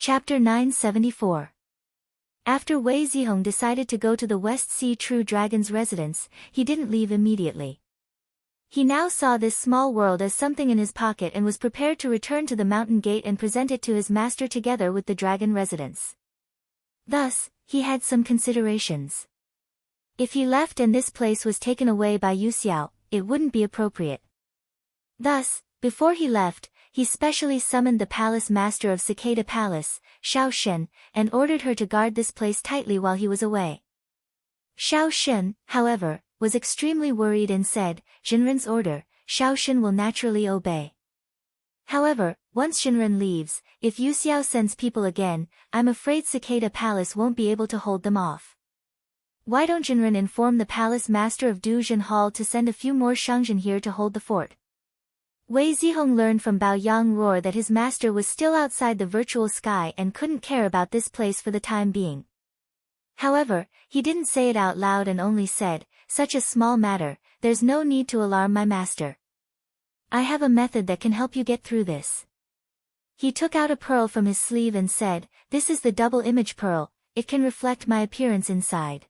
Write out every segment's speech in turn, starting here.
Chapter 974. After Wei Zihong decided to go to the West Sea True Dragon's residence, he didn't leave immediately. He now saw this small world as something in his pocket and was prepared to return to the mountain gate and present it to his master together with the dragon residence. Thus, he had some considerations. If he left and this place was taken away by Yu Xiao, it wouldn't be appropriate. Thus, before he left, he specially summoned the palace master of Cicada Palace, Xiao Shen, and ordered her to guard this place tightly while he was away. Xiao Shen, however, was extremely worried and said, "Jinren's order, Xiao Shen will naturally obey. However, once Jinren leaves, if Yu Xiao sends people again, I'm afraid Cicada Palace won't be able to hold them off. Why don't Jinren inform the palace master of Duzhen Hall to send a few more Shangjin here to hold the fort?" Wei Zihong learned from Bao Yang Roar that his master was still outside the virtual sky and couldn't care about this place for the time being. However, he didn't say it out loud and only said, "Such a small matter, there's no need to alarm my master. I have a method that can help you get through this." He took out a pearl from his sleeve and said, "This is the double image pearl, it can reflect my appearance inside.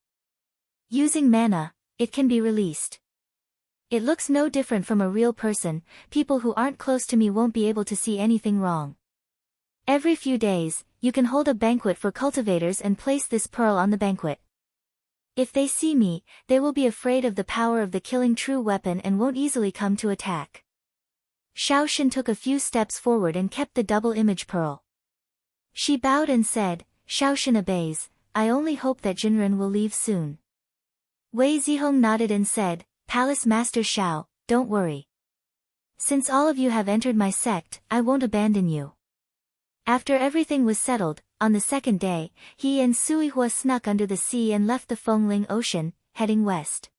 Using mana, it can be released. It looks no different from a real person, people who aren't close to me won't be able to see anything wrong. Every few days, you can hold a banquet for cultivators and place this pearl on the banquet. If they see me, they will be afraid of the power of the killing true weapon and won't easily come to attack." Xiao Shen took a few steps forward and kept the double image pearl. She bowed and said, "Xiao Shen obeys, I only hope that Jinren will leave soon." Wei Zihong nodded and said, "Palace Master Xiao, don't worry. Since all of you have entered my sect, I won't abandon you." After everything was settled, on the second day, he and Sui Hua snuck under the sea and left the Fengling Ocean, heading west.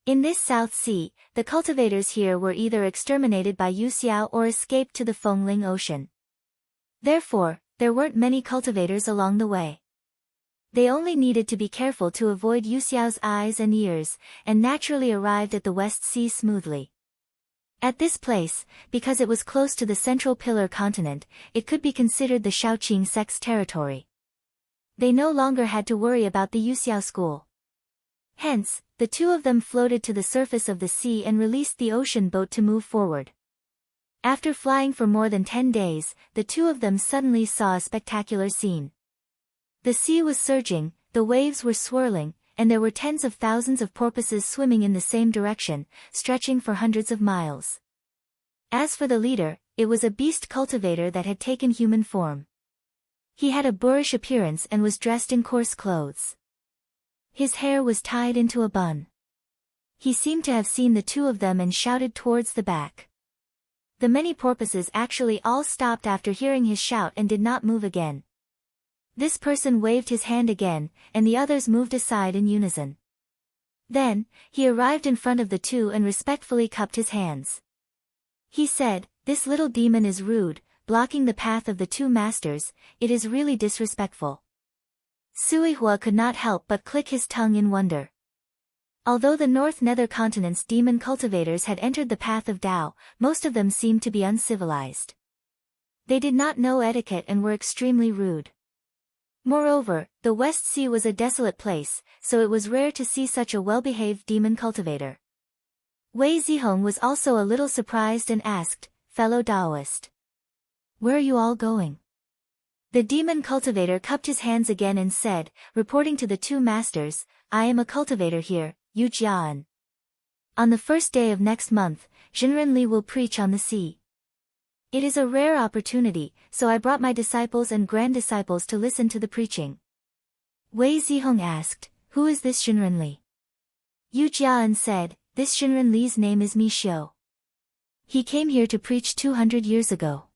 In this South Sea, the cultivators here were either exterminated by Yu Xiao or escaped to the Fengling Ocean. Therefore, there weren't many cultivators along the way. They only needed to be careful to avoid Yu Xiao's eyes and ears, and naturally arrived at the West Sea smoothly. At this place, because it was close to the Central Pillar continent, it could be considered the Shaoqing sect's territory. They no longer had to worry about the Yu Xiao school. Hence, the two of them floated to the surface of the sea and released the ocean boat to move forward. After flying for more than 10 days, the two of them suddenly saw a spectacular scene. The sea was surging, the waves were swirling, and there were tens of thousands of porpoises swimming in the same direction, stretching for hundreds of miles. As for the leader, it was a beast cultivator that had taken human form. He had a boorish appearance and was dressed in coarse clothes. His hair was tied into a bun. He seemed to have seen the two of them and shouted towards the back. The many porpoises actually all stopped after hearing his shout and did not move again. This person waved his hand again, and the others moved aside in unison. Then, he arrived in front of the two and respectfully cupped his hands. He said, "This little demon is rude, blocking the path of the two masters, it is really disrespectful." Sui Hua could not help but click his tongue in wonder. Although the North Nether Continent's demon cultivators had entered the path of Tao, most of them seemed to be uncivilized. They did not know etiquette and were extremely rude. Moreover, the West Sea was a desolate place, so it was rare to see such a well-behaved demon cultivator. Wei Zihong was also a little surprised and asked, "Fellow Taoist, where are you all going?" The demon cultivator cupped his hands again and said, reporting to the two masters, "I am a cultivator here, Yu Jian. On the first day of next month, Jinren Li will preach on the sea. It is a rare opportunity, so I brought my disciples and grand-disciples to listen to the preaching." Wei Zihong asked, "Who is this Jinren Li?" Yu Jian said, "This Jinren Li's name is Mi Xiu. He came here to preach 200 years ago.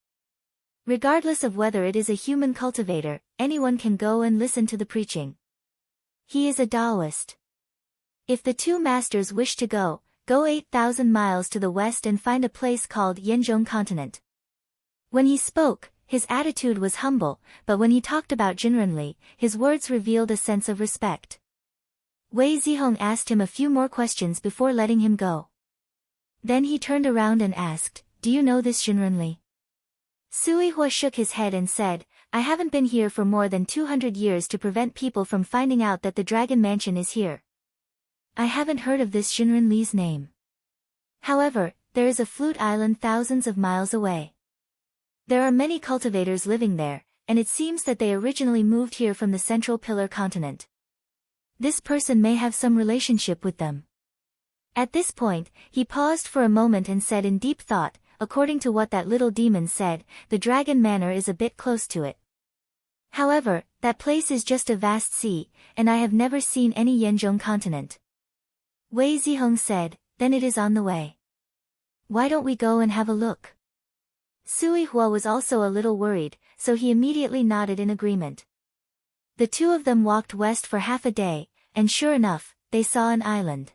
Regardless of whether it is a human cultivator, anyone can go and listen to the preaching. He is a Taoist. If the two masters wish to go 8,000 miles to the west and find a place called Yanzhong Continent." When he spoke, his attitude was humble, but when he talked about Jinren Li, his words revealed a sense of respect. Wei Zihong asked him a few more questions before letting him go. Then he turned around and asked, "Do you know this Jinren Li?" Sui Hua shook his head and said, I haven't been here for more than 200 years to prevent people from finding out that the Dragon Mansion is here. I haven't heard of this Shinran Li's name. However, there is a flute island thousands of miles away. There are many cultivators living there, and it seems that they originally moved here from the Central Pillar continent. This person may have some relationship with them. At this point, he paused for a moment and said in deep thought, according to what that little demon said, the Dragon Manor is a bit close to it. However, that place is just a vast sea, and I have never seen any Yanzhong continent. Wei Zihong said, then it is on the way. Why don't we go and have a look? Sui Hua was also a little worried, so he immediately nodded in agreement. The two of them walked west for half a day, and sure enough, they saw an island.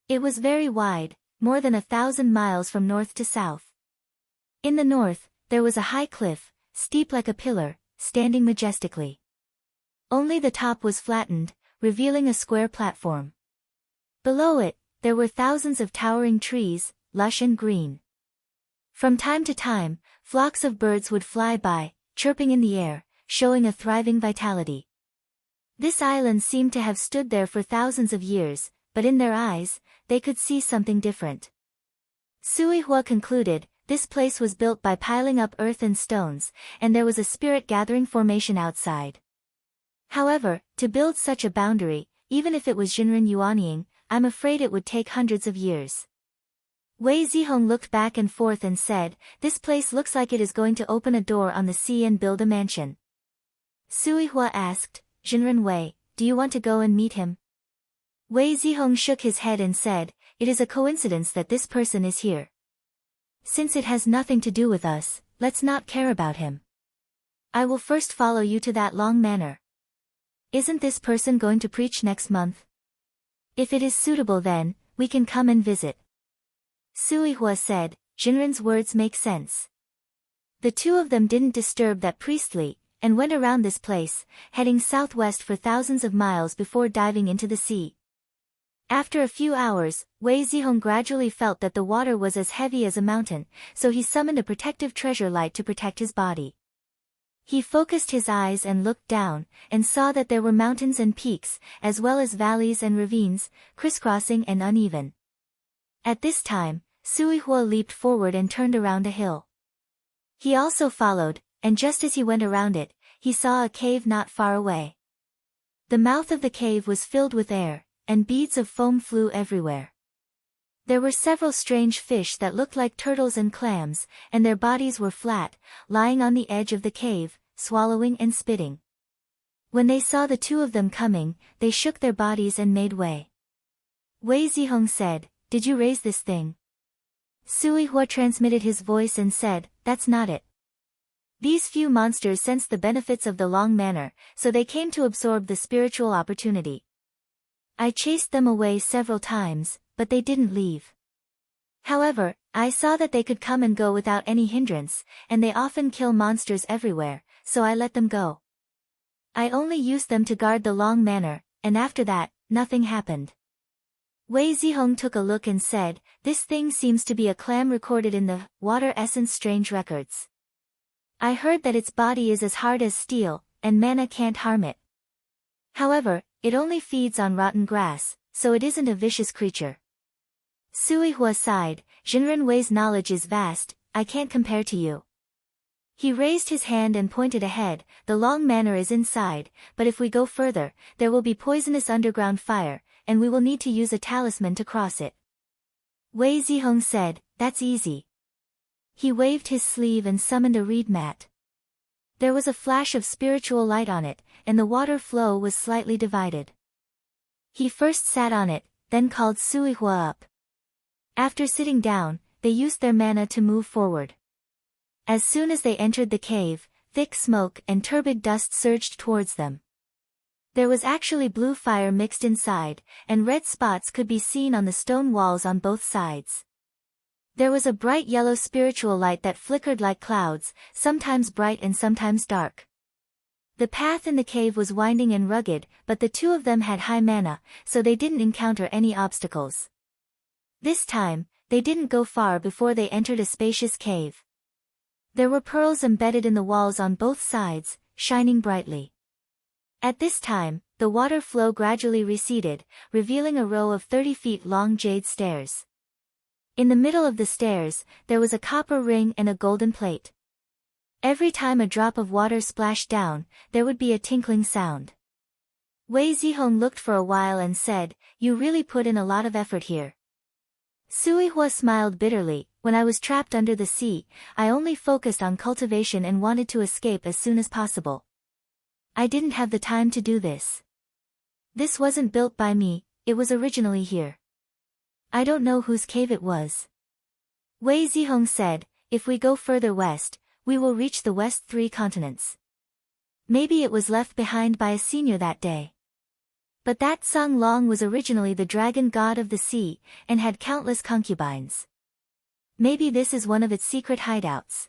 It was very wide, more than 1,000 miles from north to south. In the north, there was a high cliff, steep like a pillar, standing majestically. Only the top was flattened, revealing a square platform. Below it, there were thousands of towering trees, lush and green. From time to time, flocks of birds would fly by, chirping in the air, showing a thriving vitality. This island seemed to have stood there for thousands of years, but in their eyes, they could see something different. Sui Hua concluded, this place was built by piling up earth and stones, and there was a spirit-gathering formation outside. However, to build such a boundary, even if it was Jinren Yuanying, I'm afraid it would take hundreds of years. Wei Zihong looked back and forth and said, this place looks like it is going to open a door on the sea and build a mansion. Sui Hua asked, Jinren Wei, do you want to go and meet him? Wei Zihong shook his head and said, it is a coincidence that this person is here. Since it has nothing to do with us, let's not care about him. I will first follow you to that long manor. Isn't this person going to preach next month? If it is suitable then, we can come and visit. Sui Hua said, Jinren's words make sense. The two of them didn't disturb that priestly, and went around this place, heading southwest for thousands of miles before diving into the sea. After a few hours, Wei Zihong gradually felt that the water was as heavy as a mountain, so he summoned a protective treasure light to protect his body. He focused his eyes and looked down, and saw that there were mountains and peaks, as well as valleys and ravines, crisscrossing and uneven. At this time, Sui Hua leaped forward and turned around a hill. He also followed, and just as he went around it, he saw a cave not far away. The mouth of the cave was filled with air, and beads of foam flew everywhere. There were several strange fish that looked like turtles and clams, and their bodies were flat, lying on the edge of the cave, swallowing and spitting. When they saw the two of them coming, they shook their bodies and made way. Wei Zihong said, did you raise this thing? Sui Hua transmitted his voice and said, that's not it. These few monsters sensed the benefits of the long manor, so they came to absorb the spiritual opportunity. I chased them away several times, but they didn't leave. However, I saw that they could come and go without any hindrance, and they often kill monsters everywhere, so I let them go. I only used them to guard the long manor, and after that, nothing happened. Wei Zihong took a look and said, this thing seems to be a clam recorded in the Water Essence Strange Records. I heard that its body is as hard as steel, and mana can't harm it. However, it only feeds on rotten grass, so it isn't a vicious creature. Sui Hua sighed, Jinren Wei's knowledge is vast, I can't compare to you. He raised his hand and pointed ahead, the long manor is inside, but if we go further, there will be poisonous underground fire, and we will need to use a talisman to cross it. Wei Zihong said, that's easy. He waved his sleeve and summoned a reed mat. There was a flash of spiritual light on it, and the water flow was slightly divided. He first sat on it, then called Sui Hua up. After sitting down, they used their mana to move forward. As soon as they entered the cave, thick smoke and turbid dust surged towards them. There was actually blue fire mixed inside, and red spots could be seen on the stone walls on both sides. There was a bright yellow spiritual light that flickered like clouds, sometimes bright and sometimes dark. The path in the cave was winding and rugged, but the two of them had high mana, so they didn't encounter any obstacles. This time, they didn't go far before they entered a spacious cave. There were pearls embedded in the walls on both sides, shining brightly. At this time, the water flow gradually receded, revealing a row of 30 feet long jade stairs. In the middle of the stairs, there was a copper ring and a golden plate. Every time a drop of water splashed down, there would be a tinkling sound. Wei Zihong looked for a while and said, "You really put in a lot of effort here." Sui Hua smiled bitterly. "When I was trapped under the sea, I only focused on cultivation and wanted to escape as soon as possible. I didn't have the time to do this. This wasn't built by me, it was originally here. I don't know whose cave it was." Wei Zihong said, "If we go further west, we will reach the west 3 continents. Maybe it was left behind by a senior that day." But that Sung Long was originally the dragon god of the sea, and had countless concubines. Maybe this is one of its secret hideouts.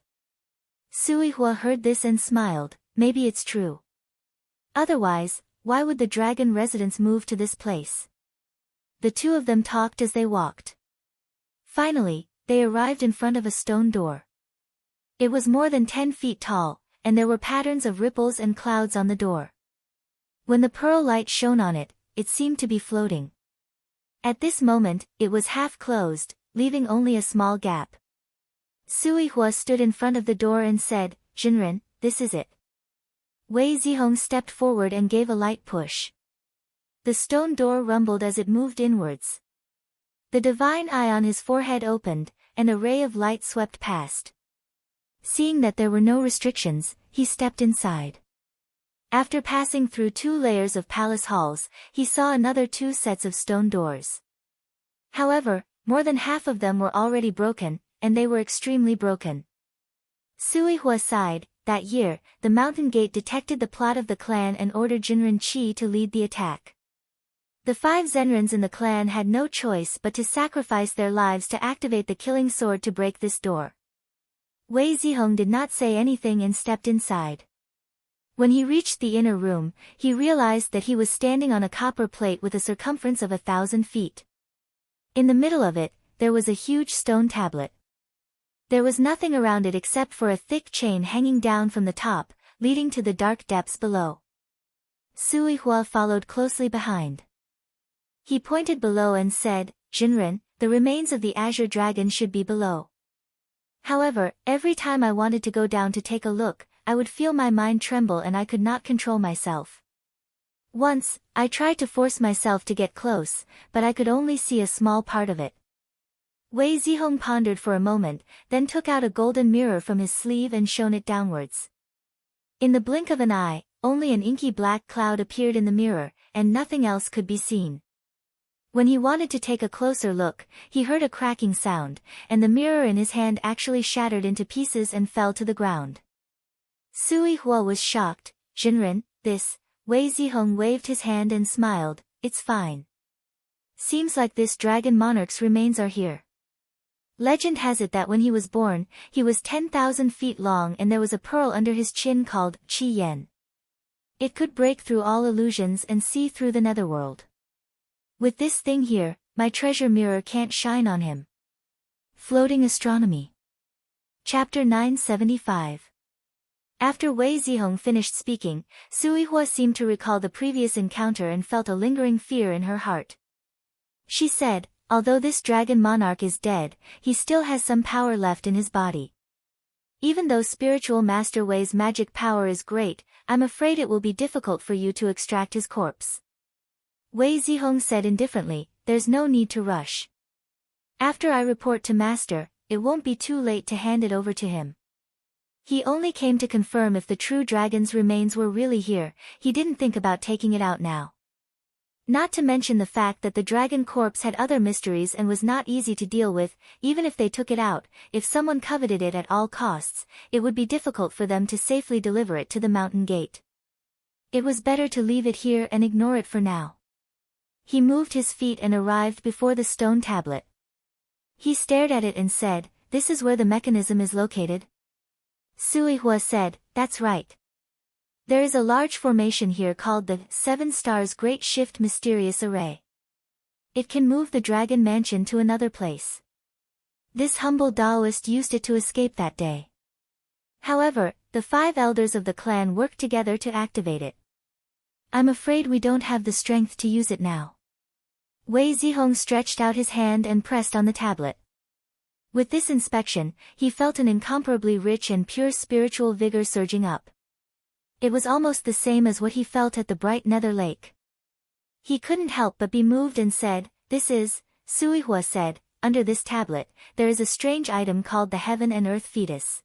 Sui Hua heard this and smiled. Maybe it's true. Otherwise, why would the dragon residents move to this place? The two of them talked as they walked. Finally, they arrived in front of a stone door. It was more than 10 feet tall, and there were patterns of ripples and clouds on the door. When the pearl light shone on it, it seemed to be floating. At this moment, it was half closed, leaving only a small gap. Sui Hua stood in front of the door and said, "Jinren, this is it." Wei Zihong stepped forward and gave a light push. The stone door rumbled as it moved inwards. The divine eye on his forehead opened, and a ray of light swept past. Seeing that there were no restrictions, he stepped inside. After passing through 2 layers of palace halls, he saw another 2 sets of stone doors. However, more than half of them were already broken, and they were extremely broken. Sui Hua sighed. That year, the mountain gate detected the plot of the clan and ordered Jinren Qi to lead the attack. The 5 Zenrens in the clan had no choice but to sacrifice their lives to activate the killing sword to break this door. Wei Zihong did not say anything and stepped inside. When he reached the inner room, he realized that he was standing on a copper plate with a circumference of 1,000 feet. In the middle of it, there was a huge stone tablet. There was nothing around it except for a thick chain hanging down from the top, leading to the dark depths below. Sui Hua followed closely behind. He pointed below and said, "Jinren, the remains of the Azure Dragon should be below." However, every time I wanted to go down to take a look, I would feel my mind tremble and I could not control myself. Once, I tried to force myself to get close, but I could only see a small part of it. Wei Zihong pondered for a moment, then took out a golden mirror from his sleeve and shone it downwards. In the blink of an eye, only an inky black cloud appeared in the mirror, and nothing else could be seen. When he wanted to take a closer look, he heard a cracking sound, and the mirror in his hand actually shattered into pieces and fell to the ground. Sui Hua was shocked. "Jinren, this..." Wei Zihong waved his hand and smiled. "It's fine. Seems like this dragon monarch's remains are here." Legend has it that when he was born, he was 10,000 feet long and there was a pearl under his chin called Qi Yen. It could break through all illusions and see through the netherworld. With this thing here, my treasure mirror can't shine on him. Floating Astronomy. Chapter 975. After Wei Zihong finished speaking, Sui Hua seemed to recall the previous encounter and felt a lingering fear in her heart. She said, "Although this dragon monarch is dead, he still has some power left in his body. Even though spiritual master Wei's magic power is great, I'm afraid it will be difficult for you to extract his corpse." Wei Zihong said indifferently, "There's no need to rush. After I report to master, it won't be too late to hand it over to him. He only came to confirm if the true dragon's remains were really here, he didn't think about taking it out now. Not to mention the fact that the dragon corpse had other mysteries and was not easy to deal with. Even if they took it out, if someone coveted it at all costs, it would be difficult for them to safely deliver it to the mountain gate. It was better to leave it here and ignore it for now." He moved his feet and arrived before the stone tablet. He stared at it and said, "This is where the mechanism is located?" Sui Hua said, "That's right. There is a large formation here called the 7 Stars Great Shift Mysterious Array. It can move the dragon mansion to another place. This humble Taoist used it to escape that day. However, the 5 elders of the clan worked together to activate it. I'm afraid we don't have the strength to use it now. Wei Zihong stretched out his hand and pressed on the tablet. With this inspection, he felt an incomparably rich and pure spiritual vigor surging up. It was almost the same as what he felt at the bright nether lake. He couldn't help but be moved and said, "This is," Suihua said, "under this tablet, there is a strange item called the Heaven and Earth Fetus.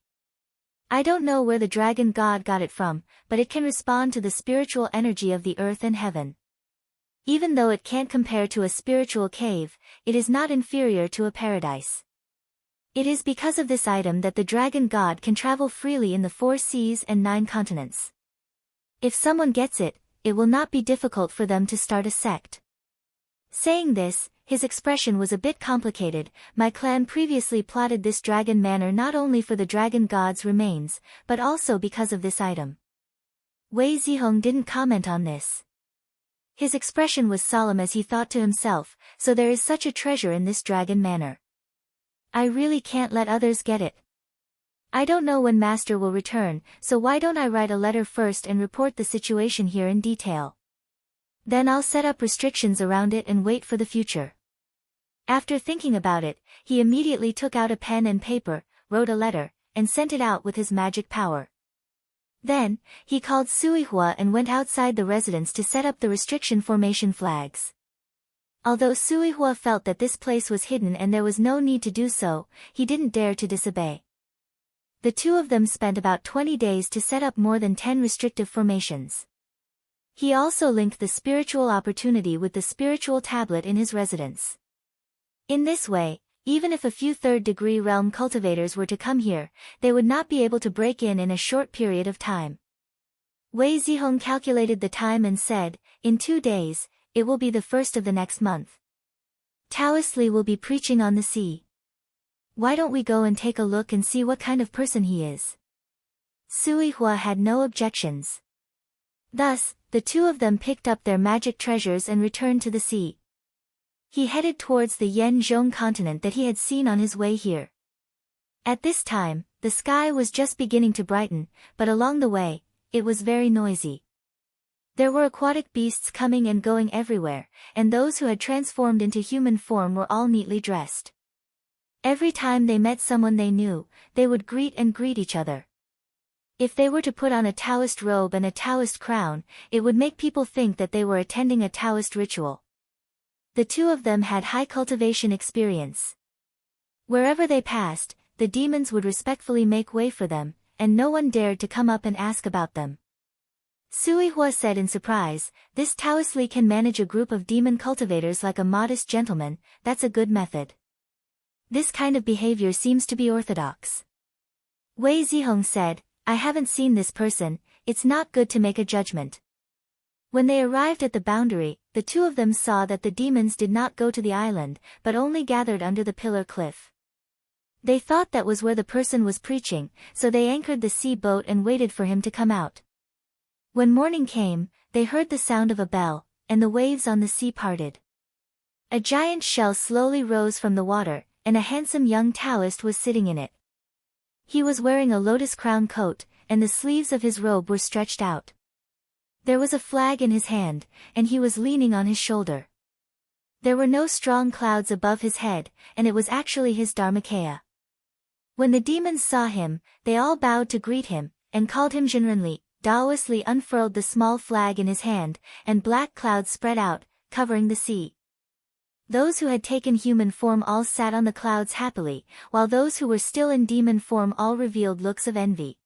I don't know where the dragon god got it from, but it can respond to the spiritual energy of the earth and heaven. Even though it can't compare to a spiritual cave, it is not inferior to a paradise. It is because of this item that the dragon god can travel freely in the 4 seas and 9 continents. If someone gets it, it will not be difficult for them to start a sect." Saying this, his expression was a bit complicated. My clan previously plotted this dragon manor not only for the dragon god's remains, but also because of this item. Wei Zihong didn't comment on this. His expression was solemn as he thought to himself, so there is such a treasure in this dragon manor. I really can't let others get it. I don't know when Master will return, so why don't I write a letter first and report the situation here in detail. Then I'll set up restrictions around it and wait for the future. After thinking about it, he immediately took out a pen and paper, wrote a letter, and sent it out with his magic power. Then, he called Suihua and went outside the residence to set up the restriction formation flags. Although Suihua felt that this place was hidden and there was no need to do so, he didn't dare to disobey. The 2 of them spent about 20 days to set up more than 10 restrictive formations. He also linked the spiritual opportunity with the spiritual tablet in his residence. In this way, even if a few 3rd-degree realm cultivators were to come here, they would not be able to break in a short period of time. Wei Zihong calculated the time and said, "In 2 days, it will be the 1st of the next month. Taoist Li will be preaching on the sea. Why don't we go and take a look and see what kind of person he is?" Suihua had no objections. Thus, the 2 of them picked up their magic treasures and returned to the sea. He headed towards the Yanzhong continent that he had seen on his way here. At this time, the sky was just beginning to brighten, but along the way, it was very noisy. There were aquatic beasts coming and going everywhere, and those who had transformed into human form were all neatly dressed. Every time they met someone they knew, they would greet each other. If they were to put on a Taoist robe and a Taoist crown, it would make people think that they were attending a Taoist ritual. The 2 of them had high cultivation experience. Wherever they passed, the demons would respectfully make way for them, and no one dared to come up and ask about them. Suihua said in surprise, "This Taoist Li can manage a group of demon cultivators like a modest gentleman, that's a good method. This kind of behavior seems to be orthodox." Wei Zihong said, "I haven't seen this person, it's not good to make a judgment." When they arrived at the boundary, the 2 of them saw that the demons did not go to the island, but only gathered under the pillar cliff. They thought that was where the person was preaching, so they anchored the sea boat and waited for him to come out. When morning came, they heard the sound of a bell, and the waves on the sea parted. A giant shell slowly rose from the water, and a handsome young Taoist was sitting in it. He was wearing a lotus crown coat, and the sleeves of his robe were stretched out. There was a flag in his hand, and he was leaning on his shoulder. There were no strong clouds above his head, and it was actually his Dharmakaya. When the demons saw him, they all bowed to greet him, and called him Jinrenli. Taoist Li unfurled the small flag in his hand, and black clouds spread out, covering the sea. Those who had taken human form all sat on the clouds happily, while those who were still in demon form all revealed looks of envy.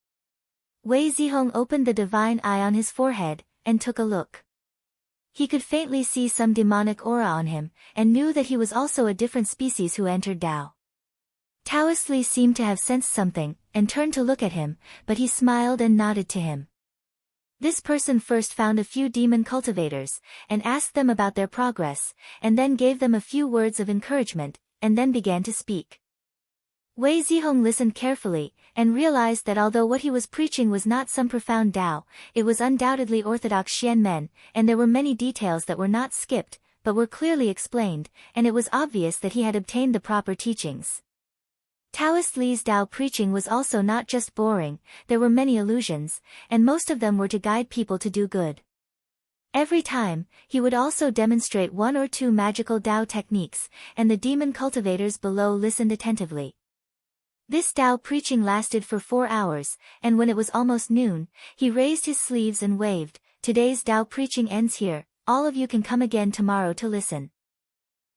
Wei Zihong opened the divine eye on his forehead, and took a look. He could faintly see some demonic aura on him, and knew that he was also a different species who entered Tao. Taoist Li seemed to have sensed something, and turned to look at him, but he smiled and nodded to him. This person first found a few demon cultivators, and asked them about their progress, and then gave them a few words of encouragement, and then began to speak. Wei Zihong listened carefully, and realized that although what he was preaching was not some profound Tao, it was undoubtedly orthodox Xianmen, and there were many details that were not skipped, but were clearly explained, and it was obvious that he had obtained the proper teachings. Taoist Li's Tao preaching was also not just boring, there were many illusions, and most of them were to guide people to do good. Every time, he would also demonstrate one or two magical Tao techniques, and the demon cultivators below listened attentively. This Tao preaching lasted for 4 hours, and when it was almost noon, he raised his sleeves and waved, "Today's Tao preaching ends here, all of you can come again tomorrow to listen."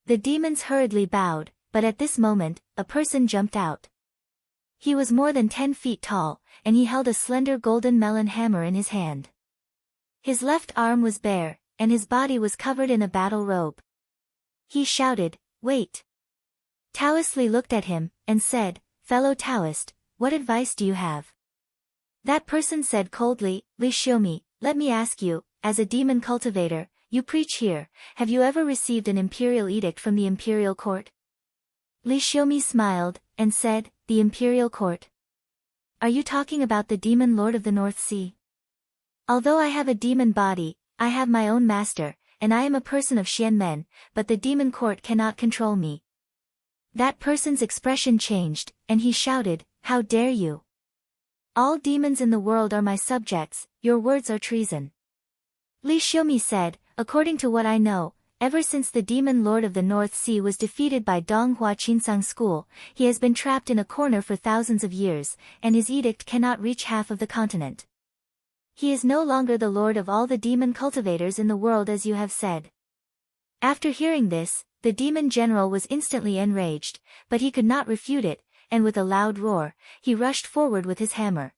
The demons hurriedly bowed, but at this moment, a person jumped out. He was more than 10 feet tall, and he held a slender golden melon hammer in his hand. His left arm was bare, and his body was covered in a battle robe. He shouted, "Wait!" Taoist Li looked at him, and said, "Fellow Taoist, what advice do you have?" That person said coldly, "Li Xiaomi, let me ask you, as a demon cultivator, you preach here, have you ever received an imperial edict from the imperial court?" Li Xiaomi smiled, and said, "The imperial court? Are you talking about the demon lord of the North Sea? Although I have a demon body, I have my own master, and I am a person of Xianmen, but the demon court cannot control me." That person's expression changed, and he shouted, "How dare you! All demons in the world are my subjects, your words are treason." Li Xiaomi said, "According to what I know, ever since the demon lord of the North Sea was defeated by Donghua Qinsang school, he has been trapped in a corner for thousands of years, and his edict cannot reach half of the continent. He is no longer the lord of all the demon cultivators in the world as you have said." After hearing this, the demon general was instantly enraged, but he could not refute it, and with a loud roar, he rushed forward with his hammer.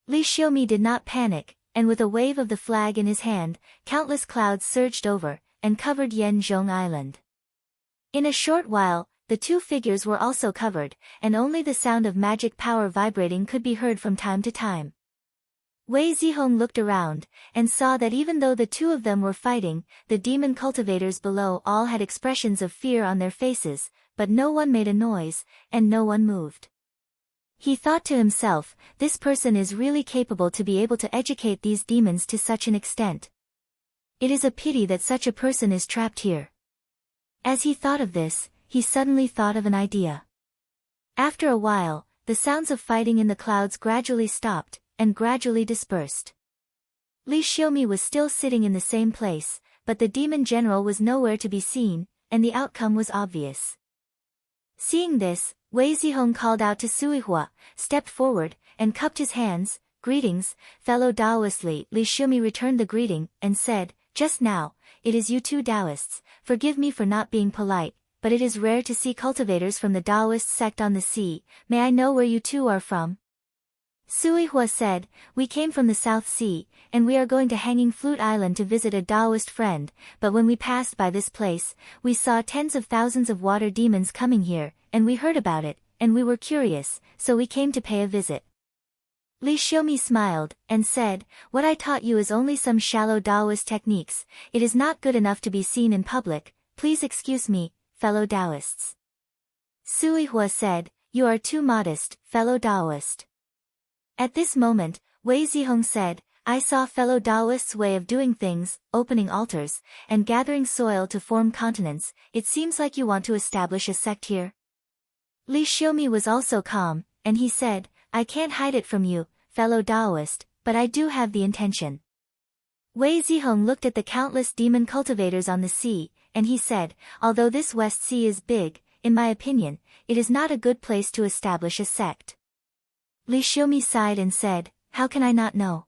Li Xiaomi did not panic, and with a wave of the flag in his hand, countless clouds surged over, and covered Yanzhong Island. In a short while, the two figures were also covered, and only the sound of magic power vibrating could be heard from time to time. Wei Zihong looked around, and saw that even though the two of them were fighting, the demon cultivators below all had expressions of fear on their faces, but no one made a noise, and no one moved. He thought to himself, this person is really capable to be able to educate these demons to such an extent. It is a pity that such a person is trapped here. As he thought of this, he suddenly thought of an idea. After a while, the sounds of fighting in the clouds gradually stopped, and gradually dispersed. Li Xiaomi was still sitting in the same place, but the demon general was nowhere to be seen, and the outcome was obvious. Seeing this, Wei Zihong called out to Suihua, stepped forward, and cupped his hands. "Greetings, fellow Taoist Li." Li Xiaomi returned the greeting, and said, "Just now, it is you two Taoists, forgive me for not being polite, but it is rare to see cultivators from the Taoist sect on the sea, may I know where you two are from?" Suihua said, "We came from the South Sea, and we are going to Hanging Flute Island to visit a Taoist friend, but when we passed by this place, we saw tens of thousands of water demons coming here, and we heard about it, and we were curious, so we came to pay a visit." Li Xiaomi smiled, and said, "What I taught you is only some shallow Taoist techniques, it is not good enough to be seen in public, please excuse me, fellow Taoists." Suihua said, "You are too modest, fellow Taoist." At this moment, Wei Zihong said, "I saw fellow Taoists' way of doing things, opening altars, and gathering soil to form continents, it seems like you want to establish a sect here." Li Xiaomi was also calm, and he said, "I can't hide it from you, fellow Taoist, but I do have the intention." Wei Zihong looked at the countless demon cultivators on the sea, and he said, "Although this West Sea is big, in my opinion, it is not a good place to establish a sect." Li Xiaomi sighed and said, "How can I not know?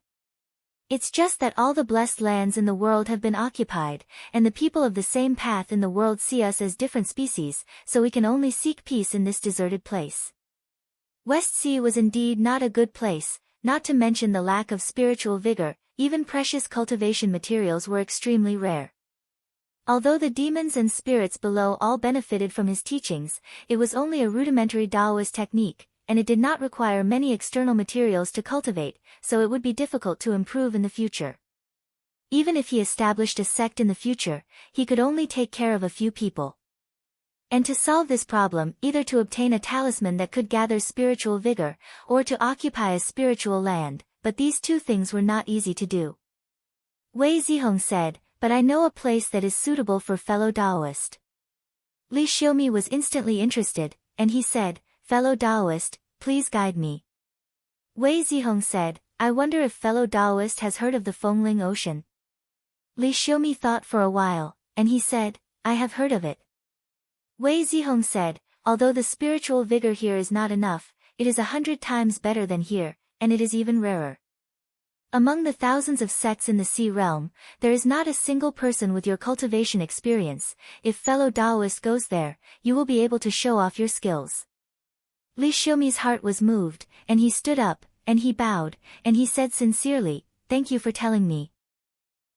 It's just that all the blessed lands in the world have been occupied, and the people of the same path in the world see us as different species, so we can only seek peace in this deserted place." West Sea was indeed not a good place, not to mention the lack of spiritual vigor, even precious cultivation materials were extremely rare. Although the demons and spirits below all benefited from his teachings, it was only a rudimentary Taoist technique, and it did not require many external materials to cultivate, so it would be difficult to improve in the future. Even if he established a sect in the future, he could only take care of a few people. And to solve this problem, either to obtain a talisman that could gather spiritual vigor, or to occupy a spiritual land, but these two things were not easy to do. Wei Zihong said, "But I know a place that is suitable for fellow Taoist." Li Xiaomi was instantly interested, and he said, fellow Taoist, please guide me. Wei Zihong said, I wonder if fellow Taoist has heard of the Fengling Ocean. Li Xiaomi thought for a while, and he said, I have heard of it. Wei Zihong said, although the spiritual vigor here is not enough, it is 100 times better than here, and it is even rarer. Among the thousands of sects in the Sea realm, there is not a single person with your cultivation experience. If fellow Taoist goes there, you will be able to show off your skills. Li Xiaomi's heart was moved, and he stood up, and he bowed, and he said sincerely, thank you for telling me.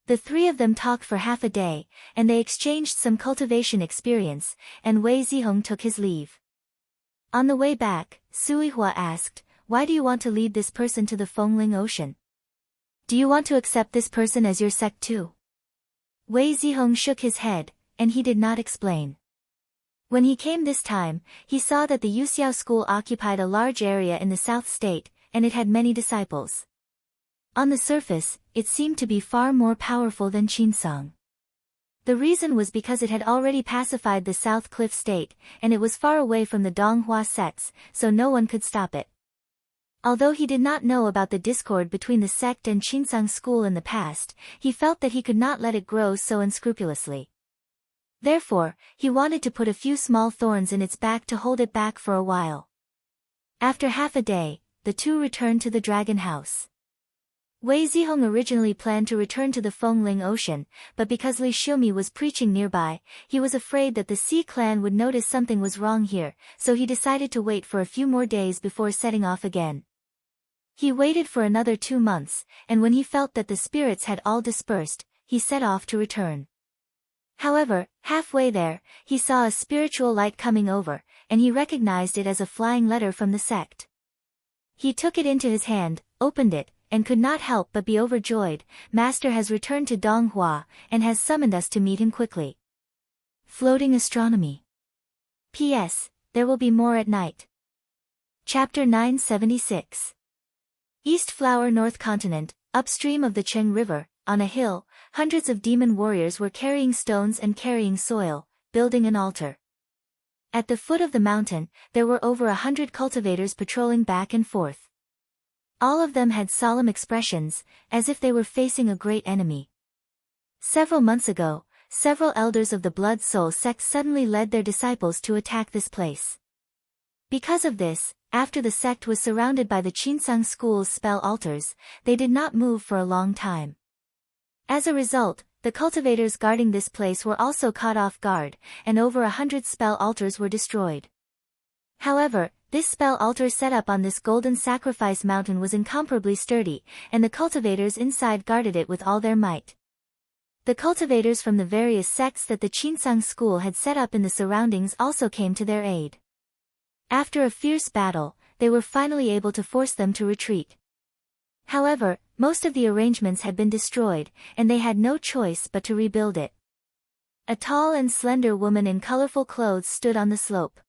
The three of them talked for half a day, and they exchanged some cultivation experience, and Wei Zihong took his leave. On the way back, Suihua asked, why do you want to lead this person to the Fengling Ocean? Do you want to accept this person as your sect too? Wei Zihong shook his head, and he did not explain. When he came this time, he saw that the Yuxiao school occupied a large area in the South State, and it had many disciples. On the surface, it seemed to be far more powerful than Qinsong. The reason was because it had already pacified the South Cliff State, and it was far away from the Donghua sects, so no one could stop it. Although he did not know about the discord between the sect and Qinsong school in the past, he felt that he could not let it grow so unscrupulously. Therefore, he wanted to put a few small thorns in its back to hold it back for a while. After half a day, the two returned to the Dragon House. Wei Zihong originally planned to return to the Fengling Ocean, but because Li Xiaomi was preaching nearby, he was afraid that the Sea clan would notice something was wrong here, so he decided to wait for a few more days before setting off again. He waited for another 2 months, and when he felt that the spirits had all dispersed, he set off to return. However, halfway there, he saw a spiritual light coming over, and he recognized it as a flying letter from the sect. He took it into his hand, opened it, and could not help but be overjoyed. Master has returned to Donghua, and has summoned us to meet him quickly. Floating Astronomy. P.S. There will be more at night. Chapter 976. East Flower North Continent, upstream of the Cheng River, on a hill, hundreds of demon warriors were carrying stones and carrying soil, building an altar. At the foot of the mountain, there were over 100 cultivators patrolling back and forth. All of them had solemn expressions, as if they were facing a great enemy. Several months ago, several elders of the Blood Soul sect suddenly led their disciples to attack this place. Because of this, after the sect was surrounded by the Qinsong school's spell altars, they did not move for a long time. As a result, the cultivators guarding this place were also caught off guard, and over 100 spell altars were destroyed. However, this spell altar set up on this golden sacrifice mountain was incomparably sturdy, and the cultivators inside guarded it with all their might. The cultivators from the various sects that the Qinsong school had set up in the surroundings also came to their aid. After a fierce battle, they were finally able to force them to retreat. However, most of the arrangements had been destroyed, and they had no choice but to rebuild it. A tall and slender woman in colorful clothes stood on the slope.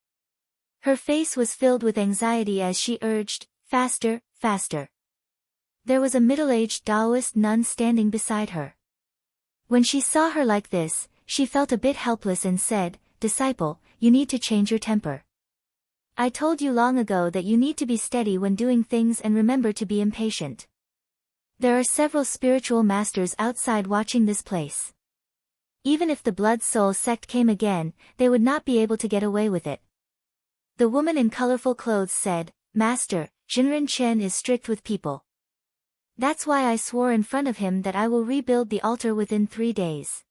Her face was filled with anxiety as she urged, faster, faster. There was a middle-aged Taoist nun standing beside her. When she saw her like this, she felt a bit helpless and said, Disciple, you need to change your temper. I told you long ago that you need to be steady when doing things and remember to be impatient. There are several spiritual masters outside watching this place. Even if the Blood Soul sect came again, they would not be able to get away with it. The woman in colorful clothes said, Master, Jinren Chen is strict with people. That's why I swore in front of him that I will rebuild the altar within 3 days.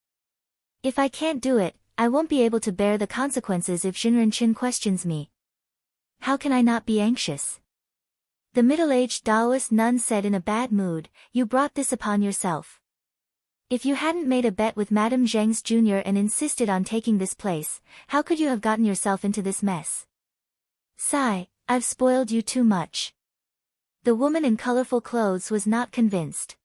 If I can't do it, I won't be able to bear the consequences if Jinren Chen questions me. How can I not be anxious? The middle-aged Taoist nun said in a bad mood, You brought this upon yourself. If you hadn't made a bet with Madame Zheng's Jr. and insisted on taking this place, how could you have gotten yourself into this mess? Sigh, I've spoiled you too much. The woman in colorful clothes was not convinced.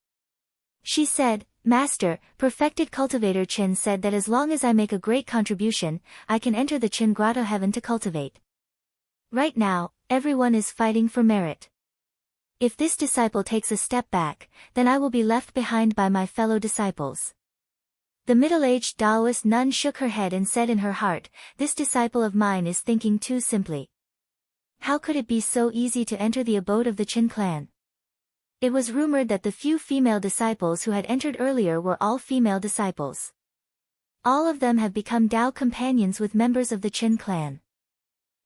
She said, Master, perfected cultivator Qin said that as long as I make a great contribution, I can enter the Qin Grotto heaven to cultivate. Right now, everyone is fighting for merit. If this disciple takes a step back, then I will be left behind by my fellow disciples. The middle-aged Taoist nun shook her head and said in her heart, This disciple of mine is thinking too simply. How could it be so easy to enter the abode of the Qin clan? It was rumored that the few female disciples who had entered earlier were all female disciples. All of them have become Dao companions with members of the Qin clan.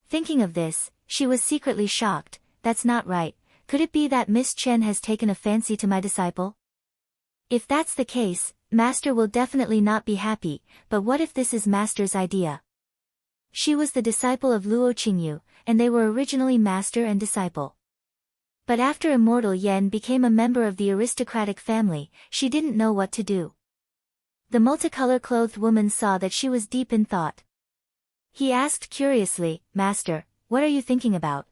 Thinking of this, she was secretly shocked. That's not right. Could it be that Miss Chen has taken a fancy to my disciple? If that's the case, Master will definitely not be happy, but what if this is Master's idea? She was the disciple of Luo Qingyu, and they were originally master and disciple. But after Immortal Yen became a member of the aristocratic family, she didn't know what to do. The multicolor-clothed woman saw that she was deep in thought. He asked curiously, Master, what are you thinking about?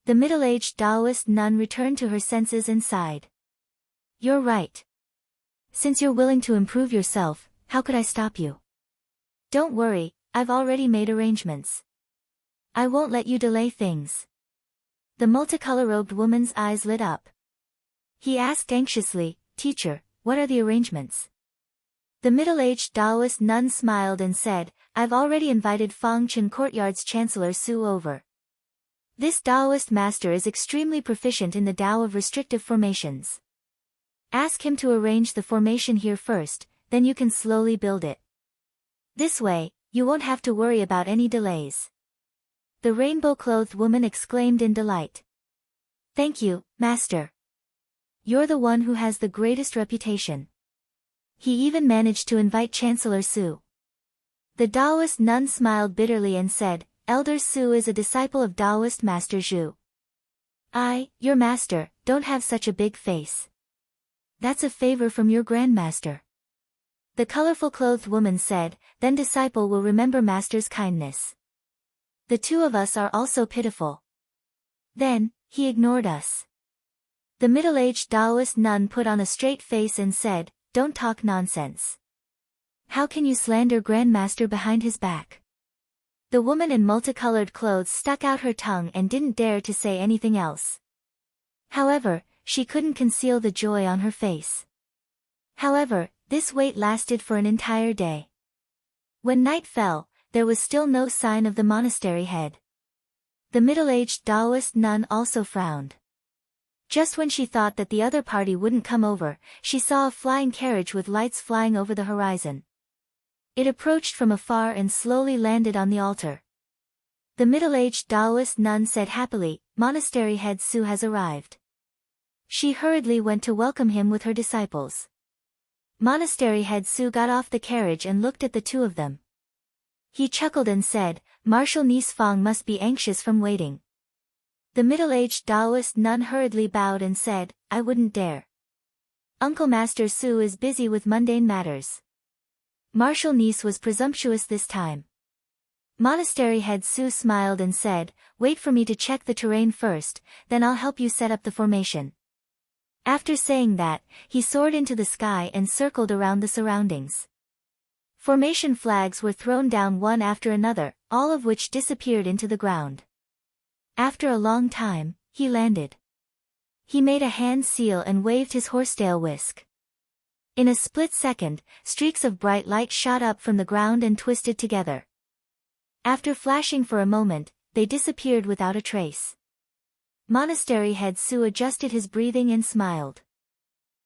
The middle-aged Taoist nun returned to her senses and sighed. You're right. Since you're willing to improve yourself, how could I stop you? Don't worry, I've already made arrangements. I won't let you delay things. The multicolor-robed woman's eyes lit up. He asked anxiously, Teacher, what are the arrangements? The middle-aged Taoist nun smiled and said, I've already invited Fangchen Courtyard's Chancellor Su over. This Taoist master is extremely proficient in the Tao of restrictive formations. Ask him to arrange the formation here first, then you can slowly build it. This way, you won't have to worry about any delays. The rainbow-clothed woman exclaimed in delight. Thank you, Master. You're the one who has the greatest reputation. He even managed to invite Chancellor Su. The Taoist nun smiled bitterly and said, Elder Su is a disciple of Taoist Master Zhu. Your master, don't have such a big face. That's a favor from your grandmaster. The colorful-clothed woman said, then disciple will remember master's kindness. The two of us are also pitiful. Then, he ignored us. The middle-aged Taoist nun put on a straight face and said, Don't talk nonsense. How can you slander Grandmaster behind his back? The woman in multicolored clothes stuck out her tongue and didn't dare to say anything else. However, she couldn't conceal the joy on her face. However, this wait lasted for an entire day. When night fell, there was still no sign of the monastery head. The middle-aged Taoist nun also frowned. Just when she thought that the other party wouldn't come over, she saw a flying carriage with lights flying over the horizon. It approached from afar and slowly landed on the altar. The middle-aged Taoist nun said happily, Monastery head Su has arrived. She hurriedly went to welcome him with her disciples. Monastery head Su got off the carriage and looked at the two of them. He chuckled and said, Marshal Niece Fang must be anxious from waiting. The middle-aged Taoist nun hurriedly bowed and said, I wouldn't dare. Uncle Master Su is busy with mundane matters. Marshal Niece was presumptuous this time. Monastery head Su smiled and said, Wait for me to check the terrain first, then I'll help you set up the formation. After saying that, he soared into the sky and circled around the surroundings. Formation flags were thrown down one after another, all of which disappeared into the ground. After a long time, he landed. He made a hand seal and waved his horsetail whisk. In a split second, streaks of bright light shot up from the ground and twisted together. After flashing for a moment, they disappeared without a trace. Monastery head Su adjusted his breathing and smiled.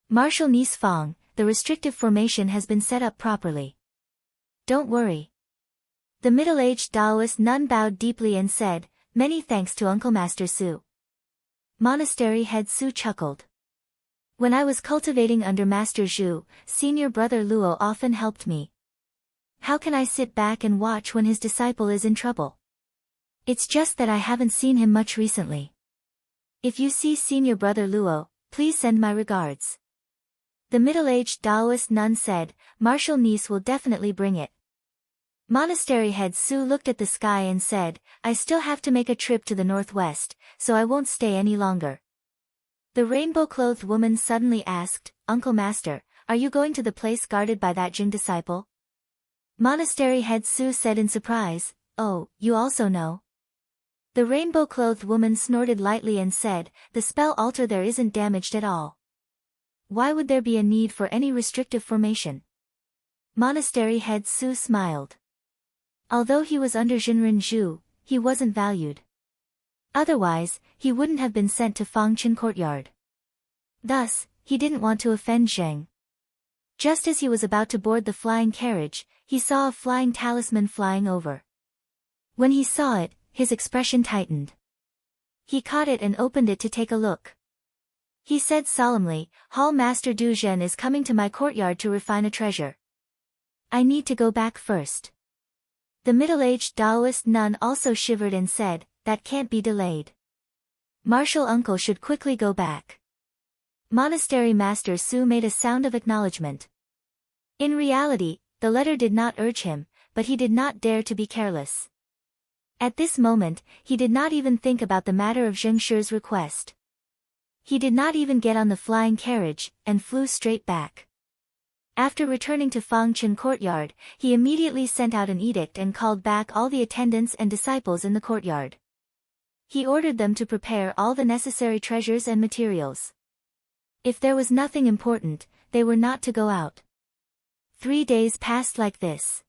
Marshal Niece Fang, the restrictive formation has been set up properly. Don't worry. The middle-aged Taoist nun bowed deeply and said, Many thanks to Uncle Master Su. Monastery head Su chuckled. When I was cultivating under Master Zhu, senior brother Luo often helped me. How can I sit back and watch when his disciple is in trouble? It's just that I haven't seen him much recently. If you see senior brother Luo, please send my regards. The middle-aged Taoist nun said, Marshal Niece will definitely bring it. Monastery head Su looked at the sky and said, I still have to make a trip to the northwest, so I won't stay any longer. The rainbow-clothed woman suddenly asked, Uncle Master, are you going to the place guarded by that Jing disciple? Monastery head Su said in surprise, Oh, you also know? The rainbow-clothed woman snorted lightly and said, The spell altar there isn't damaged at all. Why would there be a need for any restrictive formation? Monastery head Su smiled. Although he was under Jinren Zhu, he wasn't valued. Otherwise, he wouldn't have been sent to Fangchen courtyard. Thus, he didn't want to offend Zheng. Just as he was about to board the flying carriage, he saw a flying talisman flying over. When he saw it, his expression tightened. He caught it and opened it to take a look. He said solemnly, "Hall Master Du Zhen is coming to my courtyard to refine a treasure. I need to go back first." The middle-aged Taoist nun also shivered and said, "That can't be delayed. Martial uncle should quickly go back." Monastery Master Su made a sound of acknowledgement. In reality, the letter did not urge him, but he did not dare to be careless. At this moment, he did not even think about the matter of Zheng Shi's request. He did not even get on the flying carriage, and flew straight back. After returning to Fangchen courtyard, he immediately sent out an edict and called back all the attendants and disciples in the courtyard. He ordered them to prepare all the necessary treasures and materials. If there was nothing important, they were not to go out. 3 days passed like this.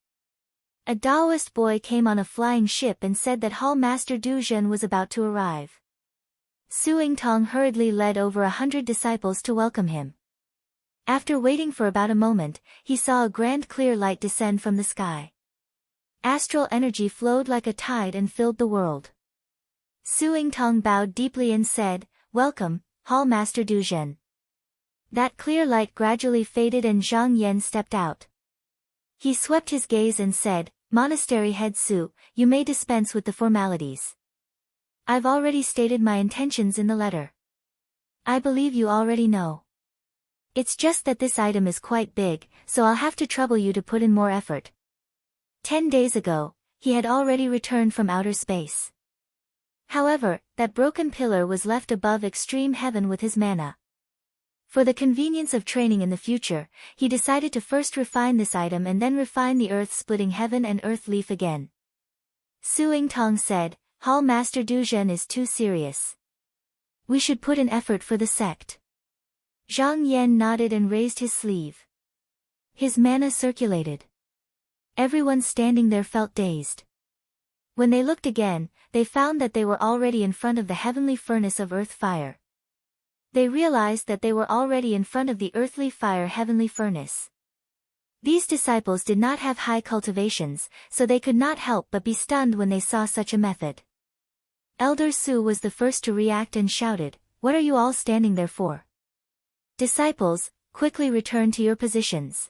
A Taoist boy came on a flying ship and said that Hall Master Du Zhen was about to arrive. Su Yingtong hurriedly led over 100 disciples to welcome him. After waiting for about a moment, he saw a grand clear light descend from the sky. Astral energy flowed like a tide and filled the world. Su Yingtong bowed deeply and said, "Welcome, Hall Master Du Zhen." That clear light gradually faded and Zhang Yan stepped out. He swept his gaze and said, "Monastery head Su, you may dispense with the formalities. I've already stated my intentions in the letter. I believe you already know. It's just that this item is quite big, so I'll have to trouble you to put in more effort." 10 days ago, he had already returned from outer space. However, that broken pillar was left above extreme heaven with his mana. For the convenience of training in the future, he decided to first refine this item and then refine the earth-splitting heaven and earth leaf again. Su Yingtong said, "Hall Master Du Zhen is too serious. We should put in effort for the sect." Zhang Yan nodded and raised his sleeve. His mana circulated. Everyone standing there felt dazed. When they looked again, they found that they were already in front of the heavenly furnace of earth fire. They realized that they were already in front of the earthly fire heavenly furnace. These disciples did not have high cultivations, so they could not help but be stunned when they saw such a method. Elder Su was the first to react and shouted, "What are you all standing there for? Disciples, quickly return to your positions."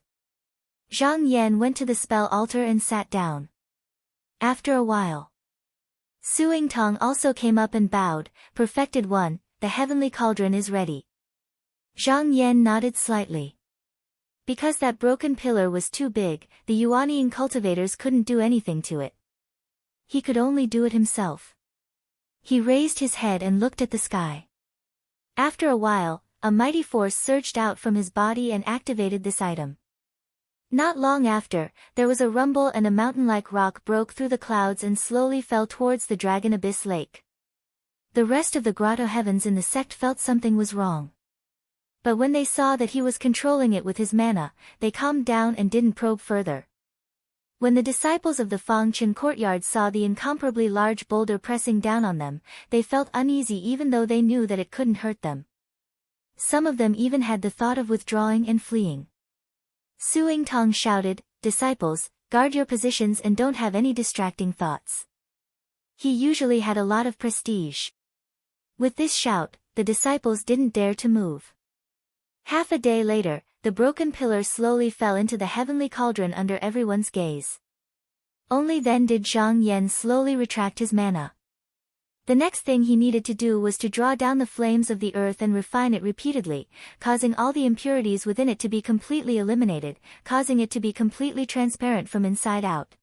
Zhang Yan went to the spell altar and sat down. After a while, Su Yingtong also came up and bowed, "Perfected one, the heavenly cauldron is ready." Zhang Yan nodded slightly. Because that broken pillar was too big, the Yuanying cultivators couldn't do anything to it. He could only do it himself. He raised his head and looked at the sky. After a while, a mighty force surged out from his body and activated this item. Not long after, there was a rumble and a mountain-like rock broke through the clouds and slowly fell towards the Dragon Abyss Lake. The rest of the grotto heavens in the sect felt something was wrong. But when they saw that he was controlling it with his mana, they calmed down and didn't probe further. When the disciples of the Fangchen courtyard saw the incomparably large boulder pressing down on them, they felt uneasy even though they knew that it couldn't hurt them. Some of them even had the thought of withdrawing and fleeing. Su Yingtong shouted, "Disciples, guard your positions and don't have any distracting thoughts." He usually had a lot of prestige. With this shout, the disciples didn't dare to move. Half a day later, the broken pillar slowly fell into the heavenly cauldron under everyone's gaze. Only then did Zhang Yan slowly retract his mana. The next thing he needed to do was to draw down the flames of the earth and refine it repeatedly, causing all the impurities within it to be completely eliminated, causing it to be completely transparent from inside out.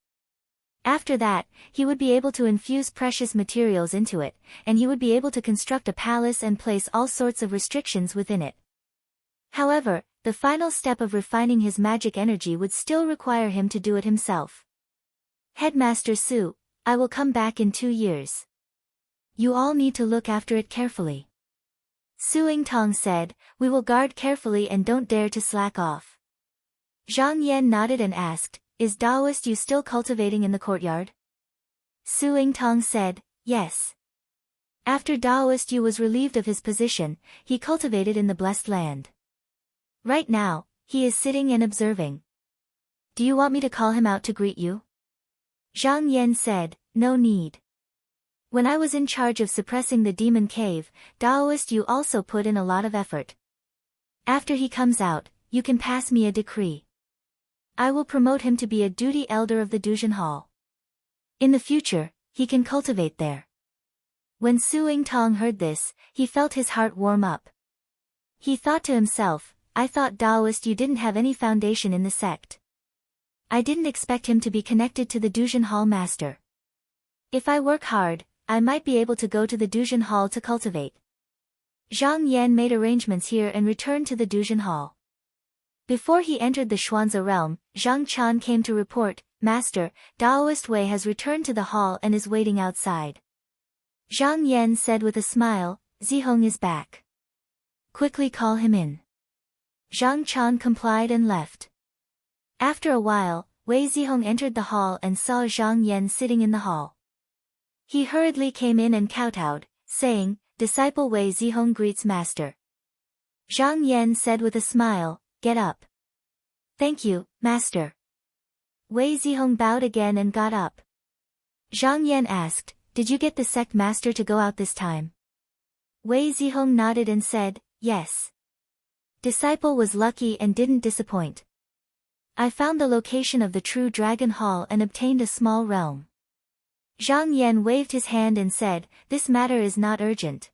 After that, he would be able to infuse precious materials into it, and he would be able to construct a palace and place all sorts of restrictions within it. However, the final step of refining his magic energy would still require him to do it himself. "Headmaster Su, I will come back in 2 years. You all need to look after it carefully." Su Yingtong said, "We will guard carefully and don't dare to slack off." Zhang Yan nodded and asked, "Is Taoist you still cultivating in the courtyard?" Su Yingtong said, "Yes. After Taoist Yu was relieved of his position, he cultivated in the blessed land. Right now, he is sitting and observing. Do you want me to call him out to greet you? Zhang Yan said, no need. When I was in charge of suppressing the demon cave, Taoist Yu also put in a lot of effort. After he comes out, you can pass me a decree. I will promote him to be a duty elder of the Duzhen Hall. In the future, he can cultivate there. When Su Yingtong heard this, he felt his heart warm up. He thought to himself, I thought Taoist Yu didn't have any foundation in the sect. I didn't expect him to be connected to the Duzhen Hall master. If I work hard, I might be able to go to the Duzhen Hall to cultivate. Zhang Yan made arrangements here and returned to the Duzhen Hall. Before he entered the Xuanzi realm, Zhang Chan came to report, Master, Taoist Wei has returned to the hall and is waiting outside. Zhang Yan said with a smile, Zihong is back. Quickly call him in. Zhang Chan complied and left. After a while, Wei Zihong entered the hall and saw Zhang Yan sitting in the hall. He hurriedly came in and kowtowed, saying, Disciple Wei Zihong greets Master. Zhang Yan said with a smile, Get up. Thank you, Master. Wei Zihong bowed again and got up. Zhang Yan asked, Did you get the sect master to go out this time? Wei Zihong nodded and said, Yes. Disciple was lucky and didn't disappoint. I found the location of the true Dragon Hall and obtained a small realm. Zhang Yan waved his hand and said, This matter is not urgent.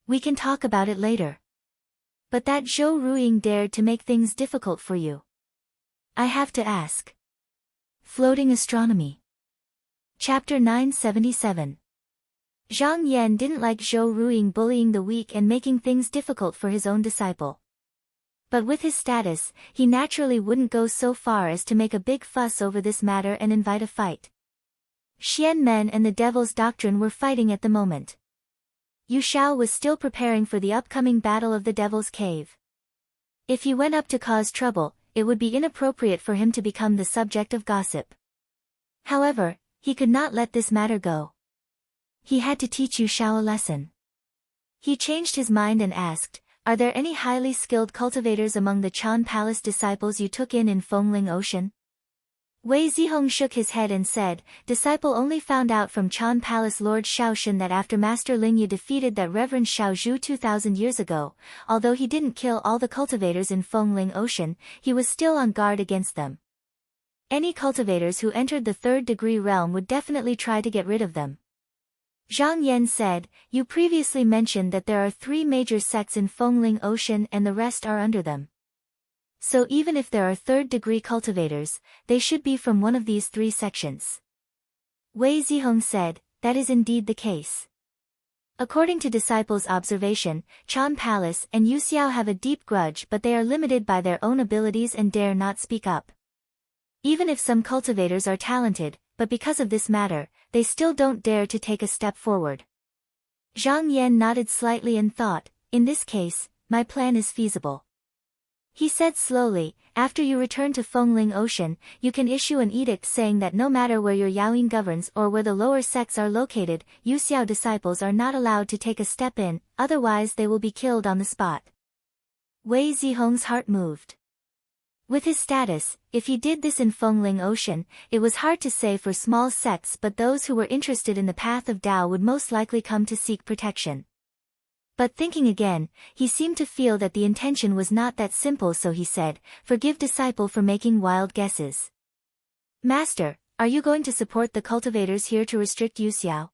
We can talk about it later. But that Zhou Ruiying dared to make things difficult for you. I have to ask. Floating Astronomy. Chapter 977. Zhang Yan didn't like Zhou Ruiying bullying the weak and making things difficult for his own disciple. But with his status, he naturally wouldn't go so far as to make a big fuss over this matter and invite a fight. Xian Men and the Devil's Doctrine were fighting at the moment. Yu Xiao was still preparing for the upcoming battle of the Devil's Cave. If he went up to cause trouble, it would be inappropriate for him to become the subject of gossip. However, he could not let this matter go. He had to teach Yu Xiao a lesson. He changed his mind and asked, Are there any highly skilled cultivators among the Chan Palace disciples you took in Fengling Ocean? Wei Zihong shook his head and said, Disciple only found out from Chan Palace Lord Shaoshan that after Master Lingyi defeated that Reverend Xiao Zhu 2,000 years ago, although he didn't kill all the cultivators in Fengling Ocean, he was still on guard against them. Any cultivators who entered the third-degree realm would definitely try to get rid of them. Zhang Yan said, You previously mentioned that there are 3 major sects in Fengling Ocean and the rest are under them. So even if there are third-degree cultivators, they should be from one of these 3 sections. Wei Zihong said, That is indeed the case. According to disciples' observation, Chan Palace and Yu Xiao have a deep grudge, but they are limited by their own abilities and dare not speak up. Even if some cultivators are talented, but because of this matter, they still don't dare to take a step forward. Zhang Yan nodded slightly and thought, In this case, my plan is feasible. He said slowly, After you return to Fengling Ocean, you can issue an edict saying that no matter where your Yaoyin governs or where the lower sects are located, Yu Xiao disciples are not allowed to take a step in, otherwise they will be killed on the spot. Wei Zihong's heart moved. With his status, if he did this in Fengling Ocean, it was hard to say for small sects, but those who were interested in the path of Tao would most likely come to seek protection. But thinking again, he seemed to feel that the intention was not that simple, so he said, Forgive disciple for making wild guesses. Master, are you going to support the cultivators here to restrict Yu Xiao?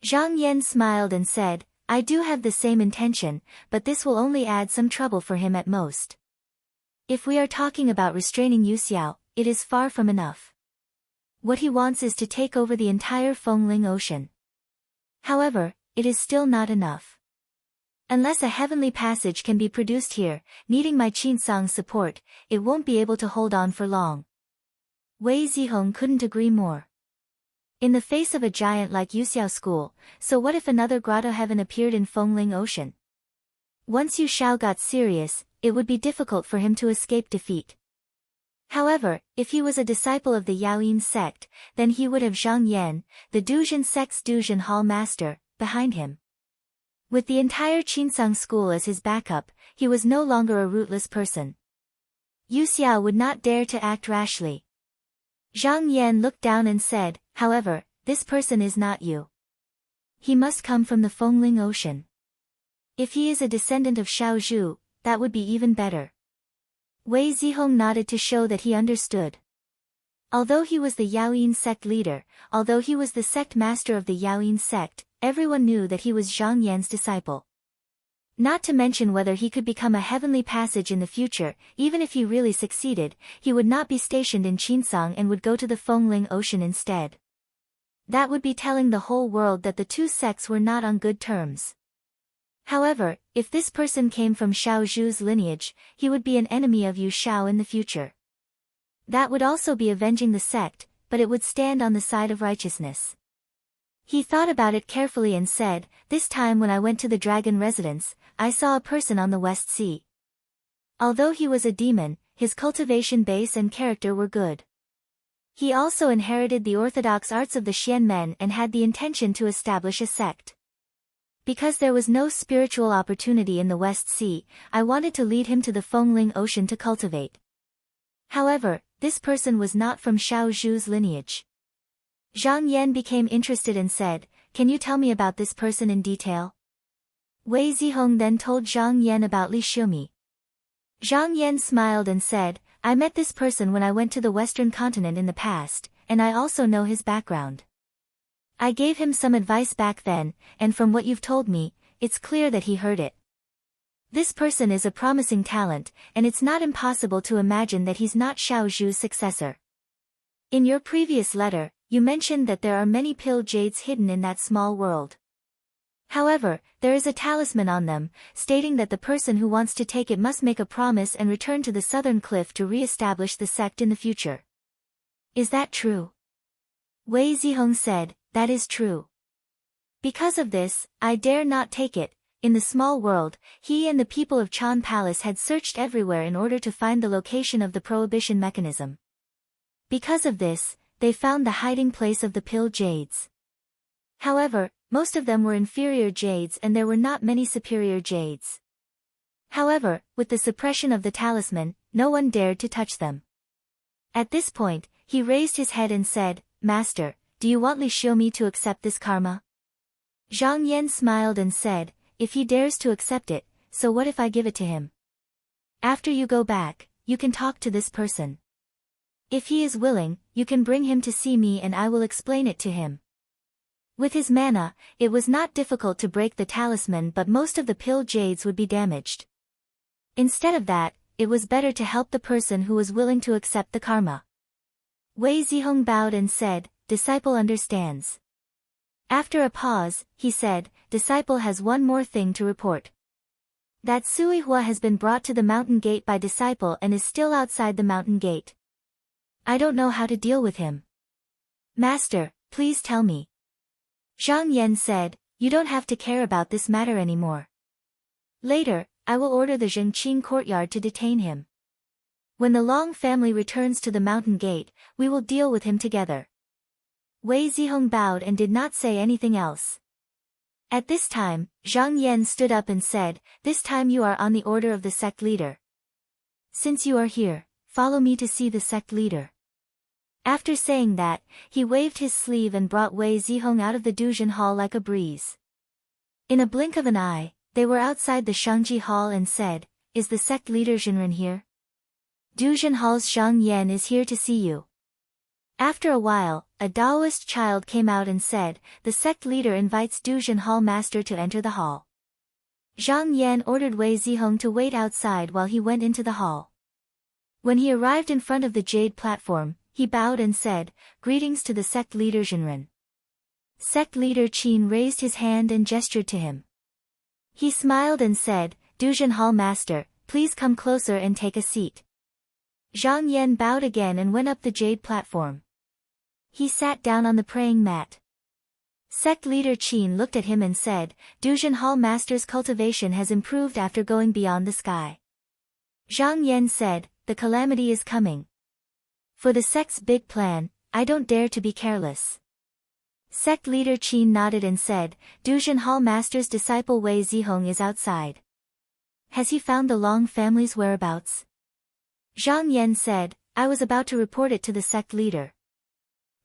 Zhang Yan smiled and said, I do have the same intention, but this will only add some trouble for him at most. If we are talking about restraining Yu Xiao, it is far from enough. What he wants is to take over the entire Fengling Ocean. However, it is still not enough. Unless a heavenly passage can be produced here, needing my Qinsang's support, it won't be able to hold on for long. Wei Zihong couldn't agree more. In the face of a giant like Yu Xiao school, so what if another grotto heaven appeared in Fengling Ocean? Once Yu Xiao got serious, it would be difficult for him to escape defeat. However, if he was a disciple of the Yaoyin sect, then he would have Zhang Yan, the Duzhen sect's Duzhen Hall master, behind him. With the entire Qinsang school as his backup, he was no longer a rootless person. Yu Xiao would not dare to act rashly. Zhang Yan looked down and said, however, this person is not you. He must come from the Fengling Ocean. If he is a descendant of Xiao Zhu, that would be even better. Wei Zihong nodded to show that he understood. Although he was the Yaoyin sect leader, although he was the sect master of the Yaoyin sect, everyone knew that he was Zhang Yan's disciple. Not to mention whether he could become a heavenly passage in the future, even if he really succeeded, he would not be stationed in Qinsang and would go to the Fengling Ocean instead. That would be telling the whole world that the two sects were not on good terms. However, if this person came from Xiao Zhu's lineage, he would be an enemy of Yu Xiao in the future. That would also be avenging the sect, but it would stand on the side of righteousness. He thought about it carefully and said, this time when I went to the dragon residence, I saw a person on the West Sea. Although he was a demon, his cultivation base and character were good. He also inherited the orthodox arts of the Xian men and had the intention to establish a sect. Because there was no spiritual opportunity in the West Sea, I wanted to lead him to the Fengling Ocean to cultivate. However, this person was not from Xiao Zhu's lineage. Zhang Yan became interested and said, can you tell me about this person in detail? Wei Zihong then told Zhang Yan about Li Xiumi. Zhang Yan smiled and said, I met this person when I went to the Western continent in the past, and I also know his background. I gave him some advice back then, and from what you've told me, it's clear that he heard it. This person is a promising talent, and it's not impossible to imagine that he's not Xiao Zhu's successor. In your previous letter, you mentioned that there are many pill jades hidden in that small world. However, there is a talisman on them, stating that the person who wants to take it must make a promise and return to the southern cliff to re-establish the sect in the future. Is that true? Wei Zihong said, that is true. Because of this, I dare not take it. In the small world, he and the people of Chan Palace had searched everywhere in order to find the location of the prohibition mechanism. Because of this, they found the hiding place of the pill jades. However, most of them were inferior jades and there were not many superior jades. However, with the suppression of the talisman, no one dared to touch them. At this point, he raised his head and said, Master, do you want Li Xiumi to accept this karma? Zhang Yan smiled and said, if he dares to accept it, so what if I give it to him? After you go back, you can talk to this person. If he is willing, you can bring him to see me and I will explain it to him. With his mana, it was not difficult to break the talisman, but most of the pill jades would be damaged. Instead of that, it was better to help the person who was willing to accept the karma. Wei Zihong bowed and said, disciple understands. After a pause, he said, disciple has one more thing to report. That Sui Hua has been brought to the mountain gate by disciple and is still outside the mountain gate. I don't know how to deal with him. Master, please tell me. Zhang Yan said, you don't have to care about this matter anymore. Later, I will order the Zhengqing courtyard to detain him. When the Long family returns to the mountain gate, we will deal with him together. Wei Zihong bowed and did not say anything else. At this time, Zhang Yan stood up and said, this time you are on the order of the sect leader. Since you are here, follow me to see the sect leader. After saying that, he waved his sleeve and brought Wei Zihong out of the Duzhen Hall like a breeze. In a blink of an eye, they were outside the Shangji Hall and said, is the sect leader Zhenren here? Duzhen Hall's Zhang Yan is here to see you. After a while, a Taoist child came out and said, the sect leader invites Duzhen Hall master to enter the hall. Zhang Yan ordered Wei Zihong to wait outside while he went into the hall. When he arrived in front of the jade platform, he bowed and said, greetings to the sect leader Zhenren. Sect leader Qin raised his hand and gestured to him. He smiled and said, Duzhen Hall master, please come closer and take a seat. Zhang Yan bowed again and went up the jade platform. He sat down on the praying mat. Sect leader Qin looked at him and said, Duzhen Hall master's cultivation has improved after going beyond the sky. Zhang Yan said, the calamity is coming. For the sect's big plan, I don't dare to be careless. Sect leader Qin nodded and said, Duzhen Hall Master's disciple Wei Zihong is outside. Has he found the Long family's whereabouts? Zhang Yan said, I was about to report it to the sect leader.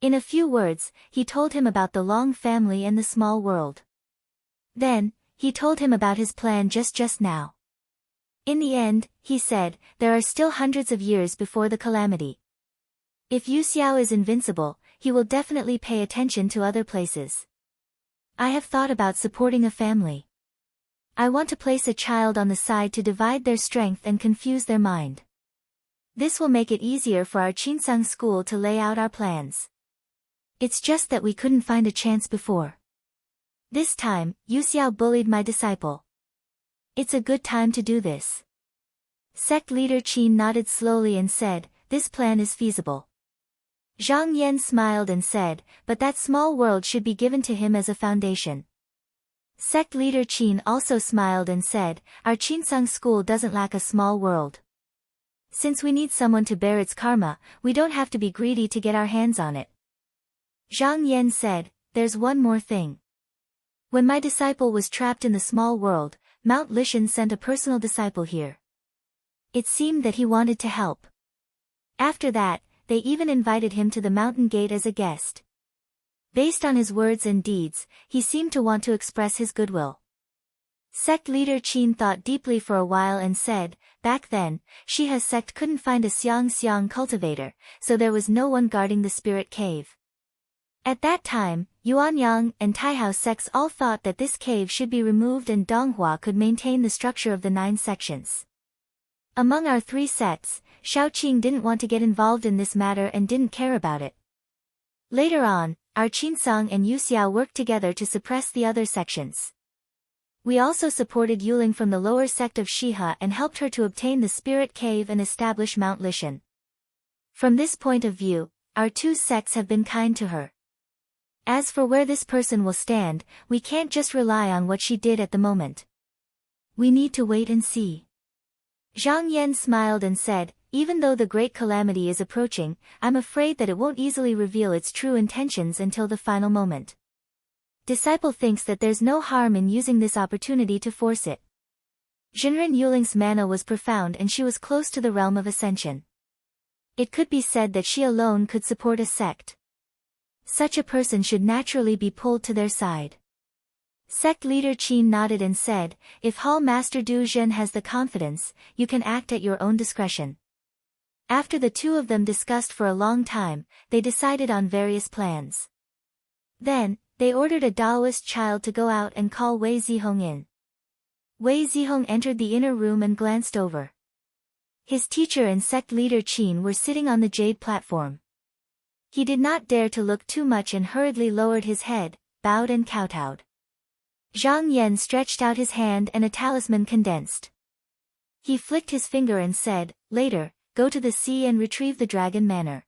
In a few words, he told him about the Long family and the small world. Then, he told him about his plan just now. In the end, he said, there are still hundreds of years before the calamity. If Yu Xiao is invincible, he will definitely pay attention to other places. I have thought about supporting a family. I want to place a child on the side to divide their strength and confuse their mind. This will make it easier for our Qinsang school to lay out our plans. It's just that we couldn't find a chance before. This time, Yu Xiao bullied my disciple. It's a good time to do this. Sect leader Qin nodded slowly and said, this plan is feasible. Zhang Yan smiled and said, but that small world should be given to him as a foundation. Sect leader Qin also smiled and said, our Qinsang school doesn't lack a small world. Since we need someone to bear its karma, we don't have to be greedy to get our hands on it. Zhang Yan said, there's one more thing. When my disciple was trapped in the small world, Mount Lishan sent a personal disciple here. It seemed that he wanted to help. After that, they even invited him to the mountain gate as a guest. Based on his words and deeds, he seemed to want to express his goodwill. Sect leader Qin thought deeply for a while and said, back then, Shiha's sect couldn't find a Xiang cultivator, so there was no one guarding the spirit cave. At that time, Yuanyang and Taihao sects all thought that this cave should be removed and Donghua could maintain the structure of the 9 sections. Among our 3 sects, Shaoqing didn't want to get involved in this matter and didn't care about it. Later on, our Qinsang and Yuxiao worked together to suppress the other sections. We also supported Yuling from the lower sect of Shiha and helped her to obtain the spirit cave and establish Mount Lishan. From this point of view, our 2 sects have been kind to her. As for where this person will stand, we can't just rely on what she did at the moment. We need to wait and see. Zhang Yan smiled and said, even though the great calamity is approaching, I'm afraid that it won't easily reveal its true intentions until the final moment. Disciple thinks that there's no harm in using this opportunity to force it. Jinren Yuling's mana was profound and she was close to the realm of ascension. It could be said that she alone could support a sect. Such a person should naturally be pulled to their side. Sect leader Qin nodded and said, if Hall Master Du Zhen has the confidence, you can act at your own discretion. After the 2 of them discussed for a long time, they decided on various plans. Then, they ordered a Daoist child to go out and call Wei Zihong in. Wei Zihong entered the inner room and glanced over. His teacher and sect leader Qin were sitting on the jade platform. He did not dare to look too much and hurriedly lowered his head, bowed and kowtowed. Zhang Yan stretched out his hand and a talisman condensed. He flicked his finger and said, later, go to the sea and retrieve the Dragon Manor.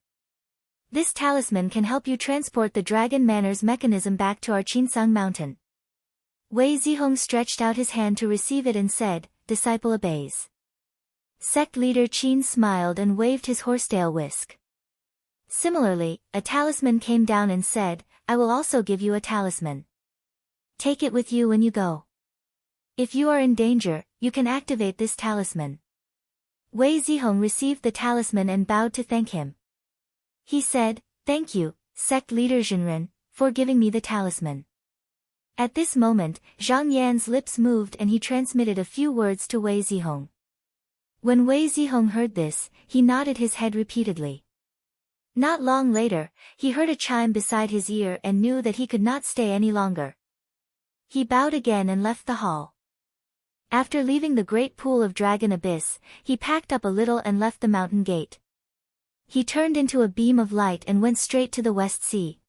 This talisman can help you transport the Dragon Manor's mechanism back to our Qinsang mountain. Wei Zihong stretched out his hand to receive it and said, disciple obeys. Sect leader Qin smiled and waved his horsetail whisk. Similarly, a talisman came down and said, I will also give you a talisman. Take it with you when you go. If you are in danger, you can activate this talisman. Wei Zihong received the talisman and bowed to thank him. He said, thank you, sect leader Jinren, for giving me the talisman. At this moment, Zhang Yan's lips moved and he transmitted a few words to Wei Zihong. When Wei Zihong heard this, he nodded his head repeatedly. Not long later, he heard a chime beside his ear and knew that he could not stay any longer. He bowed again and left the hall. After leaving the great pool of Dragon Abyss, he packed up a little and left the mountain gate. He turned into a beam of light and went straight to the West Sea.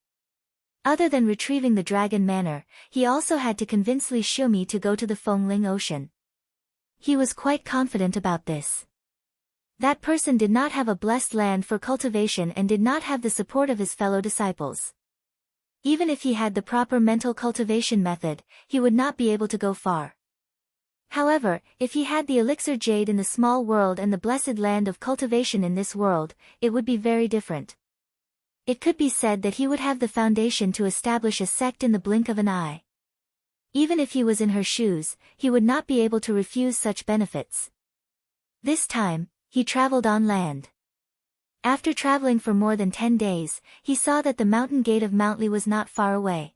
Other than retrieving the Dragon Manor, he also had to convince Li Xiumi to go to the Fengling Ocean. He was quite confident about this. That person did not have a blessed land for cultivation and did not have the support of his fellow disciples. Even if he had the proper mental cultivation method, he would not be able to go far. However, if he had the elixir jade in the small world and the blessed land of cultivation in this world, it would be very different. It could be said that he would have the foundation to establish a sect in the blink of an eye. Even if he was in her shoes, he would not be able to refuse such benefits. This time, he traveled on land. After traveling for more than 10 days, he saw that the mountain gate of Mount Li was not far away.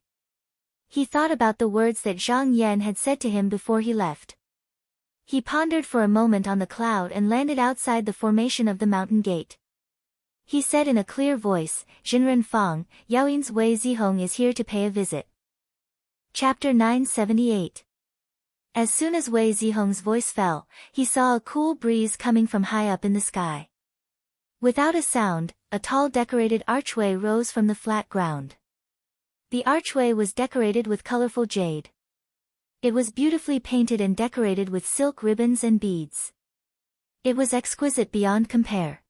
He thought about the words that Zhang Yan had said to him before he left. He pondered for a moment on the cloud and landed outside the formation of the mountain gate. He said in a clear voice, "Jinren Fang, Yaoyin's Wei Zihong is here to pay a visit." Chapter 978. As soon as Wei Zihong's voice fell, he saw a cool breeze coming from high up in the sky. Without a sound, a tall decorated archway rose from the flat ground. The archway was decorated with colorful jade. It was beautifully painted and decorated with silk ribbons and beads. It was exquisite beyond compare.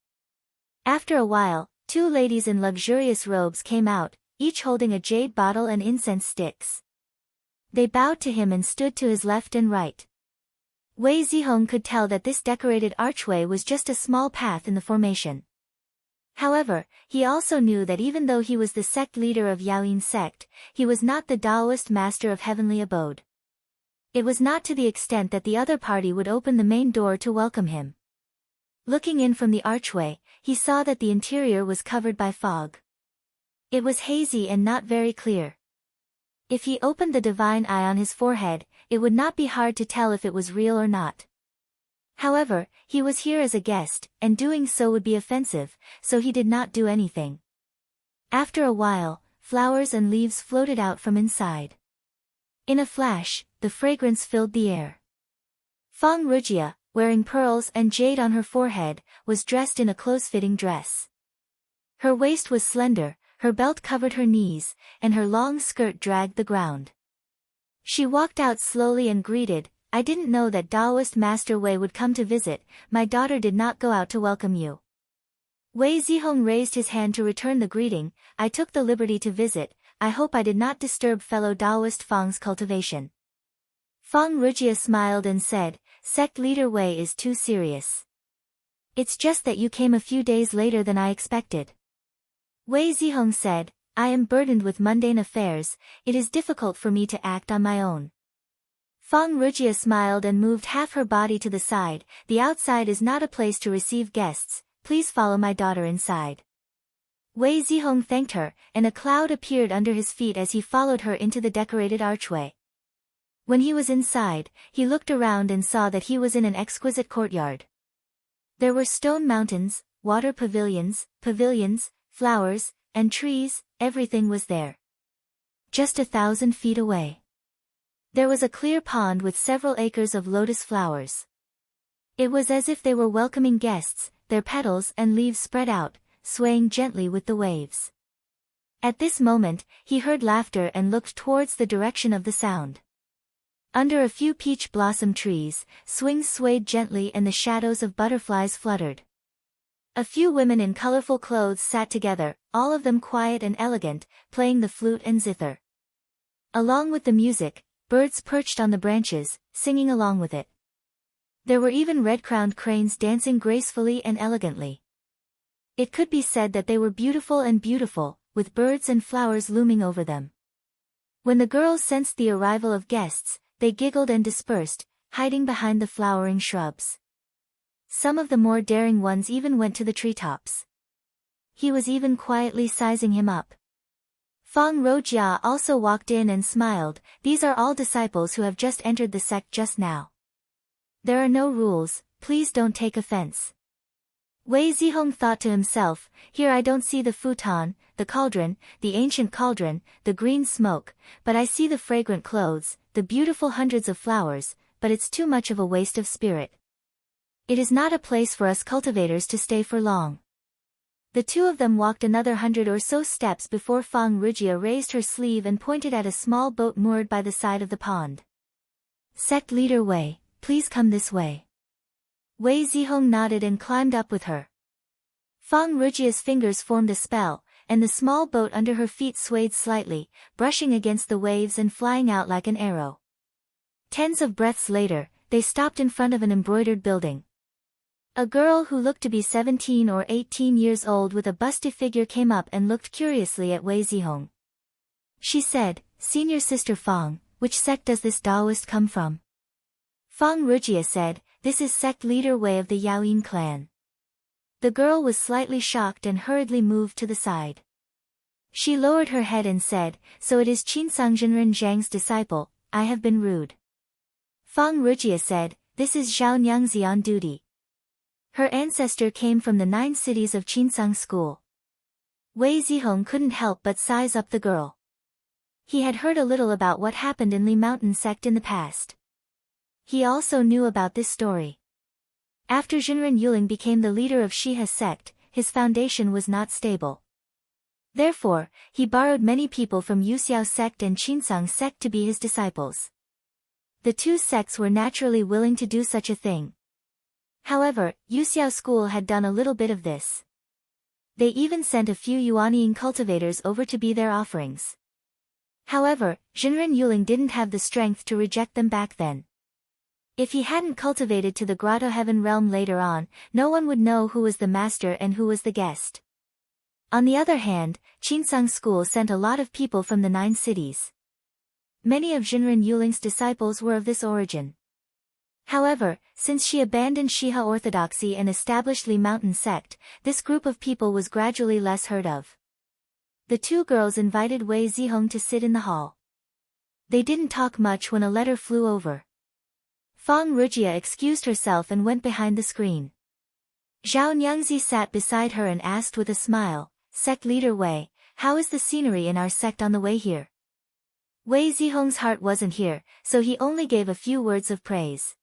After a while, two ladies in luxurious robes came out, each holding a jade bottle and incense sticks. They bowed to him and stood to his left and right. Wei Zihong could tell that this decorated archway was just a small path in the formation. However, he also knew that even though he was the sect leader of Yaoyin sect, he was not the Taoist master of heavenly abode. It was not to the extent that the other party would open the main door to welcome him. Looking in from the archway, he saw that the interior was covered by fog. It was hazy and not very clear. If he opened the divine eye on his forehead, it would not be hard to tell if it was real or not. However, he was here as a guest, and doing so would be offensive, so he did not do anything. After a while, flowers and leaves floated out from inside. In a flash, the fragrance filled the air. Fang Rujia, wearing pearls and jade on her forehead, was dressed in a close-fitting dress. Her waist was slender, her belt covered her knees, and her long skirt dragged the ground. She walked out slowly and greeted, "I didn't know that Taoist Master Wei would come to visit, my daughter did not go out to welcome you." Wei Zihong raised his hand to return the greeting, "I took the liberty to visit, I hope I did not disturb fellow Taoist Fang's cultivation." Fang Rujia smiled and said, "Sect leader Wei is too serious. It's just that you came a few days later than I expected." Wei Zihong said, "I am burdened with mundane affairs, it is difficult for me to act on my own." Fang Rujia smiled and moved half her body to the side, "The outside is not a place to receive guests, please follow my daughter inside." Wei Zihong thanked her, and a cloud appeared under his feet as he followed her into the decorated archway. When he was inside, he looked around and saw that he was in an exquisite courtyard. There were stone mountains, water pavilions, flowers, and trees, everything was there. Just 1,000 feet away, there was a clear pond with several acres of lotus flowers. It was as if they were welcoming guests, their petals and leaves spread out, swaying gently with the waves. At this moment, he heard laughter and looked towards the direction of the sound. Under a few peach blossom trees, swings swayed gently and the shadows of butterflies fluttered. A few women in colorful clothes sat together, all of them quiet and elegant, playing the flute and zither. Along with the music, birds perched on the branches, singing along with it. There were even red-crowned cranes dancing gracefully and elegantly. It could be said that they were beautiful, with birds and flowers looming over them. When the girls sensed the arrival of guests, they giggled and dispersed, hiding behind the flowering shrubs. Some of the more daring ones even went to the treetops. He was even quietly sizing him up. Fang Rojia also walked in and smiled, "These are all disciples who have just entered the sect just now. There are no rules, please don't take offense." Wei Zihong thought to himself, "Here I don't see the futon, the cauldron, the ancient cauldron, the green smoke, but I see the fragrant clothes, the beautiful hundreds of flowers, but it's too much of a waste of spirit. It is not a place for us cultivators to stay for long." The two of them walked another 100 or so steps before Fang Rujia raised her sleeve and pointed at a small boat moored by the side of the pond. "Sect leader Wei, please come this way." Wei Zihong nodded and climbed up with her. Fang Rujia's fingers formed a spell, and the small boat under her feet swayed slightly, brushing against the waves and flying out like an arrow. Tens of breaths later, they stopped in front of an embroidered building. A girl who looked to be 17 or 18 years old with a busty figure came up and looked curiously at Wei Zihong. She said, "Senior Sister Fang, which sect does this Taoist come from?" Fang Rujia said, "This is sect leader Wei of the Yaoyin clan." The girl was slightly shocked and hurriedly moved to the side. She lowered her head and said, "So it is Qinsang Jinren Zhang's disciple. I have been rude." Fang Rujia said, "This is Zhao Nyangzi on duty. Her ancestor came from the 9 cities of Qinsang school." Wei Zihong couldn't help but size up the girl. He had heard a little about what happened in Li Mountain sect in the past. He also knew about this story. After Jinren Yuling became the leader of Shiha sect, his foundation was not stable. Therefore, he borrowed many people from Yuxiao sect and Qinsang sect to be his disciples. The two sects were naturally willing to do such a thing. However, Yuxiao school had done a little bit of this. They even sent a few Yuanying cultivators over to be their offerings. However, Jinren Yuling didn't have the strength to reject them back then. If he hadn't cultivated to the Grotto Heaven realm later on, no one would know who was the master and who was the guest. On the other hand, Qinsang school sent a lot of people from the 9 cities. Many of Jinren Yuling's disciples were of this origin. However, since she abandoned Shiha orthodoxy and established Li Mountain sect, this group of people was gradually less heard of. The two girls invited Wei Zihong to sit in the hall. They didn't talk much when a letter flew over. Fang Rujia excused herself and went behind the screen. Zhao Nyangzi sat beside her and asked with a smile, "Sect leader Wei, how is the scenery in our sect on the way here?" Wei Zihong's heart wasn't here, so he only gave a few words of praise.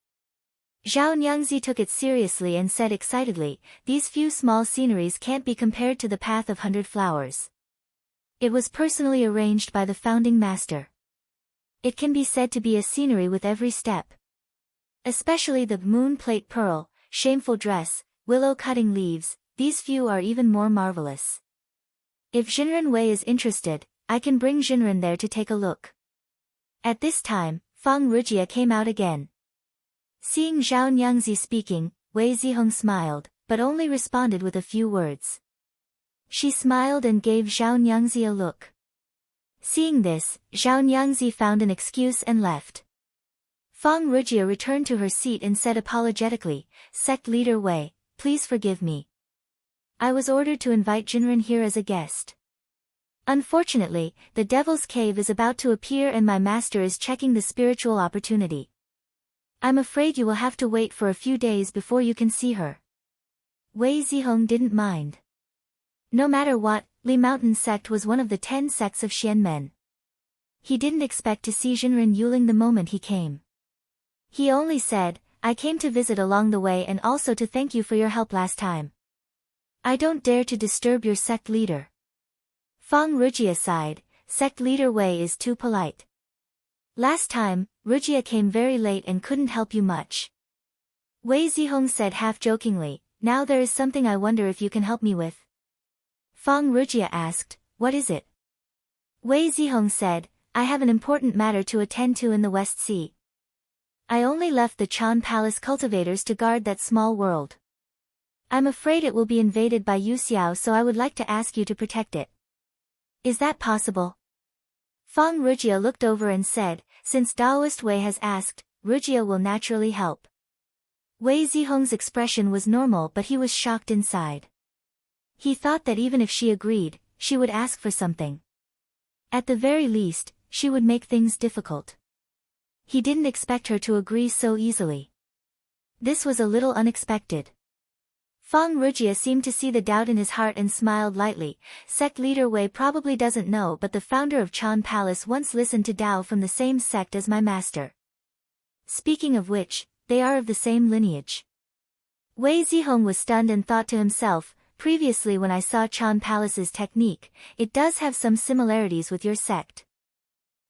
Zhao Nyangzi took it seriously and said excitedly, "These few small sceneries can't be compared to the Path of 100 Flowers. It was personally arranged by the founding master. It can be said to be a scenery with every step. Especially the moon plate pearl, shameful dress, willow cutting leaves, these few are even more marvelous. If Jinren Wei is interested, I can bring Jinren there to take a look." At this time, Fang Rujia came out again. Seeing Zhao Nyangzi speaking, Wei Zihong smiled, but only responded with a few words. She smiled and gave Zhao Nyangzi a look. Seeing this, Zhao Nyangzi found an excuse and left. Fang Rujia returned to her seat and said apologetically, "Sect leader Wei, please forgive me. I was ordered to invite Jinren here as a guest. Unfortunately, the Devil's Cave is about to appear and my master is checking the spiritual opportunity. I'm afraid you will have to wait for a few days before you can see her." Wei Zihong didn't mind. No matter what, Li Mountain sect was one of the 10 sects of Xianmen. He didn't expect to see Jinren Yuling the moment he came. He only said, "I came to visit along the way and also to thank you for your help last time. I don't dare to disturb your sect leader." Fang Rujia sighed, "Sect leader Wei is too polite. Last time, Rujia came very late and couldn't help you much." Wei Zihong said half-jokingly, "Now there is something I wonder if you can help me with." Fang Rujia asked, "What is it?" Wei Zihong said, "I have an important matter to attend to in the West Sea. I only left the Chan Palace cultivators to guard that small world. I'm afraid it will be invaded by Yuxiao, so I would like to ask you to protect it. Is that possible?" Fang Rujia looked over and said, "Since Taoist Wei has asked, Rujia will naturally help." Wei Zihong's expression was normal, but he was shocked inside. He thought that even if she agreed, she would ask for something. At the very least, she would make things difficult. He didn't expect her to agree so easily. This was a little unexpected. Fang Rujia seemed to see the doubt in his heart and smiled lightly. "Sect leader Wei probably doesn't know, but the founder of Chan Palace once listened to Tao from the same sect as my master. Speaking of which, they are of the same lineage." Wei Zihong was stunned and thought to himself, "Previously when I saw Chan Palace's technique, it does have some similarities with your sect.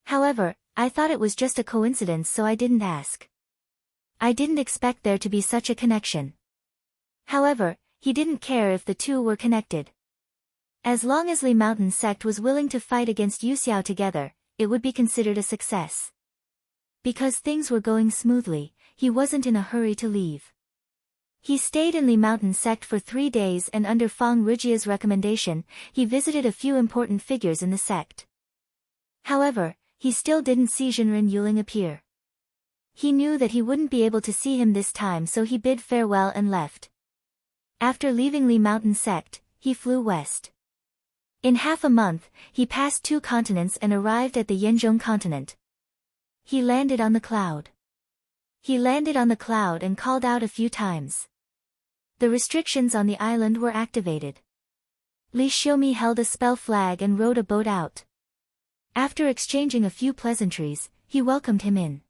However, I thought it was just a coincidence, so I didn't ask. I didn't expect there to be such a connection." However, he didn't care if the two were connected. As long as Li Mountain sect was willing to fight against Yuxiao together, it would be considered a success. Because things were going smoothly, he wasn't in a hurry to leave. He stayed in Li Mountain sect for 3 days, and under Fang Rujia's recommendation, he visited a few important figures in the sect. However, he still didn't see Zhenren Yuling appear. He knew that he wouldn't be able to see him this time, so he bid farewell and left. After leaving Li Mountain sect, he flew west. In half a month, he passed 2 continents and arrived at the Yanzhong continent. He landed on the cloud. And called out a few times. The restrictions on the island were activated. Li Xiaomi held a spell flag and rowed a boat out. After exchanging a few pleasantries, he welcomed him in.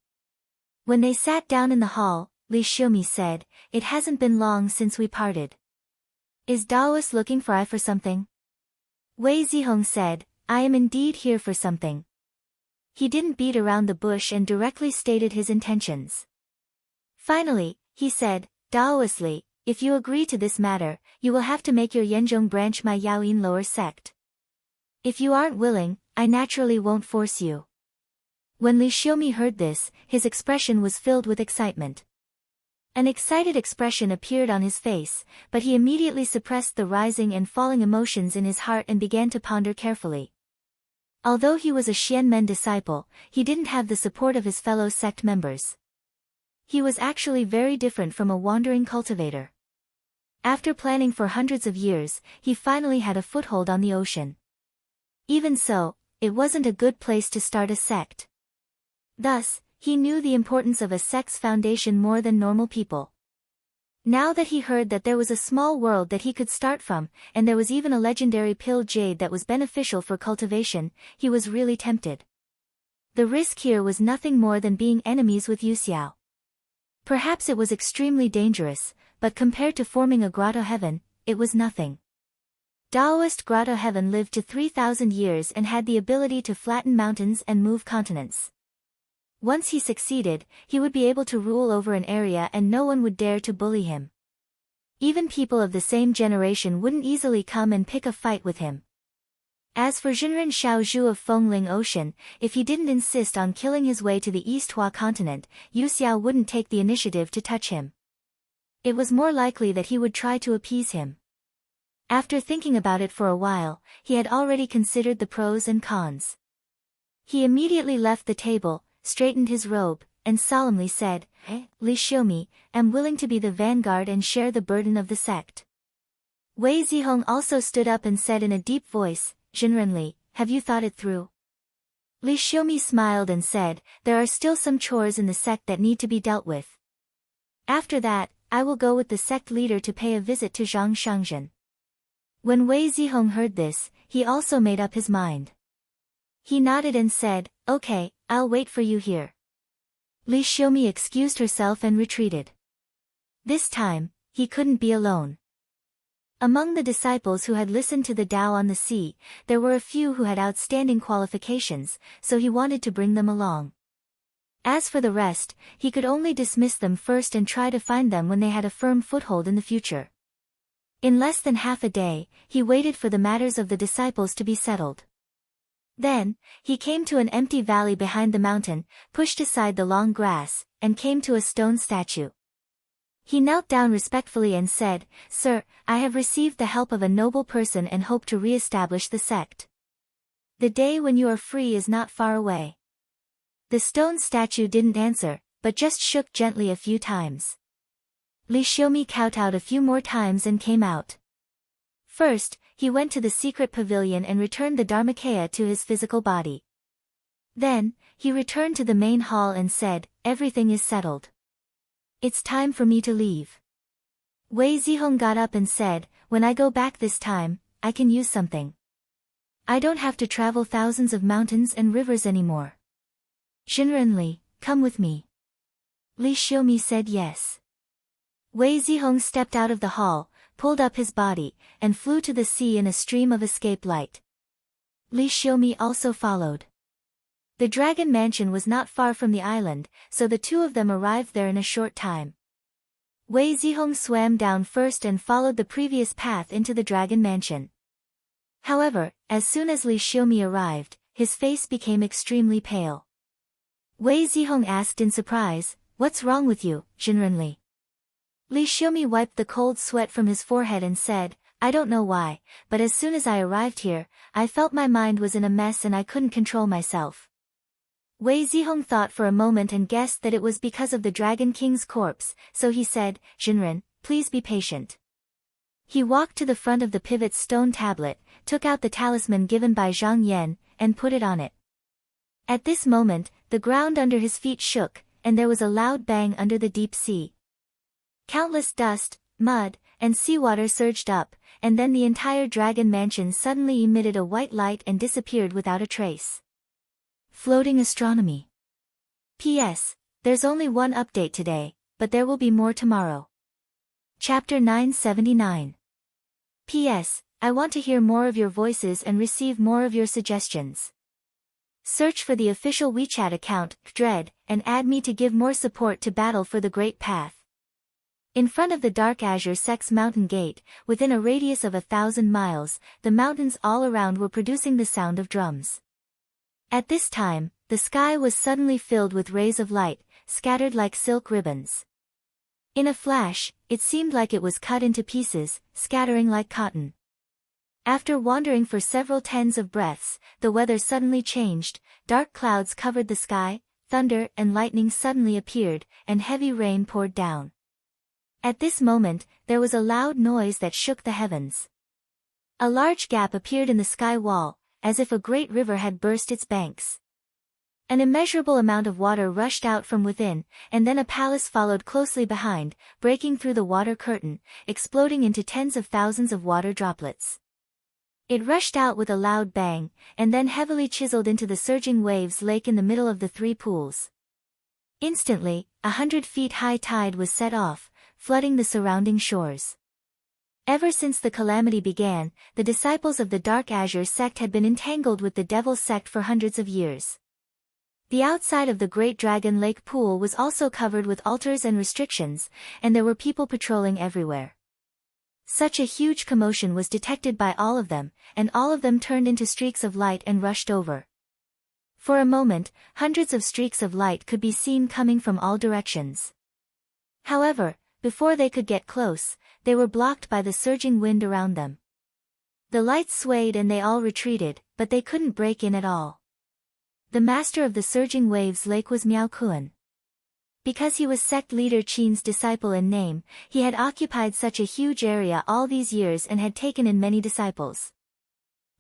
When they sat down in the hall, Li Xiaomi said, "It hasn't been long since we parted. Is Daoist looking for something?" Wei Zihong said, "I am indeed here for something." He didn't beat around the bush and directly stated his intentions. Finally, he said, "Daoist Li, if you agree to this matter, you will have to make your Yanzhong branch my Yaoyin lower sect. If you aren't willing, I naturally won't force you." When Li Xiaomi heard this, his expression was filled with excitement. An excited expression appeared on his face, but he immediately suppressed the rising and falling emotions in his heart and began to ponder carefully. Although he was a Xianmen disciple, he didn't have the support of his fellow sect members. He was actually very different from a wandering cultivator. After planning for hundreds of years, he finally had a foothold on the ocean. Even so, it wasn't a good place to start a sect. Thus, he knew the importance of a sect's foundation more than normal people. Now that he heard that there was a small world that he could start from, and there was even a legendary pill jade that was beneficial for cultivation, he was really tempted. The risk here was nothing more than being enemies with Yuxiao. Perhaps it was extremely dangerous, but compared to forming a grotto heaven, it was nothing. Daoist grotto heaven lived to 3,000 years and had the ability to flatten mountains and move continents. Once he succeeded, he would be able to rule over an area and no one would dare to bully him. Even people of the same generation wouldn't easily come and pick a fight with him. As for Zhenren Xiaozhu of Fengling Ocean, if he didn't insist on killing his way to the East Hua continent, Yuxiao wouldn't take the initiative to touch him. It was more likely that he would try to appease him. After thinking about it for a while, he had already considered the pros and cons. He immediately left the table, straightened his robe, and solemnly said, "Li Xiaomi, am willing to be the vanguard and share the burden of the sect." Wei Zihong also stood up and said in a deep voice, "Zhenren Li, have you thought it through?" Li Xiaomi smiled and said, "There are still some chores in the sect that need to be dealt with. After that, I will go with the sect leader to pay a visit to Zhang Shangzhen." When Wei Zihong heard this, he also made up his mind. He nodded and said, "Okay, I'll wait for you here." Li Xiaomi excused herself and retreated. This time, he couldn't be alone. Among the disciples who had listened to the Tao on the Sea, there were a few who had outstanding qualifications, so he wanted to bring them along. As for the rest, he could only dismiss them first and try to find them when they had a firm foothold in the future. In less than half a day, he waited for the matters of the disciples to be settled. Then, he came to an empty valley behind the mountain, pushed aside the long grass, and came to a stone statue. He knelt down respectfully and said, "Sir, I have received the help of a noble person and hope to re-establish the sect. The day when you are free is not far away." The stone statue didn't answer, but just shook gently a few times. Li Xiaomi kowtowed a few more times and came out. First, he went to the secret pavilion and returned the Dharmakaya to his physical body. Then, he returned to the main hall and said, "Everything is settled. It's time for me to leave." Wei Zihong got up and said, "When I go back this time, I can use something. I don't have to travel thousands of mountains and rivers anymore. Zhenren Li, come with me." Li Xiaomi said yes. Wei Zihong stepped out of the hall, pulled up his body, and flew to the sea in a stream of escape light. Li Xiaomi also followed. The dragon mansion was not far from the island, so the two of them arrived there in a short time. Wei Zihong swam down first and followed the previous path into the dragon mansion. However, as soon as Li Xiaomi arrived, his face became extremely pale. Wei Zihong asked in surprise, "What's wrong with you, Zhenren Li?" Li Xiaomi wiped the cold sweat from his forehead and said, I don't know why, but as soon as I arrived here, I felt my mind was in a mess and I couldn't control myself. Wei Zihong thought for a moment and guessed that it was because of the Dragon King's corpse, so he said, Jinren, please be patient. He walked to the front of the pivot stone tablet, took out the talisman given by Zhang Yan, and put it on it. At this moment, the ground under his feet shook, and there was a loud bang under the deep sea. Countless dust, mud, and seawater surged up, and then the entire dragon mansion suddenly emitted a white light and disappeared without a trace. Floating astronomy. P.S. There's only one update today, but there will be more tomorrow. Chapter 979. P.S. I want to hear more of your voices and receive more of your suggestions. Search for the official WeChat account, Dread, and add me to give more support to battle for the Great Path. In front of the Dark Azure Sect's mountain gate, within a radius of 1,000 miles, the mountains all around were producing the sound of drums. At this time, the sky was suddenly filled with rays of light, scattered like silk ribbons. In a flash, it seemed like it was cut into pieces, scattering like cotton. After wandering for several tens of breaths, the weather suddenly changed, dark clouds covered the sky, thunder and lightning suddenly appeared, and heavy rain poured down. At this moment, there was a loud noise that shook the heavens. A large gap appeared in the sky wall, as if a great river had burst its banks. An immeasurable amount of water rushed out from within, and then a palace followed closely behind, breaking through the water curtain, exploding into tens of thousands of water droplets. It rushed out with a loud bang, and then heavily chiseled into the surging waves lake in the middle of the three pools. Instantly, 100 feet high tide was set off, flooding the surrounding shores. Ever since the calamity began, the disciples of the Dark Azure sect had been entangled with the Devil sect for hundreds of years. The outside of the Great Dragon Lake pool was also covered with altars and restrictions, and there were people patrolling everywhere. Such a huge commotion was detected by all of them, and all of them turned into streaks of light and rushed over. For a moment, hundreds of streaks of light could be seen coming from all directions. However, before they could get close, they were blocked by the surging wind around them. The lights swayed and they all retreated, but they couldn't break in at all. The master of the surging waves lake was Miao Kuan. Because he was sect leader Qin's disciple in name, he had occupied such a huge area all these years and had taken in many disciples.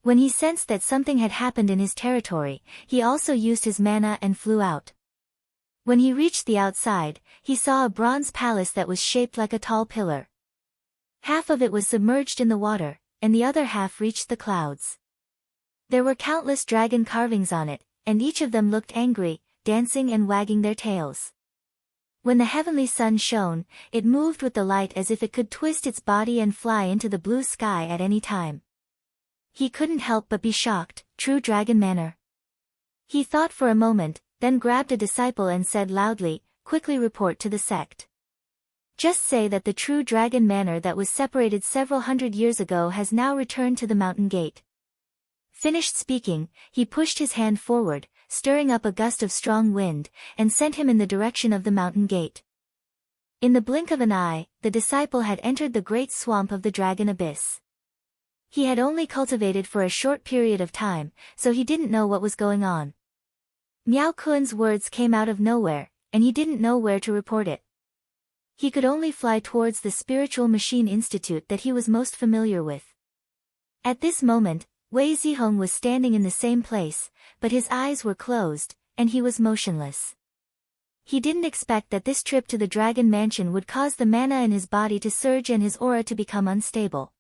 When he sensed that something had happened in his territory, he also used his mana and flew out. When he reached the outside, he saw a bronze palace that was shaped like a tall pillar. Half of it was submerged in the water, and the other half reached the clouds. There were countless dragon carvings on it, and each of them looked angry, dancing and wagging their tails. When the heavenly sun shone, it moved with the light as if it could twist its body and fly into the blue sky at any time. He couldn't help but be shocked, true dragon manner. He thought for a moment, then grabbed a disciple and said loudly, quickly report to the sect. Just say that the true dragon manor that was separated several hundred years ago has now returned to the mountain gate. Finished speaking, he pushed his hand forward, stirring up a gust of strong wind, and sent him in the direction of the mountain gate. In the blink of an eye, the disciple had entered the great swamp of the dragon abyss. He had only cultivated for a short period of time, so he didn't know what was going on. Miao Kuan's words came out of nowhere, and he didn't know where to report it. He could only fly towards the spiritual machine institute that he was most familiar with. At this moment, Wei Zihong was standing in the same place, but his eyes were closed, and he was motionless. He didn't expect that this trip to the Dragon Mansion would cause the mana in his body to surge and his aura to become unstable.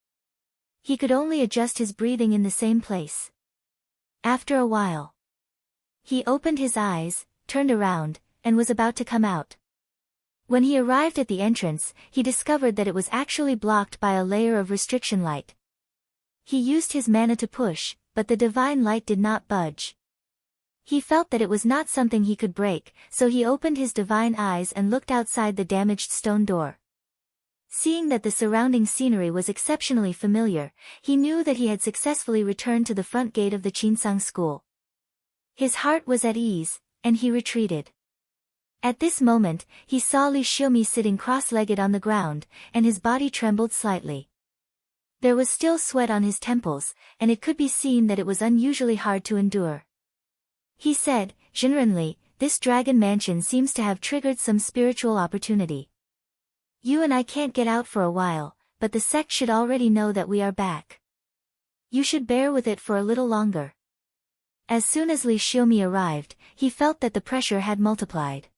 He could only adjust his breathing in the same place. After a while, he opened his eyes, turned around, and was about to come out. When he arrived at the entrance, he discovered that it was actually blocked by a layer of restriction light. He used his mana to push, but the divine light did not budge. He felt that it was not something he could break, so he opened his divine eyes and looked outside the damaged stone door. Seeing that the surrounding scenery was exceptionally familiar, he knew that he had successfully returned to the front gate of the Qinsang school. His heart was at ease, and he retreated. At this moment, he saw Li Xiaomi sitting cross-legged on the ground, and his body trembled slightly. There was still sweat on his temples, and it could be seen that it was unusually hard to endure. He said, "Jinrenli, this dragon mansion seems to have triggered some spiritual opportunity. You and I can't get out for a while, but the sect should already know that we are back. You should bear with it for a little longer." As soon as Li Xiaomi arrived, he felt that the pressure had multiplied.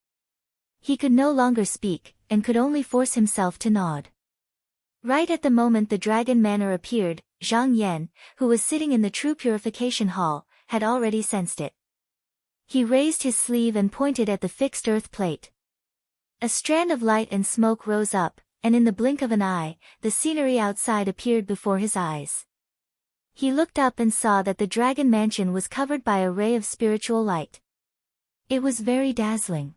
He could no longer speak, and could only force himself to nod. Right at the moment the dragon manor appeared, Zhang Yan, who was sitting in the true purification hall, had already sensed it. He raised his sleeve and pointed at the fixed earth plate. A strand of light and smoke rose up, and in the blink of an eye, the scenery outside appeared before his eyes. He looked up and saw that the dragon mansion was covered by a ray of spiritual light. It was very dazzling.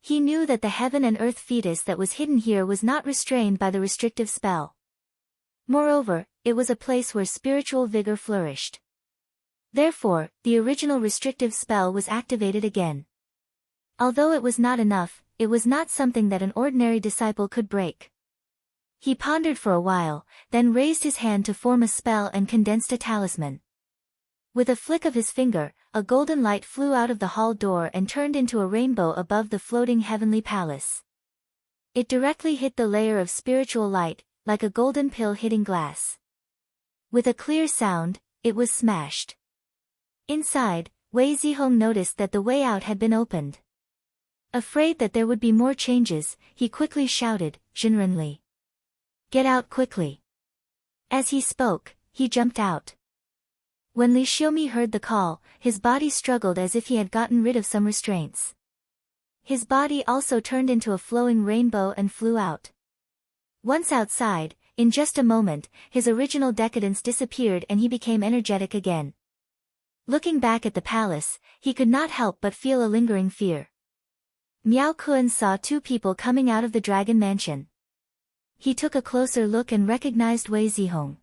He knew that the heaven and earth fetus that was hidden here was not restrained by the restrictive spell. Moreover, it was a place where spiritual vigor flourished. Therefore, the original restrictive spell was activated again. Although it was not enough, it was not something that an ordinary disciple could break. He pondered for a while, then raised his hand to form a spell and condensed a talisman. With a flick of his finger, a golden light flew out of the hall door and turned into a rainbow above the floating heavenly palace. It directly hit the layer of spiritual light, like a golden pill hitting glass. With a clear sound, it was smashed. Inside, Wei Zihong noticed that the way out had been opened. Afraid that there would be more changes, he quickly shouted, "Jinrenli! Get out quickly!" As he spoke, he jumped out. When Li Xiaomi heard the call, his body struggled as if he had gotten rid of some restraints. His body also turned into a flowing rainbow and flew out. Once outside, in just a moment, his original decadence disappeared and he became energetic again. Looking back at the palace, he could not help but feel a lingering fear. Miao Kun saw two people coming out of the dragon mansion. He took a closer look and recognized Wei Zihong.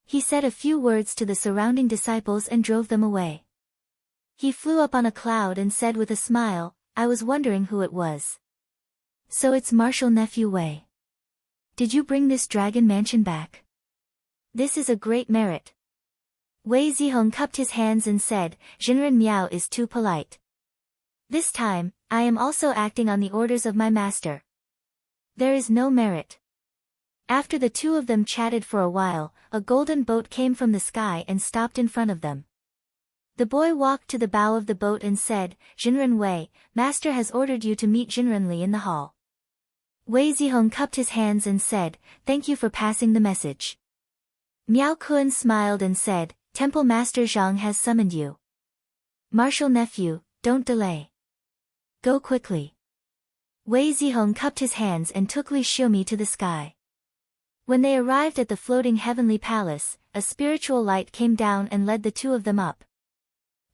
He said a few words to the surrounding disciples and drove them away. He flew up on a cloud and said with a smile, "I was wondering who it was. So it's Marshal Nephew Wei. Did you bring this dragon mansion back? This is a great merit." Wei Zihong cupped his hands and said, "Jinren Miao is too polite. This time, I am also acting on the orders of my master. There is no merit." After the two of them chatted for a while, a golden boat came from the sky and stopped in front of them. The boy walked to the bow of the boat and said, "Jinren Wei, master has ordered you to meet Jinrenli in the hall." Wei Zihong cupped his hands and said, "Thank you for passing the message." Miao Kun smiled and said, "Temple Master Zhang has summoned you. Marshal Nephew, don't delay. Go quickly." Wei Zihong cupped his hands and took Li Xiaomi to the sky. When they arrived at the floating heavenly palace, a spiritual light came down and led the two of them up.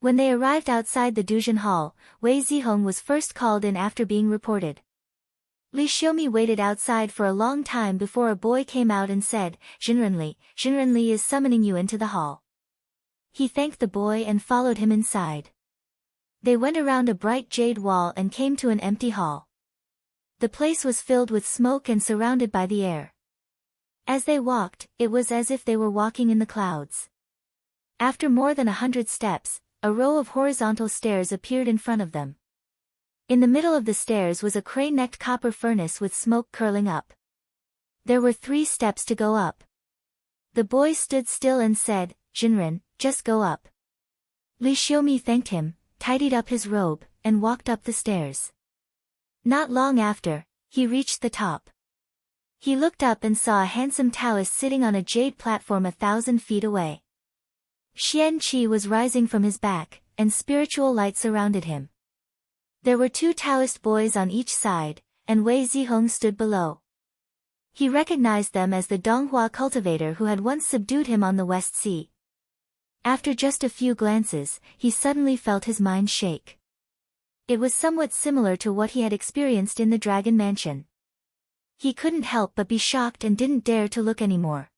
When they arrived outside the Duzhen Hall, Wei Zihong was first called in after being reported. Li Xiaomi waited outside for a long time before a boy came out and said, Jinrenli is summoning you into the hall." He thanked the boy and followed him inside. They went around a bright jade wall and came to an empty hall. The place was filled with smoke and surrounded by the air. As they walked, it was as if they were walking in the clouds. After more than 100 steps, a row of horizontal stairs appeared in front of them. In the middle of the stairs was a crane-necked copper furnace with smoke curling up. There were 3 steps to go up. The boy stood still and said, "Jinren, just go up." Li Xiaomi thanked him, tidied up his robe, and walked up the stairs. Not long after, he reached the top. He looked up and saw a handsome Taoist sitting on a jade platform 1,000 feet away. Xian Qi was rising from his back, and spiritual light surrounded him. There were 2 Taoist boys on each side, and Wei Zihong stood below. He recognized them as the Donghua cultivator who had once subdued him on the West Sea. After just a few glances, he suddenly felt his mind shake. It was somewhat similar to what he had experienced in the Dragon Mansion. He couldn't help but be shocked and didn't dare to look anymore.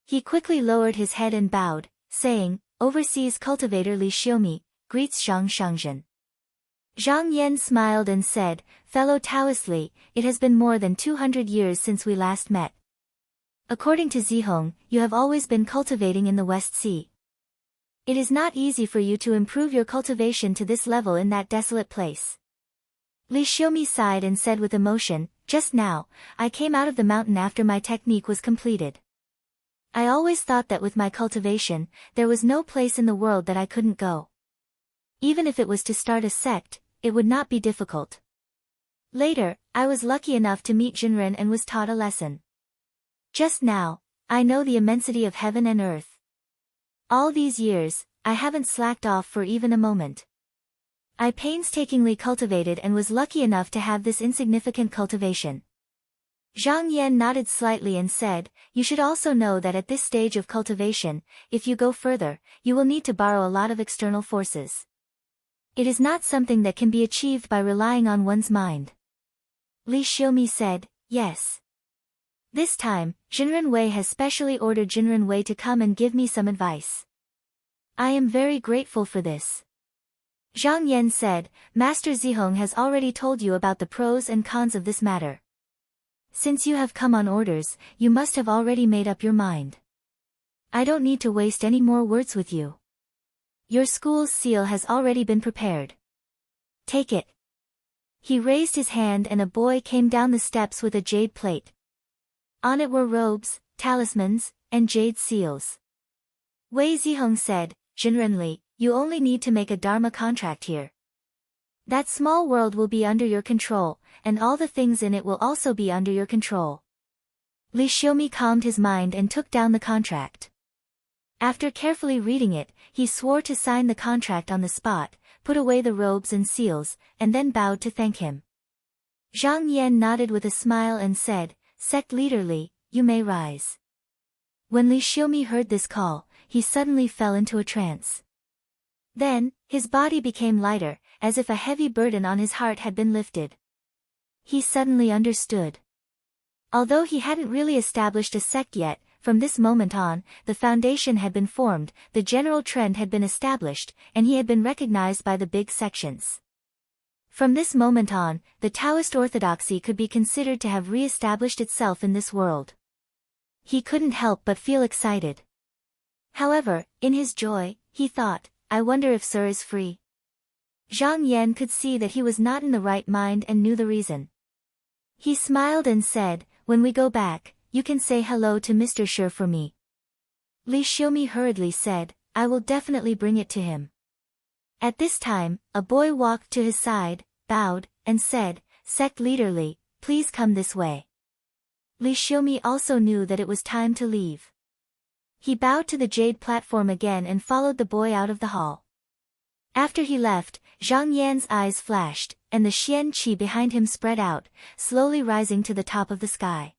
He quickly lowered his head and bowed, saying, "Overseas cultivator Li Xiaomi, greets Zhang Shangzhen." Zhang Yan smiled and said, "Fellow Taoist Li, it has been more than 200 years since we last met. According to Zihong, you have always been cultivating in the West Sea. It is not easy for you to improve your cultivation to this level in that desolate place." Li Xiaomi sighed and said with emotion, "Just now, I came out of the mountain after my technique was completed. I always thought that with my cultivation, there was no place in the world that I couldn't go. Even if it was to start a sect, it would not be difficult. Later, I was lucky enough to meet Jinren and was taught a lesson. Just now, I know the immensity of heaven and earth. All these years, I haven't slacked off for even a moment. I painstakingly cultivated and was lucky enough to have this insignificant cultivation." Zhang Yan nodded slightly and said, "You should also know that at this stage of cultivation, if you go further, you will need to borrow a lot of external forces. It is not something that can be achieved by relying on one's mind." Li Xiaomi said, "Yes. This time, Jinren Wei has specially ordered Jinren Wei to come and give me some advice. I am very grateful for this." Zhang Yan said, "Master Zihong has already told you about the pros and cons of this matter. Since you have come on orders, you must have already made up your mind. I don't need to waste any more words with you. Your school's seal has already been prepared. Take it." He raised his hand and a boy came down the steps with a jade plate. On it were robes, talismans, and jade seals. Wei Zihong said, "Jinren Li, you only need to make a dharma contract here. That small world will be under your control, and all the things in it will also be under your control." Li Xiaomi calmed his mind and took down the contract. After carefully reading it, he swore to sign the contract on the spot, put away the robes and seals, and then bowed to thank him. Zhang Yan nodded with a smile and said, "Sect leader Li, you may rise." When Li Xiaomi heard this call, he suddenly fell into a trance. Then, his body became lighter, as if a heavy burden on his heart had been lifted. He suddenly understood. Although he hadn't really established a sect yet, from this moment on, the foundation had been formed, the general trend had been established, and he had been recognized by the big sections. From this moment on, the Taoist orthodoxy could be considered to have re-established itself in this world. He couldn't help but feel excited. However, in his joy, he thought, "I wonder if Sir is free." Zhang Yan could see that he was not in the right mind and knew the reason. He smiled and said, "When we go back, you can say hello to Mr. Shi for me." Li Xiaomi hurriedly said, "I will definitely bring it to him." At this time, a boy walked to his side, bowed, and said, "Sect leader Li, please come this way." Li Xiaomi also knew that it was time to leave. He bowed to the jade platform again and followed the boy out of the hall. After he left, Zhang Yan's eyes flashed, and the Xian Qi behind him spread out, slowly rising to the top of the sky.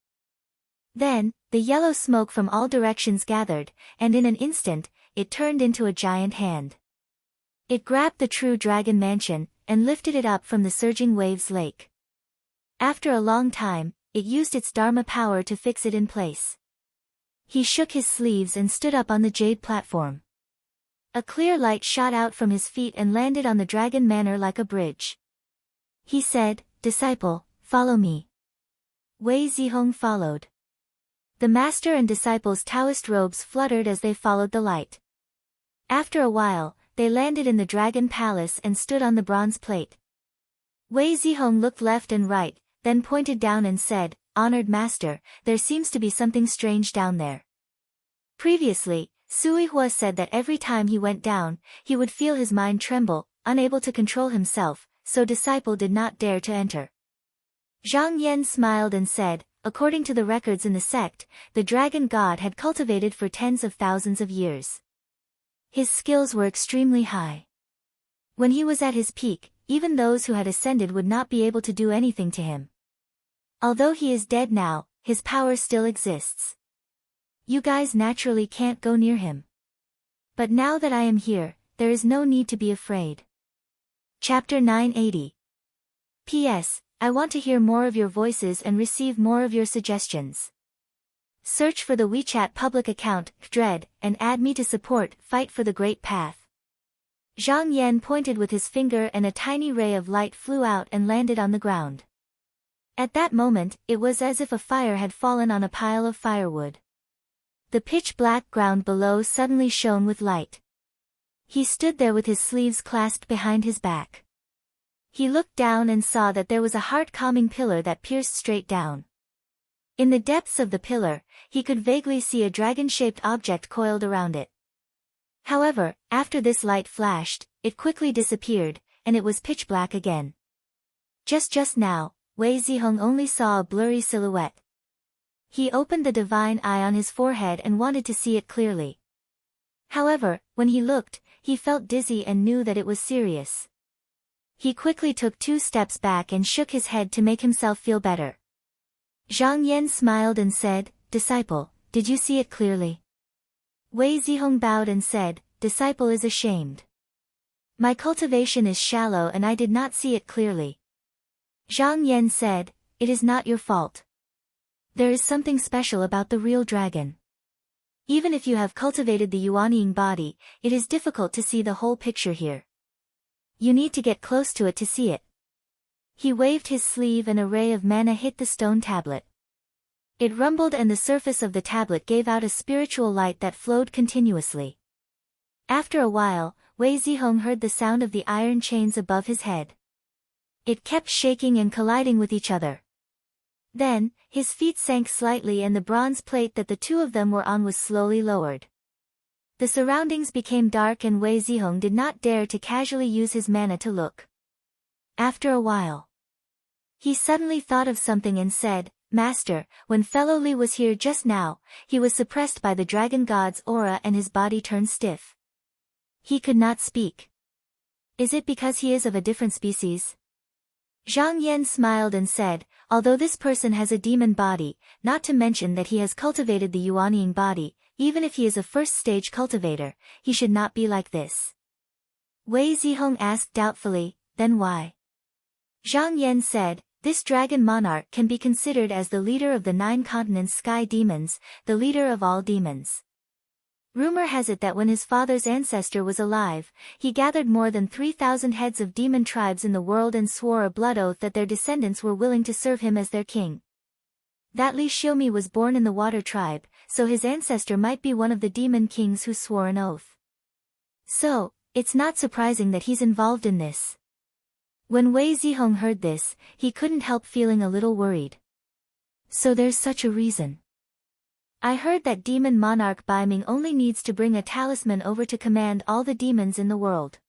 Then, the yellow smoke from all directions gathered, and in an instant, it turned into a giant hand. It grabbed the true dragon mansion, and lifted it up from the surging waves lake. After a long time, it used its dharma power to fix it in place. He shook his sleeves and stood up on the jade platform. A clear light shot out from his feet and landed on the dragon manor like a bridge. He said, "Disciple, follow me." Wei Zihong followed. The master and disciples' Taoist robes fluttered as they followed the light. After a while, they landed in the dragon palace and stood on the bronze plate. Wei Zihong looked left and right, then pointed down and said, "Honored master, there seems to be something strange down there." Previously, Sui Hua said that every time he went down, he would feel his mind tremble, unable to control himself, so disciple did not dare to enter. Zhang Yan smiled and said, "According to the records in the sect, the dragon god had cultivated for tens of thousands of years. His skills were extremely high. When he was at his peak, even those who had ascended would not be able to do anything to him. Although he is dead now, his power still exists. You guys naturally can't go near him. But now that I am here, there is no need to be afraid." Chapter 980. P.S. I want to hear more of your voices and receive more of your suggestions. Search for the WeChat public account, Dread, and add me to support Fight for the Great Path. Zhang Yan pointed with his finger and a tiny ray of light flew out and landed on the ground. At that moment, it was as if a fire had fallen on a pile of firewood. The pitch-black ground below suddenly shone with light. He stood there with his sleeves clasped behind his back. He looked down and saw that there was a heart-calming pillar that pierced straight down. In the depths of the pillar, he could vaguely see a dragon-shaped object coiled around it. However, after this light flashed, it quickly disappeared, and it was pitch black again. Just now, Wei Zihong only saw a blurry silhouette. He opened the divine eye on his forehead and wanted to see it clearly. However, when he looked, he felt dizzy and knew that it was serious. He quickly took 2 steps back and shook his head to make himself feel better. Zhang Yan smiled and said, "Disciple, did you see it clearly?" Wei Zihong bowed and said, "Disciple is ashamed. My cultivation is shallow and I did not see it clearly." Zhang Yan said, "It is not your fault. There is something special about the real dragon. Even if you have cultivated the Yuanying body, it is difficult to see the whole picture here. You need to get close to it to see it." He waved his sleeve and a ray of mana hit the stone tablet. It rumbled and the surface of the tablet gave out a spiritual light that flowed continuously. After a while, Wei Zihong heard the sound of the iron chains above his head. It kept shaking and colliding with each other. Then, his feet sank slightly and the bronze plate that the 2 of them were on was slowly lowered. The surroundings became dark and Wei Zihong did not dare to casually use his mana to look. After a while, he suddenly thought of something and said, "Master, when fellow Li was here just now, he was suppressed by the dragon god's aura and his body turned stiff. He could not speak. Is it because he is of a different species?" Zhang Yan smiled and said, "Although this person has a demon body, not to mention that he has cultivated the Yuanying body, even if he is a first-stage cultivator, he should not be like this." Wei Zihong asked doubtfully, "Then why?" Zhang Yan said, "This dragon monarch can be considered as the leader of the 9 continents sky demons, the leader of all demons. Rumor has it that when his father's ancestor was alive, he gathered more than 3,000 heads of demon tribes in the world and swore a blood oath that their descendants were willing to serve him as their king. That Li Xiaomi was born in the water tribe, so his ancestor might be one of the demon kings who swore an oath. So, it's not surprising that he's involved in this." When Wei Zihong heard this, he couldn't help feeling a little worried. "So there's such a reason. I heard that demon monarch Bai Ming only needs to bring a talisman over to command all the demons in the world.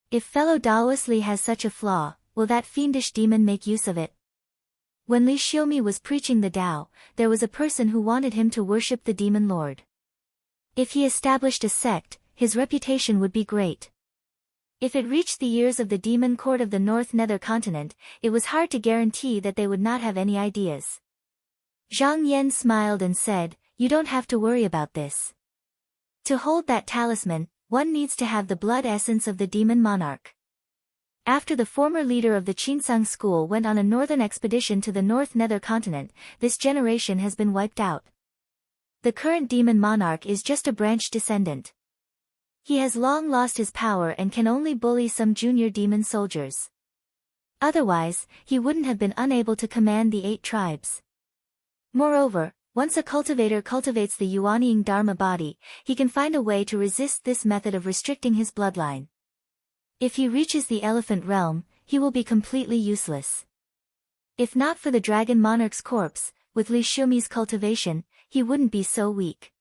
If fellow Daoist Li has such a flaw, will that fiendish demon make use of it?" When Li Xiaomi was preaching the Tao, there was a person who wanted him to worship the demon lord. If he established a sect, his reputation would be great. If it reached the ears of the demon court of the North Nether continent, it was hard to guarantee that they would not have any ideas. Zhang Yan smiled and said, "You don't have to worry about this. To hold that talisman, one needs to have the blood essence of the demon monarch." After the former leader of the Qinsang school went on a northern expedition to the North Nether continent, this generation has been wiped out. The current demon monarch is just a branch descendant. He has long lost his power and can only bully some junior demon soldiers. Otherwise, he wouldn't have been unable to command the 8 tribes. Moreover, once a cultivator cultivates the Yuanying Dharma body, he can find a way to resist this method of restricting his bloodline. If he reaches the elephant realm, he will be completely useless. If not for the dragon monarch's corpse, with Li Xiaomi's cultivation, he wouldn't be so weak.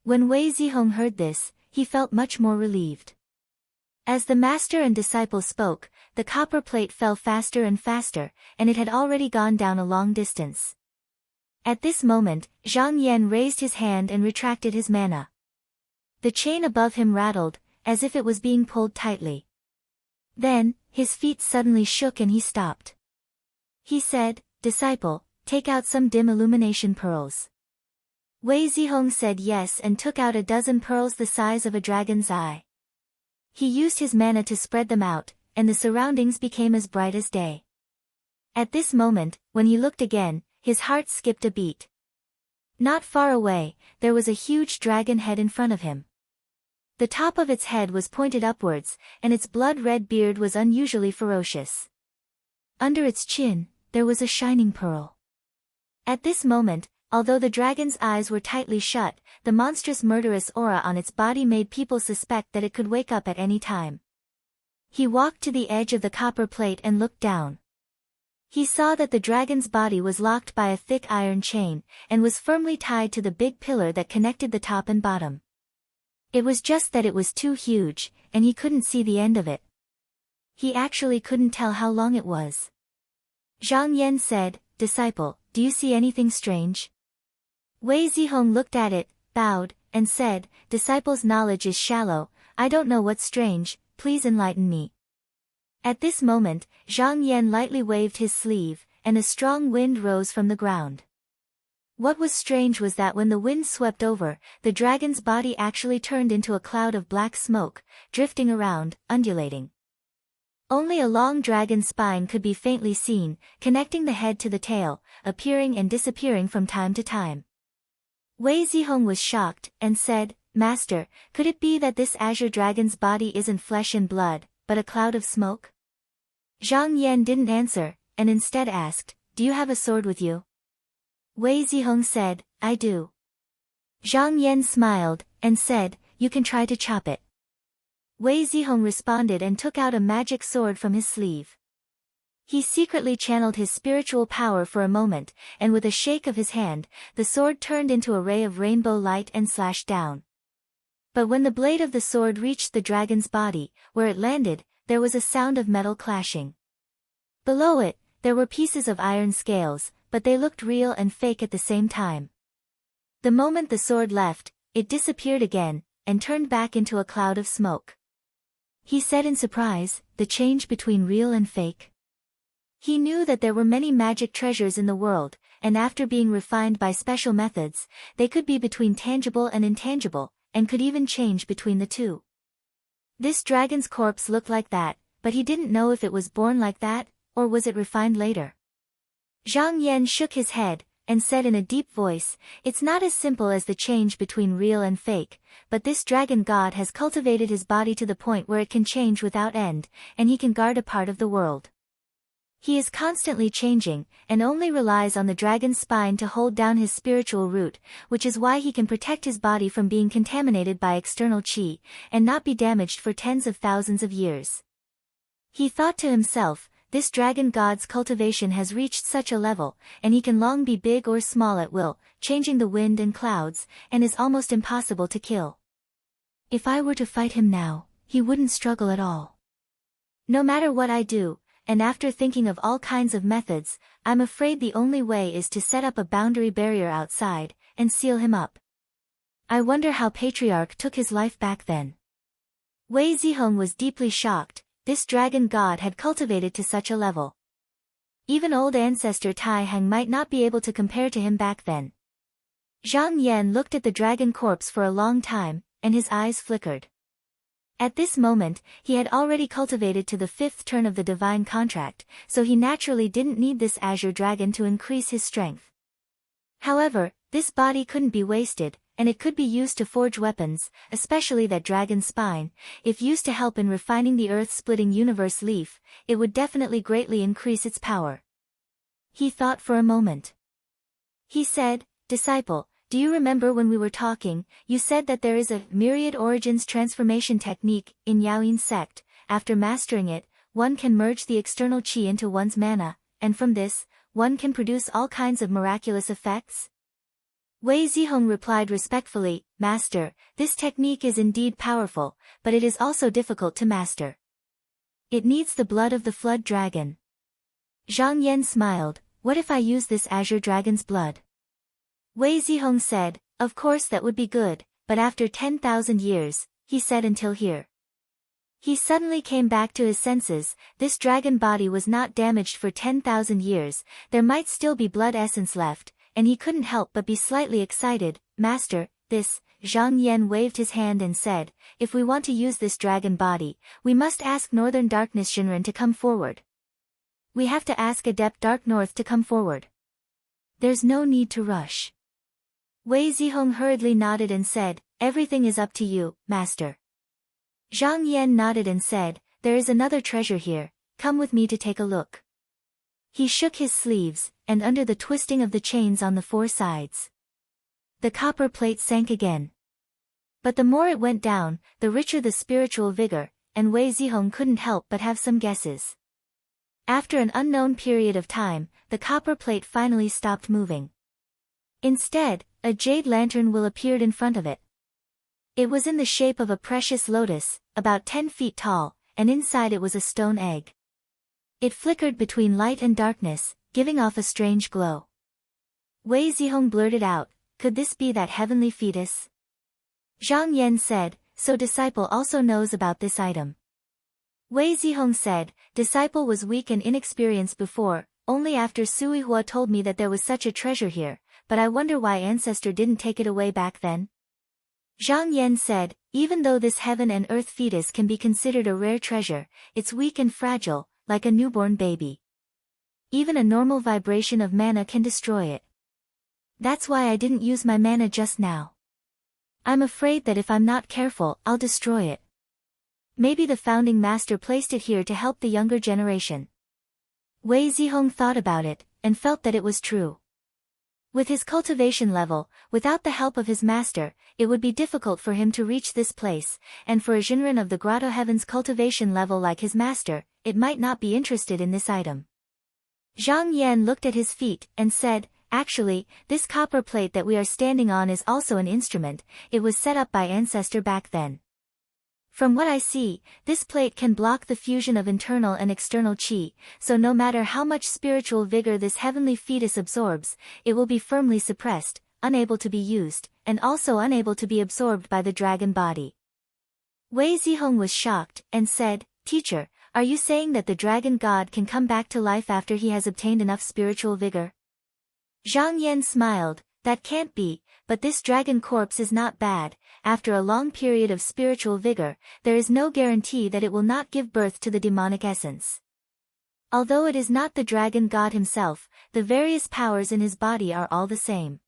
When Wei Zihong heard this, he felt much more relieved. As the master and disciple spoke, the copper plate fell faster and faster, and it had already gone down a long distance. At this moment, Zhang Yan raised his hand and retracted his mana. The chain above him rattled, as if it was being pulled tightly. Then, his feet suddenly shook and he stopped. He said, "Disciple, take out some dim illumination pearls." Wei Zihong said yes and took out a dozen pearls the size of a dragon's eye. He used his mana to spread them out, and the surroundings became as bright as day. At this moment, when he looked again, his heart skipped a beat. Not far away, there was a huge dragon head in front of him. The top of its head was pointed upwards, and its blood-red beard was unusually ferocious. Under its chin, there was a shining pearl. At this moment, although the dragon's eyes were tightly shut, the monstrous murderous aura on its body made people suspect that it could wake up at any time. He walked to the edge of the copper plate and looked down. He saw that the dragon's body was locked by a thick iron chain, and was firmly tied to the big pillar that connected the top and bottom. It was just that it was too huge, and he couldn't see the end of it. He actually couldn't tell how long it was. Zhang Yan said, "Disciple, do you see anything strange?" Wei Zihong looked at it, bowed, and said, "Disciple's knowledge is shallow, I don't know what's strange, please enlighten me." At this moment, Zhang Yan lightly waved his sleeve, and a strong wind rose from the ground. What was strange was that when the wind swept over, the dragon's body actually turned into a cloud of black smoke, drifting around, undulating. Only a long dragon spine could be faintly seen, connecting the head to the tail, appearing and disappearing from time to time. Wei Zihong was shocked, and said, "Master, could it be that this azure dragon's body isn't flesh and blood, but a cloud of smoke?" Zhang Yan didn't answer, and instead asked, "Do you have a sword with you?" Wei Zihong said, "I do." Zhang Yan smiled, and said, "You can try to chop it." Wei Zihong responded and took out a magic sword from his sleeve. He secretly channeled his spiritual power for a moment, and with a shake of his hand, the sword turned into a ray of rainbow light and slashed down. But when the blade of the sword reached the dragon's body, where it landed, there was a sound of metal clashing. Below it, there were pieces of iron scales, but they looked real and fake at the same time. The moment the sword left, it disappeared again, and turned back into a cloud of smoke. He said in surprise, "The change between real and fake?" He knew that there were many magic treasures in the world, and after being refined by special methods, they could be between tangible and intangible, and could even change between the two. This dragon's corpse looked like that, but he didn't know if it was born like that, or was it refined later. Zhang Yan shook his head, and said in a deep voice, "It's not as simple as the change between real and fake, but this dragon god has cultivated his body to the point where it can change without end, and he can guard a part of the world. He is constantly changing, and only relies on the dragon's spine to hold down his spiritual root, which is why he can protect his body from being contaminated by external qi, and not be damaged for tens of thousands of years." He thought to himself, this dragon god's cultivation has reached such a level, and he can long be big or small at will, changing the wind and clouds, and is almost impossible to kill. If I were to fight him now, he wouldn't struggle at all. No matter what I do, and after thinking of all kinds of methods, I'm afraid the only way is to set up a boundary barrier outside, and seal him up. I wonder how Patriarch took his life back then. Wei Zihong was deeply shocked. This dragon god had cultivated to such a level. Even old ancestor Tai Hang might not be able to compare to him back then. Zhang Yan looked at the dragon corpse for a long time, and his eyes flickered. At this moment, he had already cultivated to the 5th turn of the divine contract, so he naturally didn't need this azure dragon to increase his strength. However, this body couldn't be wasted, and it could be used to forge weapons, especially that dragon's spine. If used to help in refining the earth-splitting universe leaf, it would definitely greatly increase its power. He thought for a moment. He said, "Disciple, do you remember when we were talking, you said that there is a myriad origins transformation technique in Yaoyin sect. After mastering it, one can merge the external qi into one's mana, and from this, one can produce all kinds of miraculous effects?" Wei Zihong replied respectfully, "Master, this technique is indeed powerful, but it is also difficult to master. It needs the blood of the flood dragon." Zhang Yan smiled, "What if I use this azure dragon's blood?" Wei Zihong said, "Of course that would be good, but after 10,000 years, he said until here." He suddenly came back to his senses. This dragon body was not damaged for 10,000 years, there might still be blood essence left, and he couldn't help but be slightly excited. "Master, this," Zhang Yan waved his hand and said, "if we want to use this dragon body, we must ask Northern Darkness Shinran to come forward. We have to ask Adept Dark North to come forward. There's no need to rush." Wei Zihong hurriedly nodded and said, "Everything is up to you, Master." Zhang Yan nodded and said, "There is another treasure here, come with me to take a look." He shook his sleeves, and under the twisting of the chains on the four sides, the copper plate sank again. But the more it went down, the richer the spiritual vigor, and Wei Zihong couldn't help but have some guesses. After an unknown period of time, the copper plate finally stopped moving. Instead, a jade lantern will appeared in front of it. It was in the shape of a precious lotus, about 10 feet tall, and inside it was a stone egg. It flickered between light and darkness, giving off a strange glow. Wei Zihong blurted out, "Could this be that heavenly fetus?" Zhang Yan said, "So disciple also knows about this item." Wei Zihong said, "Disciple was weak and inexperienced before, only after Sui Hua told me that there was such a treasure here, but I wonder why ancestor didn't take it away back then." Zhang Yan said, "Even though this heaven and earth fetus can be considered a rare treasure, it's weak and fragile, like a newborn baby. Even a normal vibration of mana can destroy it. That's why I didn't use my mana just now. I'm afraid that if I'm not careful, I'll destroy it. Maybe the founding master placed it here to help the younger generation." Wei Zihong thought about it, and felt that it was true. With his cultivation level, without the help of his master, it would be difficult for him to reach this place, and for a Jinren of the Grotto Heaven's cultivation level like his master, it might not be interested in this item. Zhang Yan looked at his feet, and said, "Actually, this copper plate that we are standing on is also an instrument, it was set up by ancestor back then. From what I see, this plate can block the fusion of internal and external qi, so no matter how much spiritual vigor this heavenly fetus absorbs, it will be firmly suppressed, unable to be used, and also unable to be absorbed by the dragon body." Wei Zihong was shocked, and said, "Teacher, are you saying that the dragon god can come back to life after he has obtained enough spiritual vigor?" Zhang Yan smiled, "That can't be, but this dragon corpse is not bad. After a long period of spiritual vigor, there is no guarantee that it will not give birth to the demonic essence. Although it is not the dragon god himself, the various powers in his body are all the same."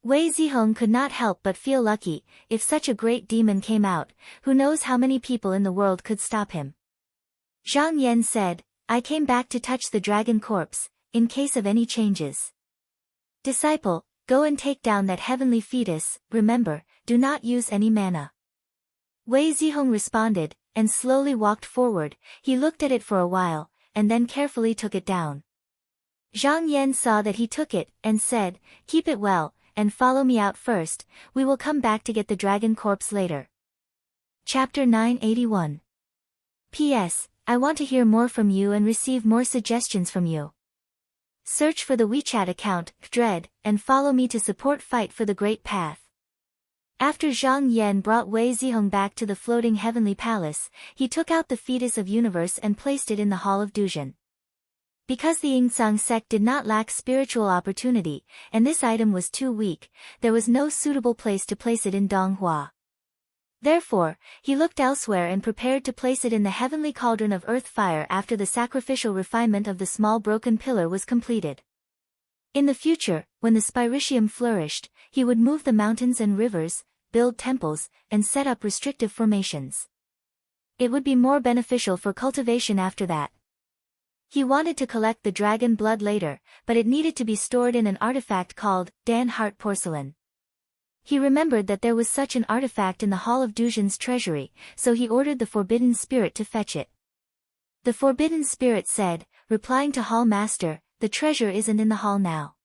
Wei Zihong could not help but feel lucky. If such a great demon came out, who knows how many people in the world could stop him. Zhang Yan said, "I came back to touch the dragon corpse, in case of any changes. Disciple, go and take down that heavenly fetus, remember, do not use any mana." Wei Zihong responded, and slowly walked forward. He looked at it for a while, and then carefully took it down. Zhang Yan saw that he took it, and said, "Keep it well, and follow me out first, we will come back to get the dragon corpse later." Chapter 981. P.S. I want to hear more from you and receive more suggestions from you. Search for the WeChat account, Dread, and follow me to support Fight for the Great Path. After Zhang Yan brought Wei Zihong back to the floating heavenly palace, he took out the fetus of universe and placed it in the Hall of Duzhen. Because the Yingzang sect did not lack spiritual opportunity, and this item was too weak, there was no suitable place to place it in Donghua. Therefore, he looked elsewhere and prepared to place it in the heavenly cauldron of earth fire after the sacrificial refinement of the small broken pillar was completed. In the future, when the Spiritium flourished, he would move the mountains and rivers, build temples, and set up restrictive formations. It would be more beneficial for cultivation after that. He wanted to collect the dragon blood later, but it needed to be stored in an artifact called Dan Heart Porcelain. He remembered that there was such an artifact in the Hall of Duzhen's treasury, so he ordered the Forbidden Spirit to fetch it. The Forbidden Spirit said, replying to Hall Master, "The treasure isn't in the hall now."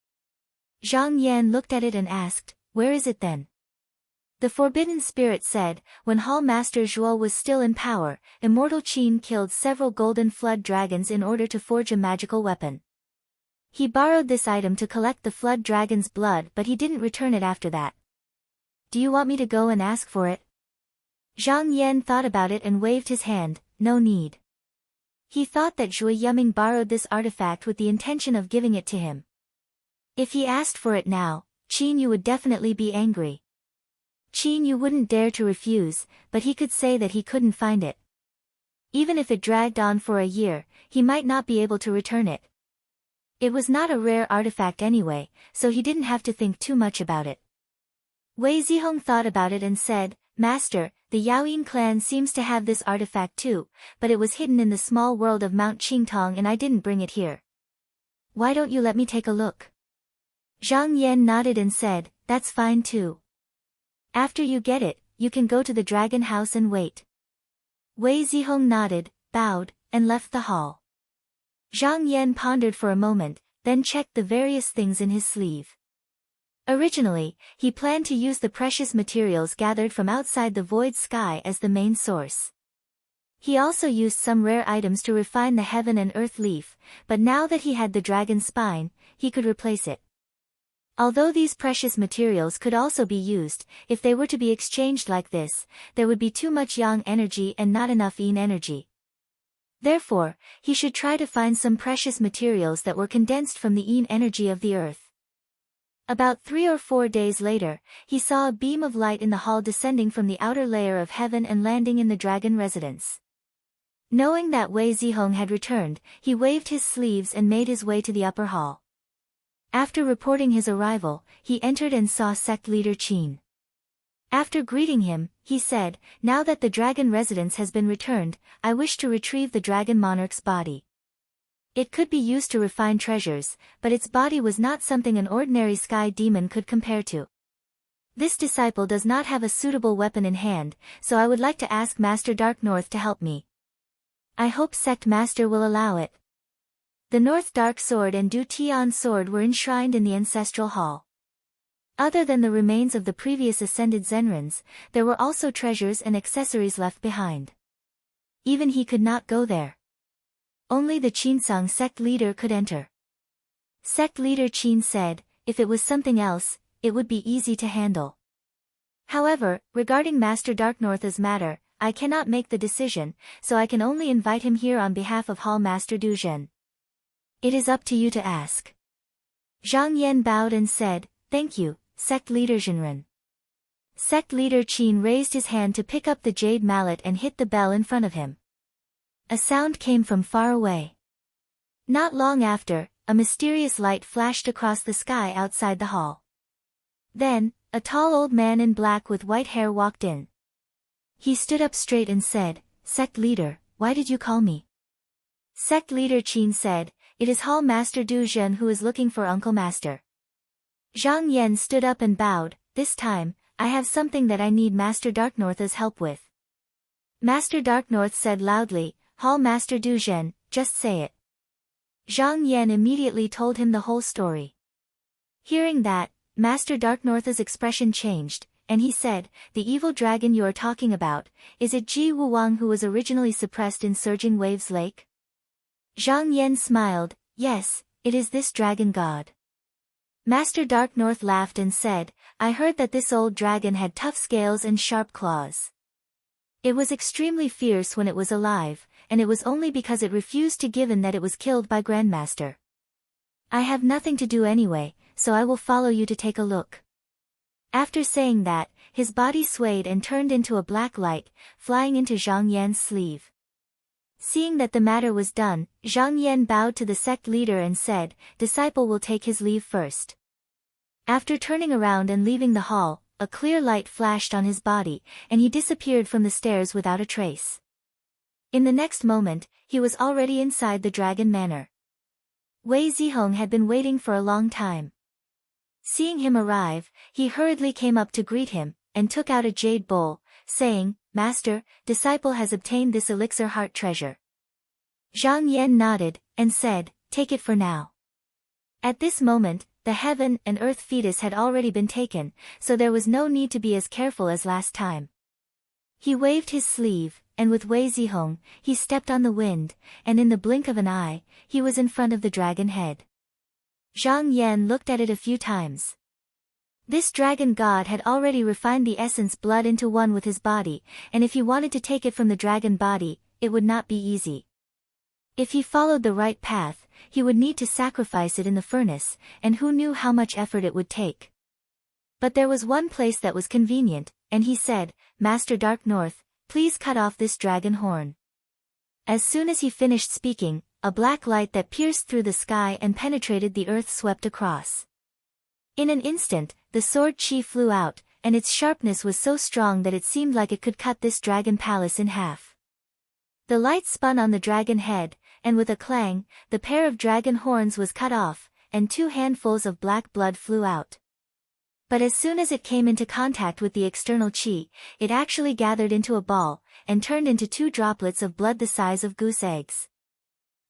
Zhang Yan looked at it and asked, "Where is it then?" The Forbidden Spirit said, "When Hall Master Zhuo was still in power, Immortal Qin killed several golden flood dragons in order to forge a magical weapon. He borrowed this item to collect the flood dragon's blood, but he didn't return it after that. Do you want me to go and ask for it?" Zhang Yan thought about it and waved his hand, "No need." He thought that Zhuo Yuming borrowed this artifact with the intention of giving it to him. If he asked for it now, Qin Yu would definitely be angry. Qin Yu wouldn't dare to refuse, but he could say that he couldn't find it. Even if it dragged on for a year, he might not be able to return it. It was not a rare artifact anyway, so he didn't have to think too much about it. Wei Zihong thought about it and said, "Master, the Yaoyin clan seems to have this artifact too, but it was hidden in the small world of Mount Qingtong and I didn't bring it here. Why don't you let me take a look? Zhang Yan nodded and said, that's fine too. After you get it, you can go to the dragon house and wait. Wei Zihong nodded, bowed, and left the hall. Zhang Yan pondered for a moment, then checked the various things in his sleeve. Originally, he planned to use the precious materials gathered from outside the void sky as the main source. He also used some rare items to refine the heaven and earth leaf, but now that he had the dragon spine, he could replace it. Although these precious materials could also be used, if they were to be exchanged like this, there would be too much yang energy and not enough yin energy. Therefore, he should try to find some precious materials that were condensed from the yin energy of the earth. About 3 or 4 days later, he saw a beam of light in the hall descending from the outer layer of heaven and landing in the dragon residence. Knowing that Wei Zihong had returned, he waved his sleeves and made his way to the upper hall. After reporting his arrival, he entered and saw sect leader Qin. After greeting him, he said, now that the dragon residence has been returned, I wish to retrieve the dragon monarch's body. It could be used to refine treasures, but its body was not something an ordinary sky demon could compare to. This disciple does not have a suitable weapon in hand, so I would like to ask Master Dark North to help me. I hope Sect Master will allow it. The North Dark Sword and Du Tian Sword were enshrined in the ancestral hall. Other than the remains of the previous ascended Zenrins, there were also treasures and accessories left behind. Even he could not go there. Only the Qinsang sect leader could enter. Sect leader Qin said, if it was something else, it would be easy to handle. However, regarding Master Darknorth's matter, I cannot make the decision, so I can only invite him here on behalf of Hall Master Du Zhen. It is up to you to ask. Zhang Yan bowed and said, thank you, sect leader Zhenren. Sect leader Qin raised his hand to pick up the jade mallet and hit the bell in front of him. A sound came from far away. Not long after, a mysterious light flashed across the sky outside the hall. Then, a tall old man in black with white hair walked in. He stood up straight and said, Sect leader, why did you call me? Sect leader Qin said, it is Hall Master Du Zhen who is looking for Uncle Master. Zhang Yan stood up and bowed, this time, I have something that I need Master Darknorth's help with. Master Darknorth said loudly, Hall Master Du Zhen, just say it. Zhang Yan immediately told him the whole story. Hearing that, Master Darknorth's expression changed, and he said, the evil dragon you are talking about, is it Ji Wuwang who was originally suppressed in Surging Waves Lake? Zhang Yan smiled, yes, it is this dragon god. Master Darknorth laughed and said, I heard that this old dragon had tough scales and sharp claws. It was extremely fierce when it was alive, and it was only because it refused to give in that it was killed by Grandmaster. I have nothing to do anyway, so I will follow you to take a look. After saying that, his body swayed and turned into a black light, flying into Zhang Yan's sleeve. Seeing that the matter was done, Zhang Yan bowed to the sect leader and said, Disciple will take his leave first. After turning around and leaving the hall, a clear light flashed on his body, and he disappeared from the stairs without a trace. In the next moment, he was already inside the Dragon Manor. Wei Zihong had been waiting for a long time. Seeing him arrive, he hurriedly came up to greet him, and took out a jade bowl, saying, Master, disciple has obtained this elixir heart treasure. Zhang Yan nodded, and said, Take it for now. At this moment, the heaven and earth fetus had already been taken, so there was no need to be as careful as last time. He waved his sleeve, and with Wei Zihong, he stepped on the wind, and in the blink of an eye, he was in front of the dragon head. Zhang Yan looked at it a few times. This dragon god had already refined the essence blood into one with his body, and if he wanted to take it from the dragon body, it would not be easy. If he followed the right path, he would need to sacrifice it in the furnace, and who knew how much effort it would take. But there was one place that was convenient, and he said, Master Darknorth, please cut off this dragon horn. As soon as he finished speaking, a black light that pierced through the sky and penetrated the earth swept across. In an instant, the sword chi flew out, and its sharpness was so strong that it seemed like it could cut this dragon palace in half. The light spun on the dragon head, and with a clang, the pair of dragon horns was cut off, and 2 handfuls of black blood flew out. But as soon as it came into contact with the external chi, it actually gathered into a ball, and turned into 2 droplets of blood the size of goose eggs.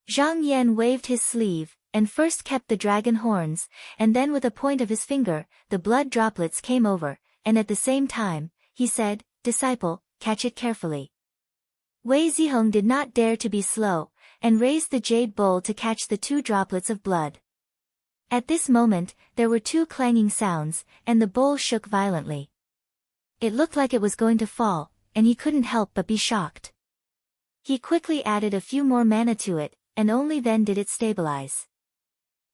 Zhang Yan waved his sleeve, and first kept the dragon horns, and then with a point of his finger, the blood droplets came over, and at the same time, he said, "Disciple, catch it carefully." Wei Zihong did not dare to be slow, and raised the jade bowl to catch the 2 droplets of blood. At this moment, there were 2 clanging sounds, and the bowl shook violently. It looked like it was going to fall, and he couldn't help but be shocked. He quickly added a few more mana to it, and only then did it stabilize.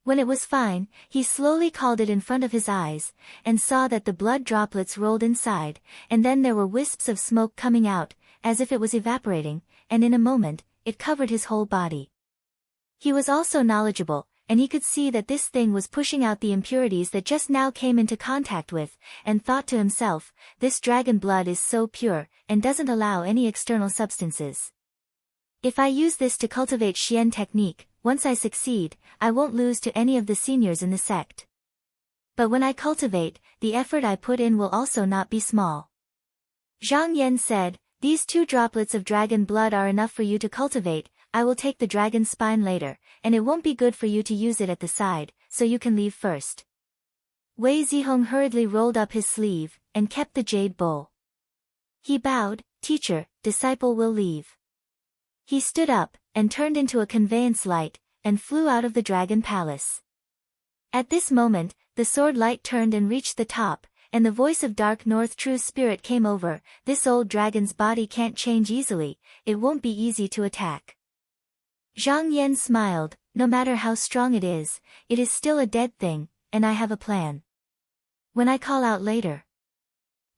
When it was fine, he slowly called it in front of his eyes, and saw that the blood droplets rolled inside, and then there were wisps of smoke coming out, as if it was evaporating, and in a moment, it covered his whole body. He was also knowledgeable, and he could see that this thing was pushing out the impurities that just now came into contact with, and thought to himself, this dragon blood is so pure, and doesn't allow any external substances. If I use this to cultivate Xian technique, once I succeed, I won't lose to any of the seniors in the sect. But when I cultivate, the effort I put in will also not be small. Zhang Yan said, "These 2 droplets of dragon blood are enough for you to cultivate. I will take the dragon spine later, and it won't be good for you to use it at the side, so you can leave first." Wei Zihong hurriedly rolled up his sleeve, and kept the jade bowl. He bowed, "Teacher, disciple will leave." He stood up, and turned into a conveyance light, and flew out of the dragon palace. At this moment, the sword light turned and reached the top, and the voice of Dark North True Spirit came over, "This old dragon's body can't change easily, it won't be easy to attack." Zhang Yan smiled, "No matter how strong it is still a dead thing, and I have a plan. When I call out later,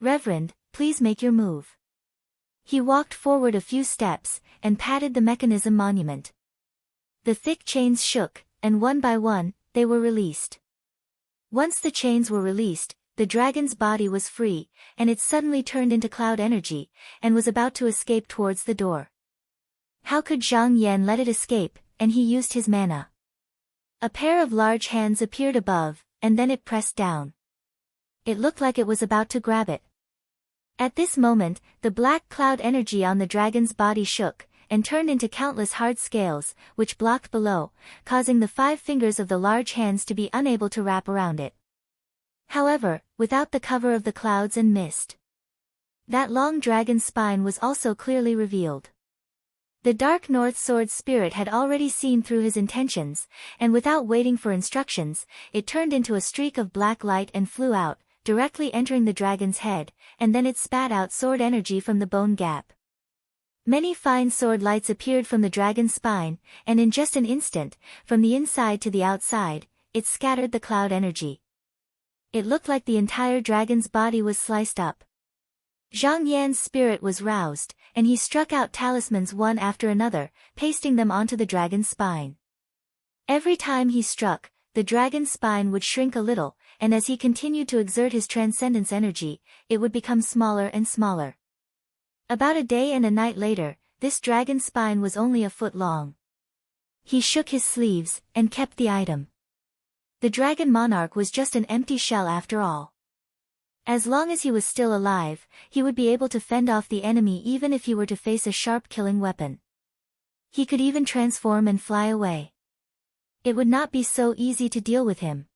Reverend, please make your move." He walked forward a few steps, and patted the mechanism monument. The thick chains shook, and one by one, they were released. Once the chains were released, the dragon's body was free, and it suddenly turned into cloud energy, and was about to escape towards the door. How could Zhang Yan let it escape, and he used his mana? A pair of large hands appeared above, and then it pressed down. It looked like it was about to grab it. At this moment, the black cloud energy on the dragon's body shook, and turned into countless hard scales, which blocked below, causing the 5 fingers of the large hands to be unable to wrap around it. However, without the cover of the clouds and mist, that long dragon spine was also clearly revealed. The Dark North Sword Spirit had already seen through his intentions, and without waiting for instructions, it turned into a streak of black light and flew out, directly entering the dragon's head, and then it spat out sword energy from the bone gap. Many fine sword lights appeared from the dragon's spine, and in just an instant, from the inside to the outside, it scattered the cloud energy. It looked like the entire dragon's body was sliced up. Zhang Yan's spirit was roused, and he struck out talismans one after another, pasting them onto the dragon's spine. Every time he struck, the dragon's spine would shrink a little, and as he continued to exert his transcendence energy, it would become smaller and smaller. About a day and a night later, this dragon's spine was only a foot long. He shook his sleeves, and kept the item. The dragon monarch was just an empty shell after all. As long as he was still alive, he would be able to fend off the enemy even if he were to face a sharp killing weapon. He could even transform and fly away. It would not be so easy to deal with him.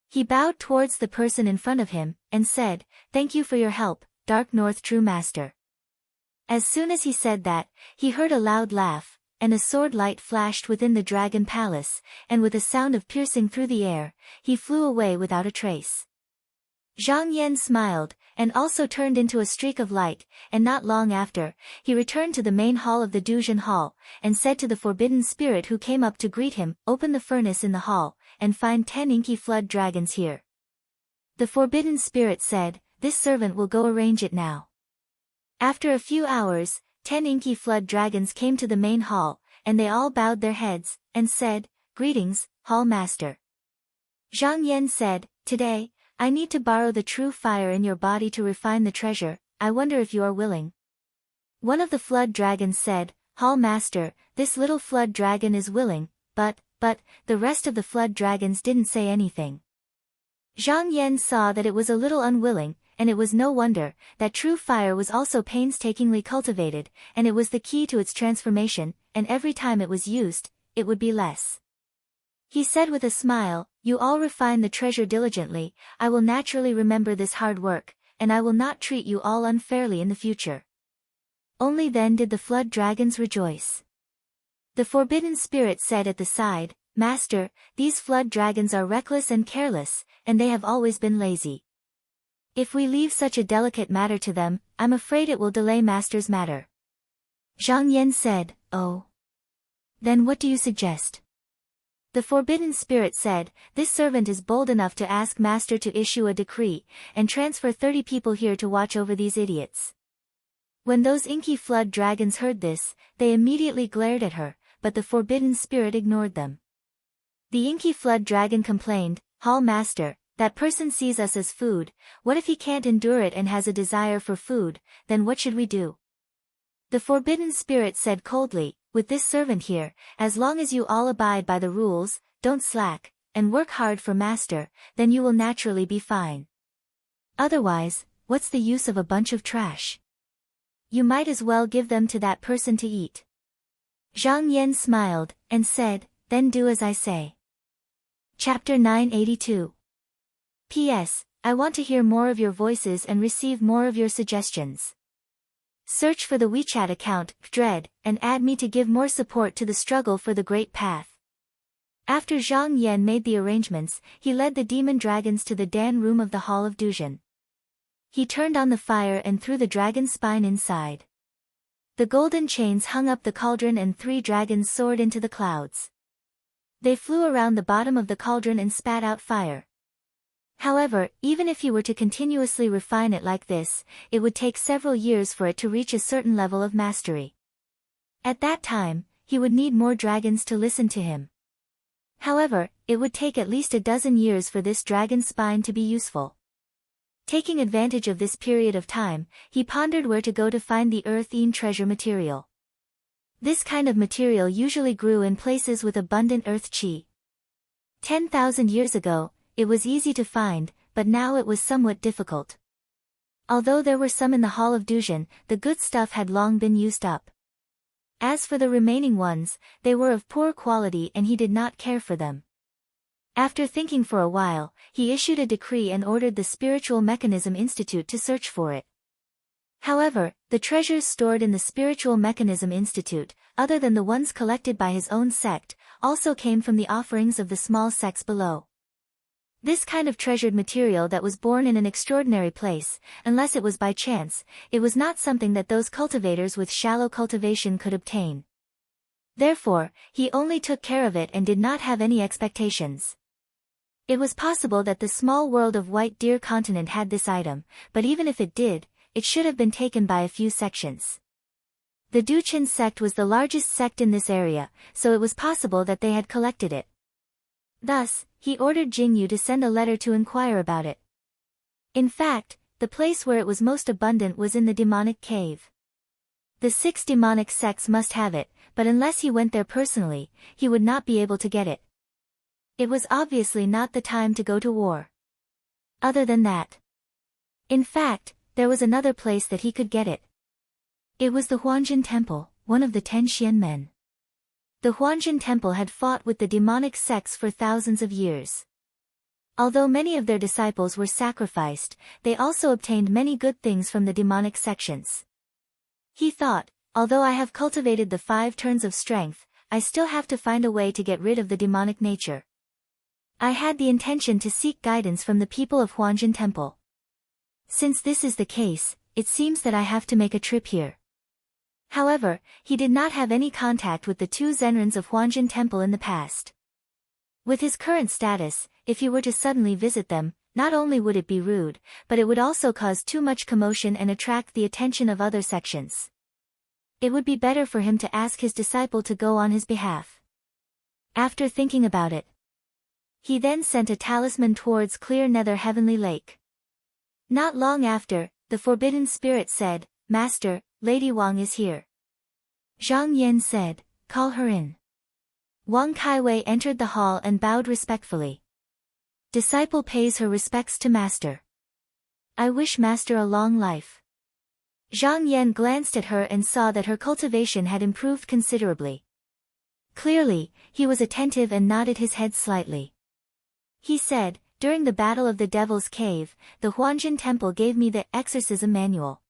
He bowed towards the person in front of him, and said, "Thank you for your help, Dark North True Master." As soon as he said that, he heard a loud laugh, and a sword light flashed within the dragon palace, and with a sound of piercing through the air, he flew away without a trace. Zhang Yan smiled, and also turned into a streak of light, and not long after, he returned to the main hall of the Duzhen Hall, and said to the forbidden spirit who came up to greet him, "Open the furnace in the hall, and find 10 inky flood dragons here." The forbidden spirit said, "This servant will go arrange it now." After a few hours, 10 inky flood dragons came to the main hall, and they all bowed their heads, and said, "Greetings, Hall Master." Zhang Yan said, "Today, I need to borrow the true fire in your body to refine the treasure. I wonder if you are willing." One of the flood dragons said, "Hall Master, this little flood dragon is willing, but, the rest of the flood dragons didn't say anything." Zhang Yan saw that it was a little unwilling, and it was no wonder, that true fire was also painstakingly cultivated, and it was the key to its transformation, and every time it was used, it would be less. He said with a smile, "You all refine the treasure diligently, I will naturally remember this hard work, and I will not treat you all unfairly in the future." Only then did the flood dragons rejoice. The forbidden spirit said at the side, "Master, these flood dragons are reckless and careless, and they have always been lazy. If we leave such a delicate matter to them, I'm afraid it will delay Master's matter." Zhang Yan said, "Oh. Then what do you suggest?" The forbidden spirit said, "This servant is bold enough to ask Master to issue a decree, and transfer 30 people here to watch over these idiots." When those inky flood dragons heard this, they immediately glared at her, but the forbidden spirit ignored them. The inky flood dragon complained, "Hall Master, that person sees us as food. What if he can't endure it and has a desire for food, then what should we do?" The forbidden spirit said coldly, "With this servant here, as long as you all abide by the rules, don't slack, and work hard for Master, then you will naturally be fine. Otherwise, what's the use of a bunch of trash? You might as well give them to that person to eat." Zhang Yan smiled, and said, "Then do as I say." Chapter 982. P.S. I want to hear more of your voices and receive more of your suggestions. Search for the WeChat account, Dread, and add me to give more support to the struggle for the Great Path. After Zhang Yan made the arrangements, he led the demon dragons to the Dan room of the Hall of Duzhen. He turned on the fire and threw the dragon's spine inside. The golden chains hung up the cauldron and 3 dragons soared into the clouds. They flew around the bottom of the cauldron and spat out fire. However, even if he were to continuously refine it like this, it would take several years for it to reach a certain level of mastery. At that time, he would need more dragons to listen to him. However, it would take at least a dozen years for this dragon's spine to be useful. Taking advantage of this period of time, he pondered where to go to find the earth-ean treasure material. This kind of material usually grew in places with abundant earth chi. 10,000 years ago, it was easy to find, but now it was somewhat difficult. Although there were some in the Hall of Duzhen, the good stuff had long been used up. As for the remaining ones, they were of poor quality and he did not care for them. After thinking for a while, he issued a decree and ordered the Spiritual Mechanism Institute to search for it. However, the treasures stored in the Spiritual Mechanism Institute, other than the ones collected by his own sect, also came from the offerings of the small sects below. This kind of treasured material that was born in an extraordinary place, unless it was by chance, it was not something that those cultivators with shallow cultivation could obtain. Therefore, he only took care of it and did not have any expectations. It was possible that the small world of White Deer Continent had this item, but even if it did, it should have been taken by a few sections. The Duchen sect was the largest sect in this area, so it was possible that they had collected it. Thus, he ordered Jingyu to send a letter to inquire about it. In fact, the place where it was most abundant was in the demonic cave. The 6 demonic sects must have it, but unless he went there personally, he would not be able to get it. It was obviously not the time to go to war. Other than that. In fact, there was another place that he could get it. It was the Huanjin Temple, one of the 10 Xian men. The Huanjin Temple had fought with the demonic sects for thousands of years. Although many of their disciples were sacrificed, they also obtained many good things from the demonic sections. He thought, although I have cultivated the 5 turns of strength, I still have to find a way to get rid of the demonic nature. I had the intention to seek guidance from the people of Huanjin Temple. Since this is the case, it seems that I have to make a trip here. However, he did not have any contact with the 2 Zenrins of Huanjin Temple in the past. With his current status, if he were to suddenly visit them, not only would it be rude, but it would also cause too much commotion and attract the attention of other sections. It would be better for him to ask his disciple to go on his behalf. After thinking about it, He then sent a talisman towards clear nether heavenly lake. Not long after, the forbidden spirit said, "Master, Lady Wang is here." Zhang Yan said, "Call her in." Wang Kaiwei entered the hall and bowed respectfully. Disciple pays her respects to master. I wish master a long life. Zhang Yan glanced at her and saw that her cultivation had improved considerably. Clearly, he was attentive and nodded his head slightly. He said, "During the Battle of the Devil's Cave, the Huanjin Temple gave me the exorcism manual."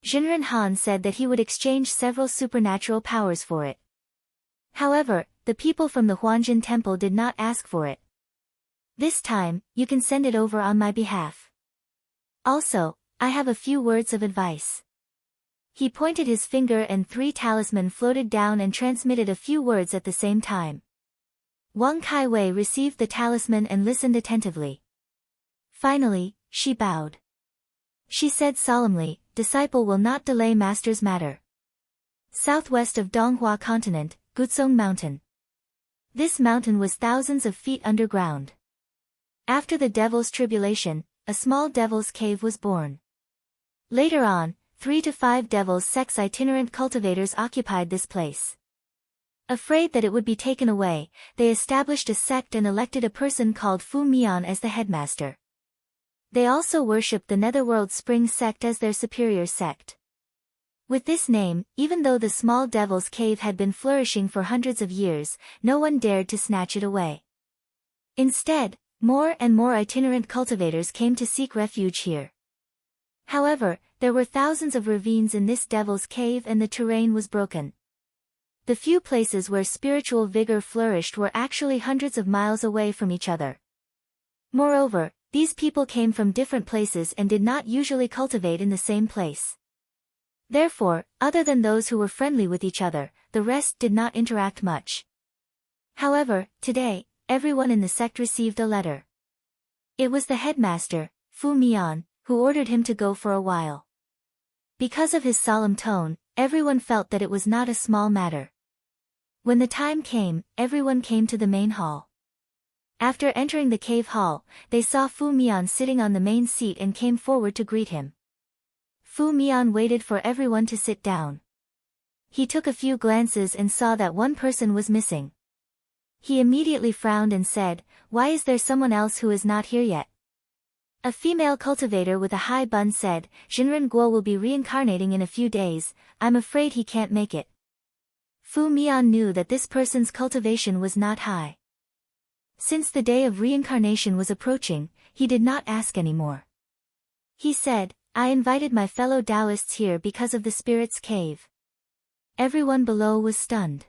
Jinren Han said that he would exchange several supernatural powers for it. However, the people from the Huanjin Temple did not ask for it. "This time, you can send it over on my behalf. Also, I have a few words of advice." He pointed his finger and 3 talisman floated down and transmitted a few words at the same time. Wang Kaiwei received the talisman and listened attentively. Finally, she bowed. She said solemnly, "Disciple will not delay master's matter." Southwest of Donghua Continent, Gutsong Mountain. This mountain was thousands of feet underground. After the devil's tribulation, a small devil's cave was born. Later on, 3 to 5 devil's sex itinerant cultivators occupied this place. Afraid that it would be taken away, they established a sect and elected a person called Fu Mian as the headmaster. They also worshipped the Netherworld Spring sect as their superior sect. With this name, even though the small devil's cave had been flourishing for hundreds of years, no one dared to snatch it away. Instead, more and more itinerant cultivators came to seek refuge here. However, there were thousands of ravines in this devil's cave and the terrain was broken. The few places where spiritual vigor flourished were actually hundreds of miles away from each other. Moreover, these people came from different places and did not usually cultivate in the same place. Therefore, other than those who were friendly with each other, the rest did not interact much. However, today, everyone in the sect received a letter. It was the headmaster, Fu Mian, who ordered him to go for a while. Because of his solemn tone, everyone felt that it was not a small matter. When the time came, everyone came to the main hall. After entering the cave hall, they saw Fu Mian sitting on the main seat and came forward to greet him. Fu Mian waited for everyone to sit down. He took a few glances and saw that one person was missing. He immediately frowned and said, "Why is there someone else who is not here yet?" A female cultivator with a high bun said, "Jinren Guo will be reincarnating in a few days, I'm afraid he can't make it." Fu Mian knew that this person's cultivation was not high. Since the day of reincarnation was approaching, he did not ask anymore. He said, "I invited my fellow Taoists here because of the spirit's cave." Everyone below was stunned.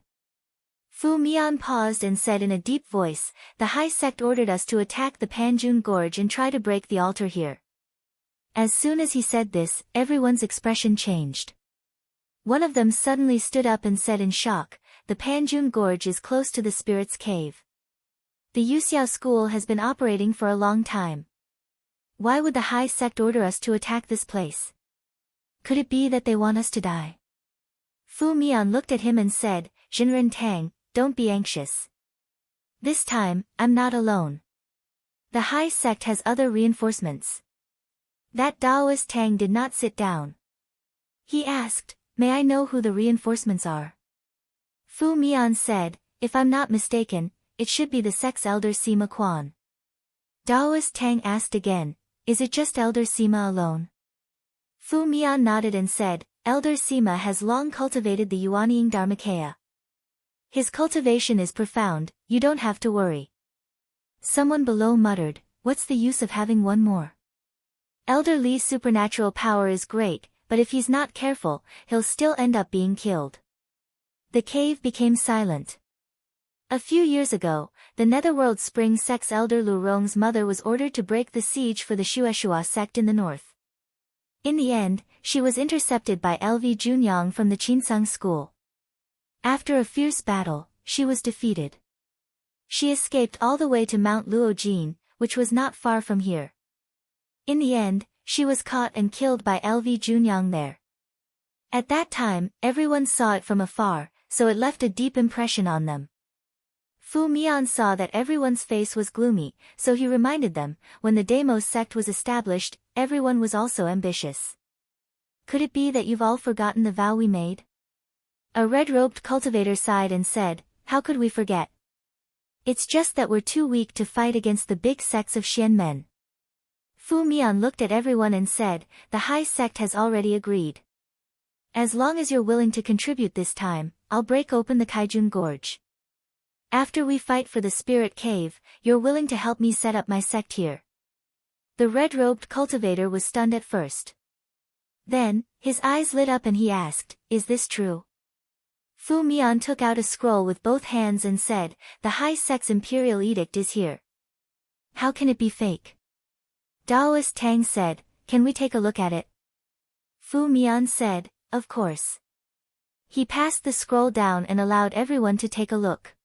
Fu Mian paused and said in a deep voice, "The High Sect ordered us to attack the Panjun Gorge and try to break the altar here." As soon as he said this, everyone's expression changed. One of them suddenly stood up and said in shock, "The Panjun Gorge is close to the spirit's cave. The Yuxiao school has been operating for a long time. Why would the High Sect order us to attack this place? Could it be that they want us to die?" Fu Mian looked at him and said, "Jinren Tang, don't be anxious. This time, I'm not alone. The High Sect has other reinforcements." That Taoist Tang did not sit down. He asked, "May I know who the reinforcements are?" Fu Mian said, "If I'm not mistaken, it should be the sect's elder Sima Quan." Taoist Tang asked again, "Is it just Elder Sima alone?" Fu Mian nodded and said, "Elder Sima has long cultivated the Yuanying Dharmakaya. His cultivation is profound, you don't have to worry." Someone below muttered, "What's the use of having one more? Elder Li's supernatural power is great, but if he's not careful, he'll still end up being killed." The cave became silent. A few years ago, the Netherworld Spring sect's elder Lu Rong's mother was ordered to break the siege for the Shueshua sect in the north. In the end, she was intercepted by LV Junyang from the Qinsang school. After a fierce battle, she was defeated. She escaped all the way to Mount Luojin, which was not far from here. In the end, she was caught and killed by LV Junyang there. At that time, everyone saw it from afar, so it left a deep impression on them. Fu Mian saw that everyone's face was gloomy, so he reminded them, when the Deimos sect was established, everyone was also ambitious. Could it be that you've all forgotten the vow we made? A red-robed cultivator sighed and said, how could we forget? It's just that we're too weak to fight against the big sects of Xianmen. Fu Mian looked at everyone and said, the high sect has already agreed. As long as you're willing to contribute this time, I'll break open the Kaijun Gorge. After we fight for the spirit cave, you're willing to help me set up my sect here. The red-robed cultivator was stunned at first. Then, his eyes lit up and he asked, is this true? Fu Mian took out a scroll with both hands and said, the high sect's imperial edict is here. How can it be fake? Daoist Tang said, can we take a look at it? Fu Mian said, of course. He passed the scroll down and allowed everyone to take a look.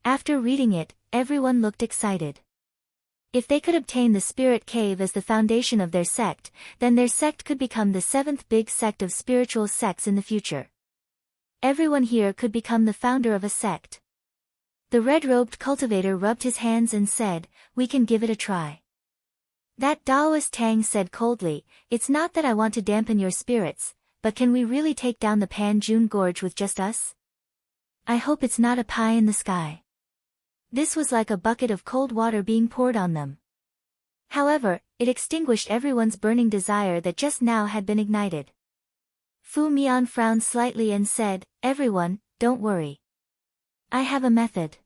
After reading it, everyone looked excited. If they could obtain the spirit cave as the foundation of their sect, then their sect could become the 7th big sect of spiritual sects in the future. Everyone here could become the founder of a sect. The red-robed cultivator rubbed his hands and said, we can give it a try. That Daoist Tang said coldly, it's not that I want to dampen your spirits, but can we really take down the Panjun Gorge with just us? I hope it's not a pie in the sky. This was like a bucket of cold water being poured on them. However, it extinguished everyone's burning desire that just now had been ignited. Fu Mian frowned slightly and said, everyone, don't worry. I have a method.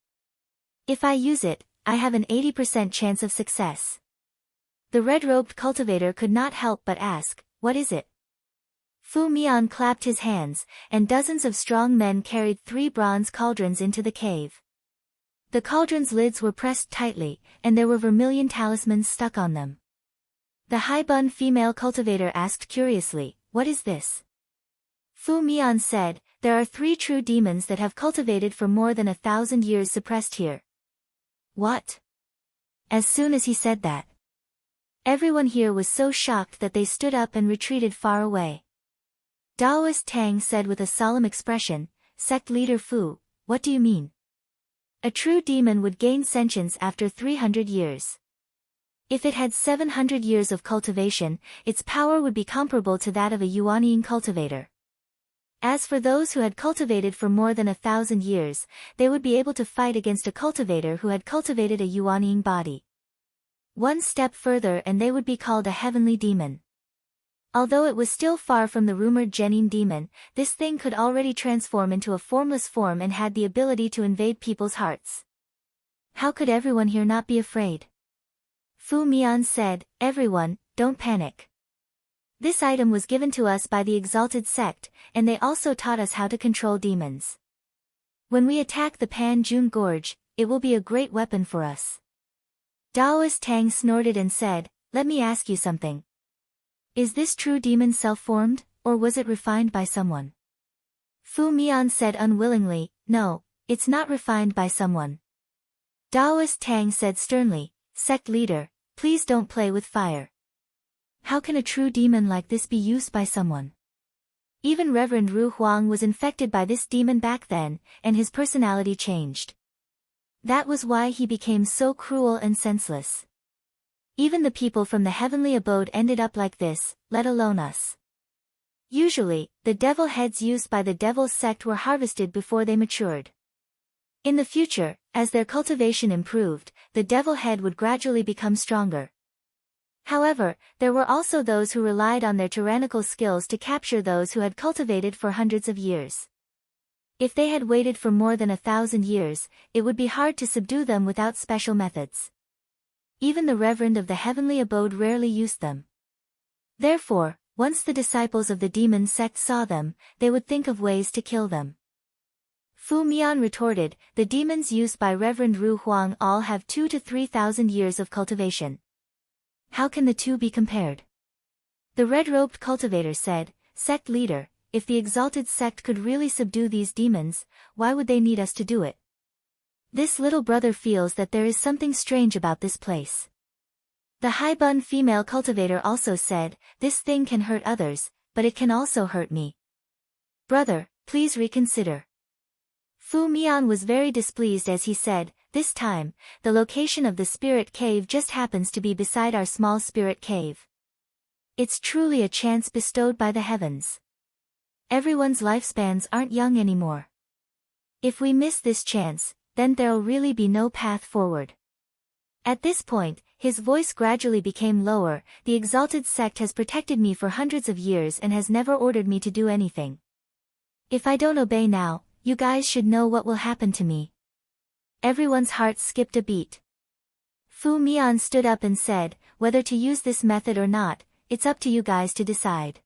If I use it, I have an 80% chance of success. The red-robed cultivator could not help but ask, what is it? Fu Mian clapped his hands, and dozens of strong men carried 3 bronze cauldrons into the cave. The cauldrons' lids were pressed tightly, and there were vermilion talismans stuck on them. The high-bun female cultivator asked curiously, what is this? Fu Mian said, there are 3 true demons that have cultivated for more than 1,000 years suppressed here. What? As soon as he said that, everyone here was so shocked that they stood up and retreated far away. Daoist Tang said with a solemn expression, Sect leader Fu, what do you mean? A true demon would gain sentience after 300 years. If it had 700 years of cultivation, its power would be comparable to that of a Yuanyin cultivator. As for those who had cultivated for more than 1,000 years, they would be able to fight against a cultivator who had cultivated a Yuanyin body. One step further and they would be called a heavenly demon. Although it was still far from the rumored Genin demon, this thing could already transform into a formless form and had the ability to invade people's hearts. How could everyone here not be afraid? Fu Mian said, everyone, don't panic. This item was given to us by the Exalted Sect, and they also taught us how to control demons. When we attack the Panjun Gorge, it will be a great weapon for us. Daoist Tang snorted and said, let me ask you something. Is this true demon self-formed, or was it refined by someone? Fu Mian said unwillingly, no, it's not refined by someone. Daoist Tang said sternly, Sect leader, please don't play with fire. How can a true demon like this be used by someone? Even Reverend Ru Huang was infected by this demon back then, and his personality changed. That was why he became so cruel and senseless. Even the people from the heavenly abode ended up like this, let alone us. Usually, the devil heads used by the devil's sect were harvested before they matured. In the future, as their cultivation improved, the devil head would gradually become stronger. However, there were also those who relied on their tyrannical skills to capture those who had cultivated for hundreds of years. If they had waited for more than 1,000 years, it would be hard to subdue them without special methods. Even the Reverend of the heavenly abode rarely used them. Therefore, once the disciples of the demon sect saw them, they would think of ways to kill them. Fu Mian retorted, the demons used by Reverend Ru Huang all have 2,000 to 3,000 years of cultivation. How can the two be compared? The red-robed cultivator said, Sect leader, if the exalted sect could really subdue these demons, why would they need us to do it? This little brother feels that there is something strange about this place. The high-bun female cultivator also said, this thing can hurt others, but it can also hurt me. Brother, please reconsider. Fu Mian was very displeased as he said, "This time, the location of the spirit cave just happens to be beside our small spirit cave. It's truly a chance bestowed by the heavens. Everyone's lifespans aren't young anymore. If we miss this chance, then there'll really be no path forward." At this point, his voice gradually became lower. "The exalted sect has protected me for hundreds of years and has never ordered me to do anything. If I don't obey now, you guys should know what will happen to me." Everyone's heart skipped a beat. Fu Mian stood up and said, "Whether to use this method or not, it's up to you guys to decide."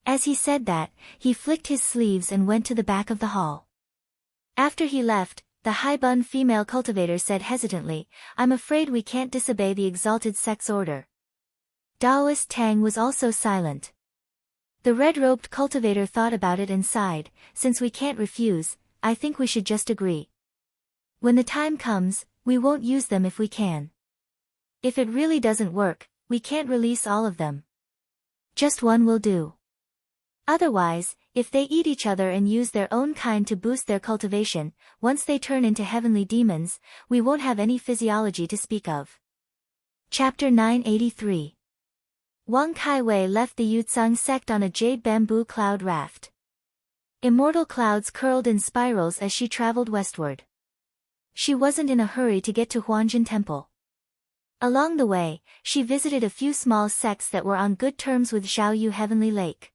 As he said that, he flicked his sleeves and went to the back of the hall. After he left, the high-bun female cultivator said hesitantly, "I'm afraid we can't disobey the exalted sect's order." Taoist Tang was also silent. The red-robed cultivator thought about it and sighed, "Since we can't refuse, I think we should just agree. When the time comes, we won't use them if we can. If it really doesn't work, we can't release all of them. Just one will do. Otherwise, if they eat each other and use their own kind to boost their cultivation, once they turn into heavenly demons, we won't have any physiology to speak of." Chapter 983. Wang Kaiwei left the Yutsang sect on a jade bamboo cloud raft. Immortal clouds curled in spirals as she traveled westward. She wasn't in a hurry to get to Huanjin Temple. Along the way, she visited a few small sects that were on good terms with Xiaoyu Heavenly Lake.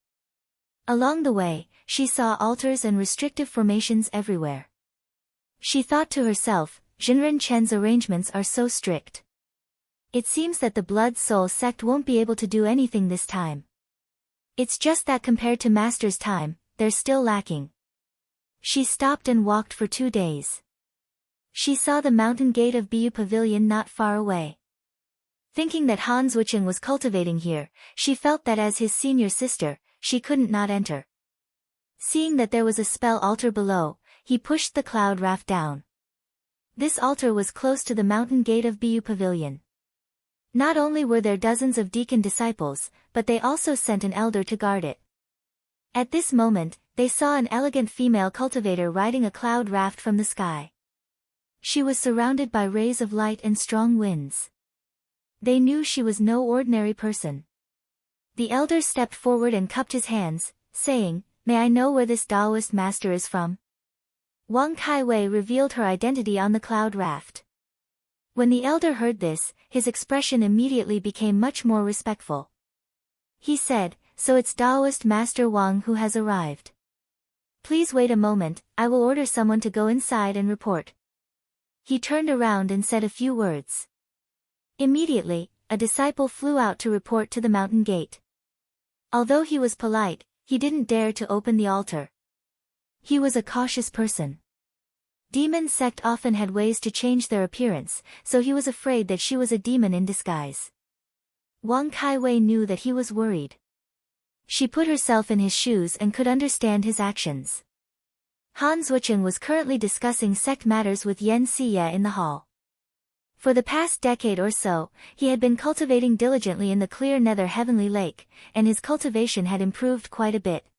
Along the way, she saw altars and restrictive formations everywhere. She thought to herself, Jinren Chen's arrangements are so strict. It seems that the Blood Soul sect won't be able to do anything this time. It's just that compared to Master's time, they're still lacking. She stopped and walked for 2 days. She saw the mountain gate of Biyu Pavilion not far away. Thinking that Han Zwicheng was cultivating here, she felt that as his senior sister, she couldn't not enter. Seeing that there was a spell altar below, he pushed the cloud raft down. This altar was close to the mountain gate of Biyu Pavilion. Not only were there dozens of deacon disciples, but they also sent an elder to guard it. At this moment, they saw an elegant female cultivator riding a cloud raft from the sky. She was surrounded by rays of light and strong winds. They knew she was no ordinary person. The elder stepped forward and cupped his hands, saying, "May I know where this Taoist master is from?" Wang Kaiwei revealed her identity on the cloud raft. When the elder heard this, his expression immediately became much more respectful. He said, "So it's Taoist Master Wang who has arrived. Please wait a moment, I will order someone to go inside and report." He turned around and said a few words. Immediately, a disciple flew out to report to the mountain gate. Although he was polite, he didn't dare to open the altar. He was a cautious person. Demon sect often had ways to change their appearance, so he was afraid that she was a demon in disguise. Wang Kaiwei knew that he was worried. She put herself in his shoes and could understand his actions. Han Zwicheng was currently discussing sect matters with Yan Siye in the hall. For the past decade or so, he had been cultivating diligently in the clear nether heavenly lake, and his cultivation had improved quite a bit.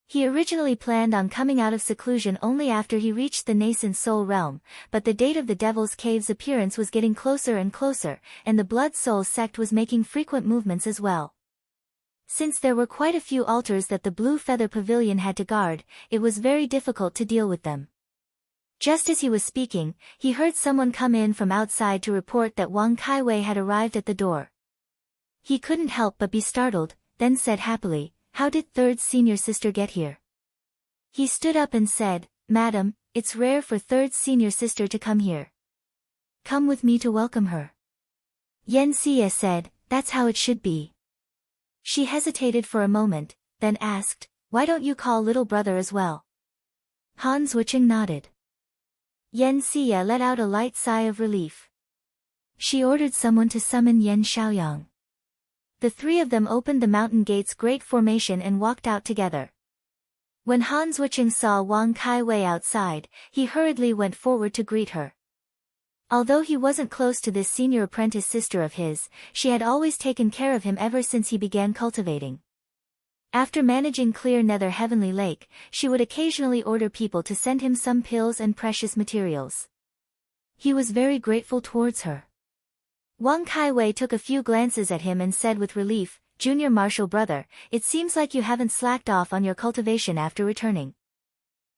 He originally planned on coming out of seclusion only after he reached the nascent soul realm, but the date of the Devil's Cave's appearance was getting closer and closer, and the Blood Soul sect was making frequent movements as well. Since there were quite a few altars that the Blue Feather Pavilion had to guard, it was very difficult to deal with them. Just as he was speaking, he heard someone come in from outside to report that Wang Kaiwei had arrived at the door. He couldn't help but be startled, then said happily, "How did Third's senior sister get here?" He stood up and said, "Madam, it's rare for Third's senior sister to come here. Come with me to welcome her." Yan Siye said, "That's how it should be." She hesitated for a moment, then asked, "Why don't you call little brother as well?" Han Zwicheng nodded. Yan Siye let out a light sigh of relief. She ordered someone to summon Yan Xiaoyang. The three of them opened the mountain gate's great formation and walked out together. When Han Zwicheng saw Wang Kaiwei outside, he hurriedly went forward to greet her. Although he wasn't close to this senior apprentice sister of his, she had always taken care of him ever since he began cultivating. After managing clear Nether Heavenly Lake, she would occasionally order people to send him some pills and precious materials. He was very grateful towards her. Wang Kaiwei took a few glances at him and said with relief, "Junior Marshal brother, it seems like you haven't slacked off on your cultivation after returning."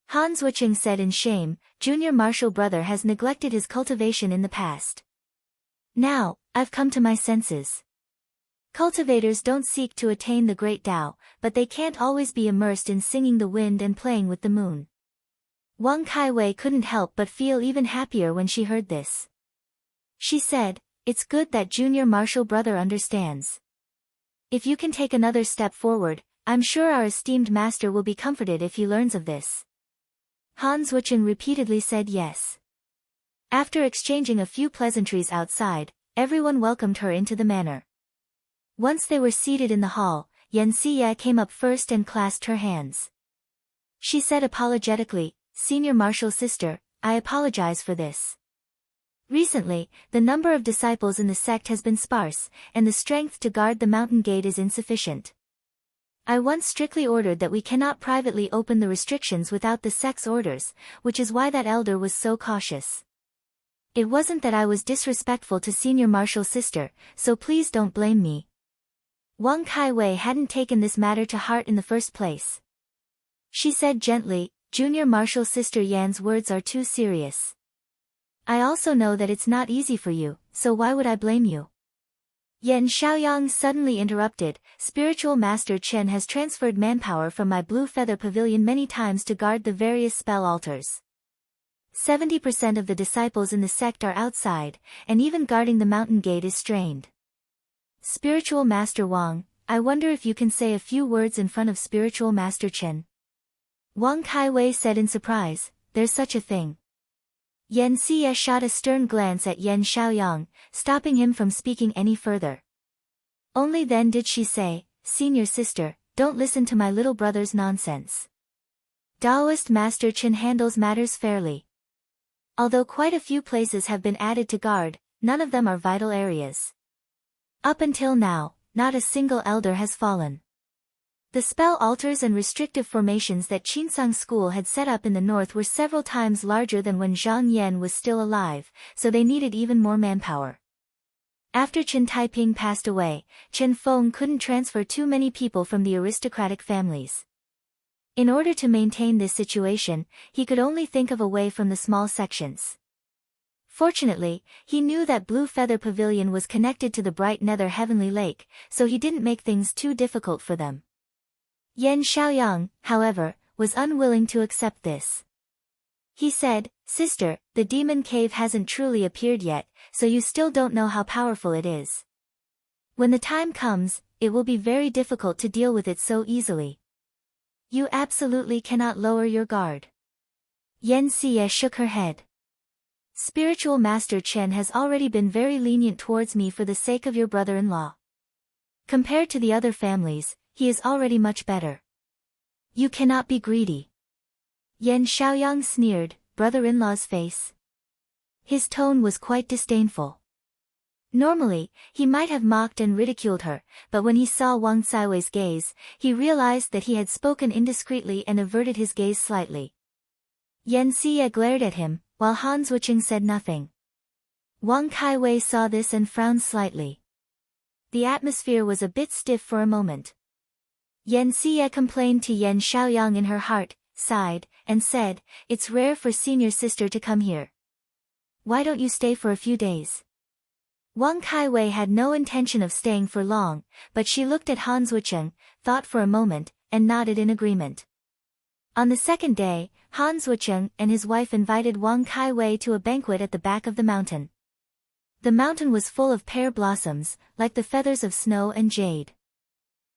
Han Zhuqing said in shame, "Junior Marshal brother has neglected his cultivation in the past. Now, I've come to my senses. Cultivators don't seek to attain the great Tao, but they can't always be immersed in singing the wind and playing with the moon." Wang Kaiwei couldn't help but feel even happier when she heard this. She said, "It's good that Junior Marshal brother understands. If you can take another step forward, I'm sure our esteemed master will be comforted if he learns of this." Han Zhuqing repeatedly said yes. After exchanging a few pleasantries outside, everyone welcomed her into the manor. Once they were seated in the hall, Yan Siye came up first and clasped her hands. She said apologetically, "Senior Marshal sister, I apologize for this. Recently, the number of disciples in the sect has been sparse, and the strength to guard the mountain gate is insufficient. I once strictly ordered that we cannot privately open the restrictions without the sect's orders, which is why that elder was so cautious. It wasn't that I was disrespectful to Senior Marshal sister, so please don't blame me." Wang Kaiwei hadn't taken this matter to heart in the first place. She said gently, "Junior Marshal sister Yan's words are too serious. I also know that it's not easy for you, so why would I blame you?" Yan Xiaoyang suddenly interrupted, "Spiritual Master Chen has transferred manpower from my Blue Feather Pavilion many times to guard the various spell altars. 70% of the disciples in the sect are outside, and even guarding the mountain gate is strained. Spiritual Master Wang, I wonder if you can say a few words in front of Spiritual Master Chen." Wang Kaiwei said in surprise, "There's such a thing." Yan Siye shot a stern glance at Yan Xiaoyang, stopping him from speaking any further. Only then did she say, "Senior sister, don't listen to my little brother's nonsense. Taoist Master Chen handles matters fairly. Although quite a few places have been added to guard, none of them are vital areas. Up until now, not a single elder has fallen. The spell altars and restrictive formations that Qinsang School had set up in the north were several times larger than when Zhang Yan was still alive, so they needed even more manpower. After Chen Taiping passed away, Chen Feng couldn't transfer too many people from the aristocratic families. In order to maintain this situation, he could only think of a way from the small sections. Fortunately, he knew that Blue Feather Pavilion was connected to the bright Nether Heavenly Lake, so he didn't make things too difficult for them. Yan Xiaoyang, however, was unwilling to accept this. He said, "Sister, the demon cave hasn't truly appeared yet, so you still don't know how powerful it is. When the time comes, it will be very difficult to deal with it so easily. You absolutely cannot lower your guard." Yan Siye shook her head. "Spiritual Master Chen has already been very lenient towards me for the sake of your brother-in-law. Compared to the other families, he is already much better. You cannot be greedy." Yan Xiaoyang sneered, "Brother-in-law's face?" His tone was quite disdainful. Normally, he might have mocked and ridiculed her, but when he saw Wang Saiwei's gaze, he realized that he had spoken indiscreetly and averted his gaze slightly. Yan Siye glared at him, while Han Zhuqing said nothing. Wang Kaiwei saw this and frowned slightly. The atmosphere was a bit stiff for a moment. Yan Siye complained to Yan Xiaoyang in her heart, sighed, and said, "It's rare for senior sister to come here. Why don't you stay for a few days?" Wang Kaiwei had no intention of staying for long, but she looked at Han Zhuqing, thought for a moment, and nodded in agreement. On the second day, Han Zhuqing and his wife invited Wang Kaiwei to a banquet at the back of the mountain. The mountain was full of pear blossoms, like the feathers of snow and jade.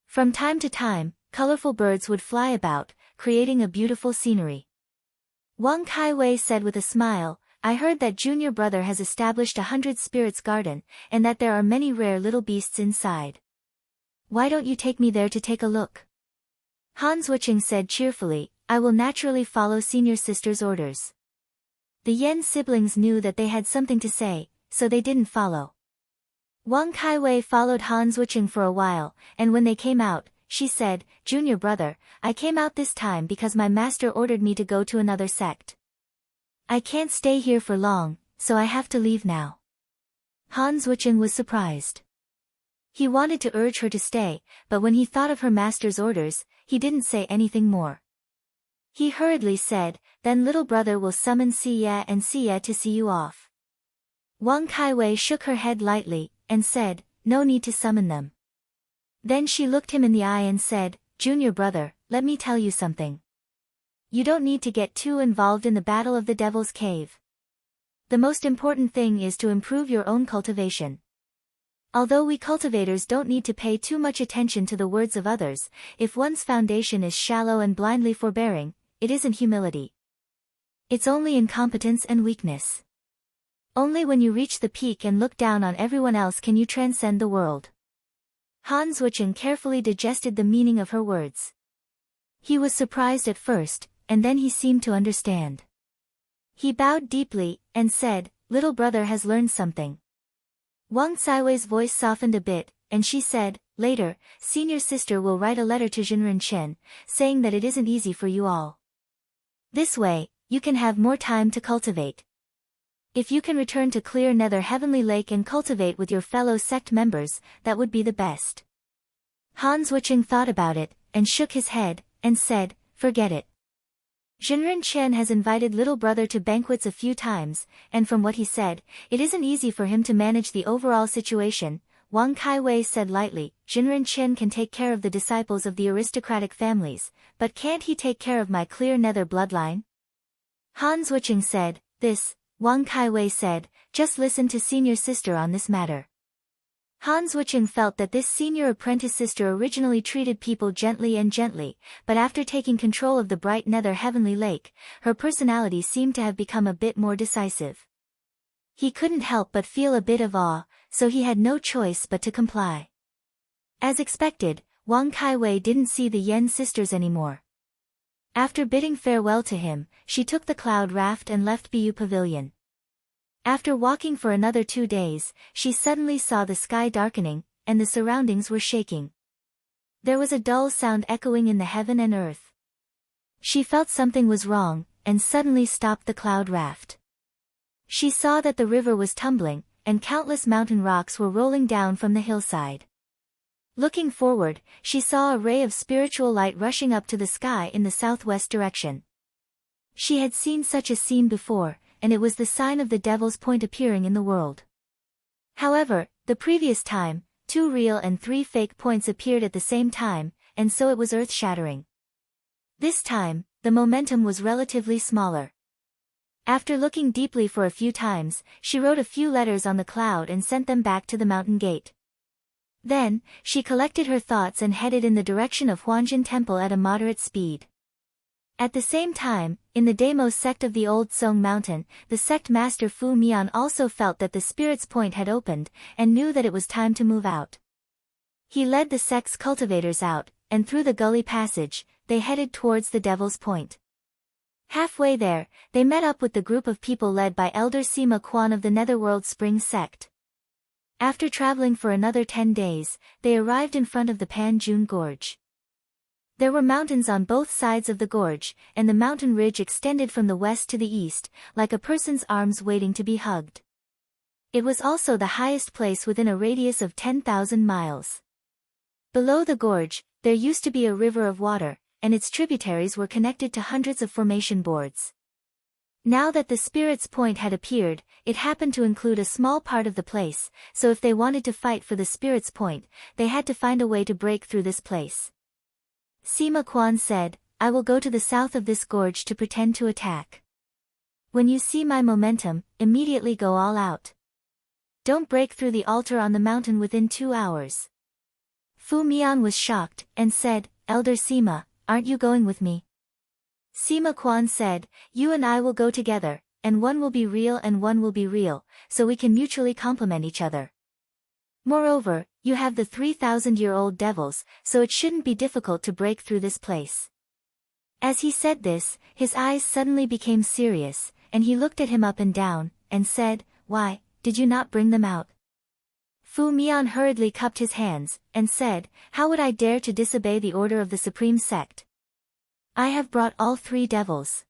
From time to time, colorful birds would fly about, creating a beautiful scenery. Wang Kaiwei said with a smile, "I heard that junior brother has established 100 spirits garden, and that there are many rare little beasts inside. Why don't you take me there to take a look?" Han Zhuqing said cheerfully, "I will naturally follow senior sister's orders." The Yan siblings knew that they had something to say, so they didn't follow. Wang Kaiwei followed Han Zhuqing for a while, and when they came out, she said, "Junior brother, I came out this time because my master ordered me to go to another sect. I can't stay here for long, so I have to leave now." Han Zuocheng was surprised. He wanted to urge her to stay, but when he thought of her master's orders, he didn't say anything more. He hurriedly said, "Then little brother will summon Siye and Siye to see you off." Wang Kaiwei shook her head lightly, and said, "No need to summon them." Then she looked him in the eye and said, "Junior brother, let me tell you something. You don't need to get too involved in the battle of the Devil's Cave. The most important thing is to improve your own cultivation. Although we cultivators don't need to pay too much attention to the words of others, if one's foundation is shallow and blindly forbearing, it isn't humility. It's only incompetence and weakness. Only when you reach the peak and look down on everyone else can you transcend the world." Han Zuocheng carefully digested the meaning of her words. He was surprised at first, and then he seemed to understand. He bowed deeply, and said, "Little brother has learned something." Wang Saiwei's voice softened a bit, and she said, "Later, senior sister will write a letter to Jinren Chen, saying that it isn't easy for you all. This way, you can have more time to cultivate. If you can return to Clear Nether Heavenly Lake and cultivate with your fellow sect members, that would be the best." Han Zuocheng thought about it, and shook his head, and said, "Forget it. Jinren Chen has invited little brother to banquets a few times, and from what he said, it isn't easy for him to manage the overall situation." Wang Kaiwei said lightly, "Jinren Chen can take care of the disciples of the aristocratic families, but can't he take care of my Clear Nether bloodline?" Han Zuocheng said, "This," Wang Kaiwei said, "just listen to senior sister on this matter." Han Zuocheng felt that this senior apprentice sister originally treated people gently, but after taking control of the bright Nether Heavenly Lake, her personality seemed to have become a bit more decisive. He couldn't help but feel a bit of awe, so he had no choice but to comply. As expected, Wang Kaiwei didn't see the Yen sisters anymore. After bidding farewell to him, she took the cloud raft and left Bu Pavilion. After walking for another 2 days, she suddenly saw the sky darkening, and the surroundings were shaking. There was a dull sound echoing in the heaven and earth. She felt something was wrong, and suddenly stopped the cloud raft. She saw that the river was tumbling, and countless mountain rocks were rolling down from the hillside. Looking forward, she saw a ray of spiritual light rushing up to the sky in the southwest direction. She had seen such a scene before, and it was the sign of the Devil's Point appearing in the world. However, the previous time, 2 real and 3 fake points appeared at the same time, and so it was earth-shattering. This time, the momentum was relatively smaller. After looking deeply for a few times, she wrote a few letters on the cloud and sent them back to the mountain gate. Then, she collected her thoughts and headed in the direction of Huanjin Temple at a moderate speed. At the same time, in the Deimos sect of the Old Song Mountain, the sect master Fu Mian also felt that the Spirit's Point had opened, and knew that it was time to move out. He led the sect's cultivators out, and through the gully passage, they headed towards the Devil's Point. Halfway there, they met up with the group of people led by Elder Sima Quan of the Netherworld Spring sect. After traveling for another 10 days, they arrived in front of the Panjun Gorge. There were mountains on both sides of the gorge, and the mountain ridge extended from the west to the east, like a person's arms waiting to be hugged. It was also the highest place within a radius of 10,000 miles. Below the gorge, there used to be a river of water, and its tributaries were connected to hundreds of formation boards. Now that the Spirit's Point had appeared, it happened to include a small part of the place, so if they wanted to fight for the Spirit's Point, they had to find a way to break through this place. Sima Quan said, "I will go to the south of this gorge to pretend to attack. When you see my momentum, immediately go all out. Don't break through the altar on the mountain within 2 hours." Fu Mian was shocked, and said, "Elder Sima, aren't you going with me?" Sima Quan said, "You and I will go together, and one will be real and one will be real, so we can mutually complement each other. Moreover, you have the 3,000-year-old devils, so it shouldn't be difficult to break through this place." As he said this, his eyes suddenly became serious, and he looked at him up and down, and said, "Why, did you not bring them out?" Fu Mian hurriedly cupped his hands, and said, "How would I dare to disobey the order of the supreme sect? I have brought all 3 devils."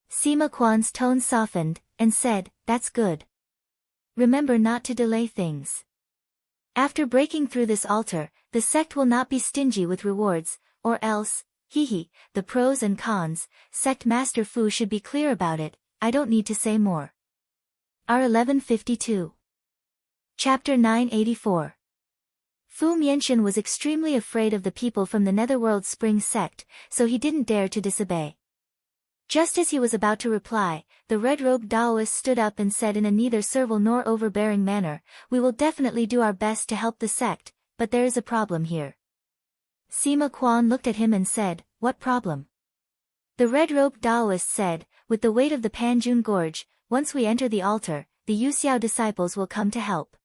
Sima Quan's tone softened, and said, "That's good. Remember not to delay things. After breaking through this altar, the sect will not be stingy with rewards, or else, the pros and cons, sect master Fu should be clear about it, I don't need to say more." R 1152. Chapter 984. Fu Mianxian was extremely afraid of the people from the Netherworld Spring sect, so he didn't dare to disobey. Just as he was about to reply, the red-robed Taoist stood up and said in a neither servile nor overbearing manner, "We will definitely do our best to help the sect, but there is a problem here." Sima Quan looked at him and said, "What problem?" The red-robed Taoist said, "With the weight of the Panjun Gorge, once we enter the altar, the Yuxiao disciples will come to help.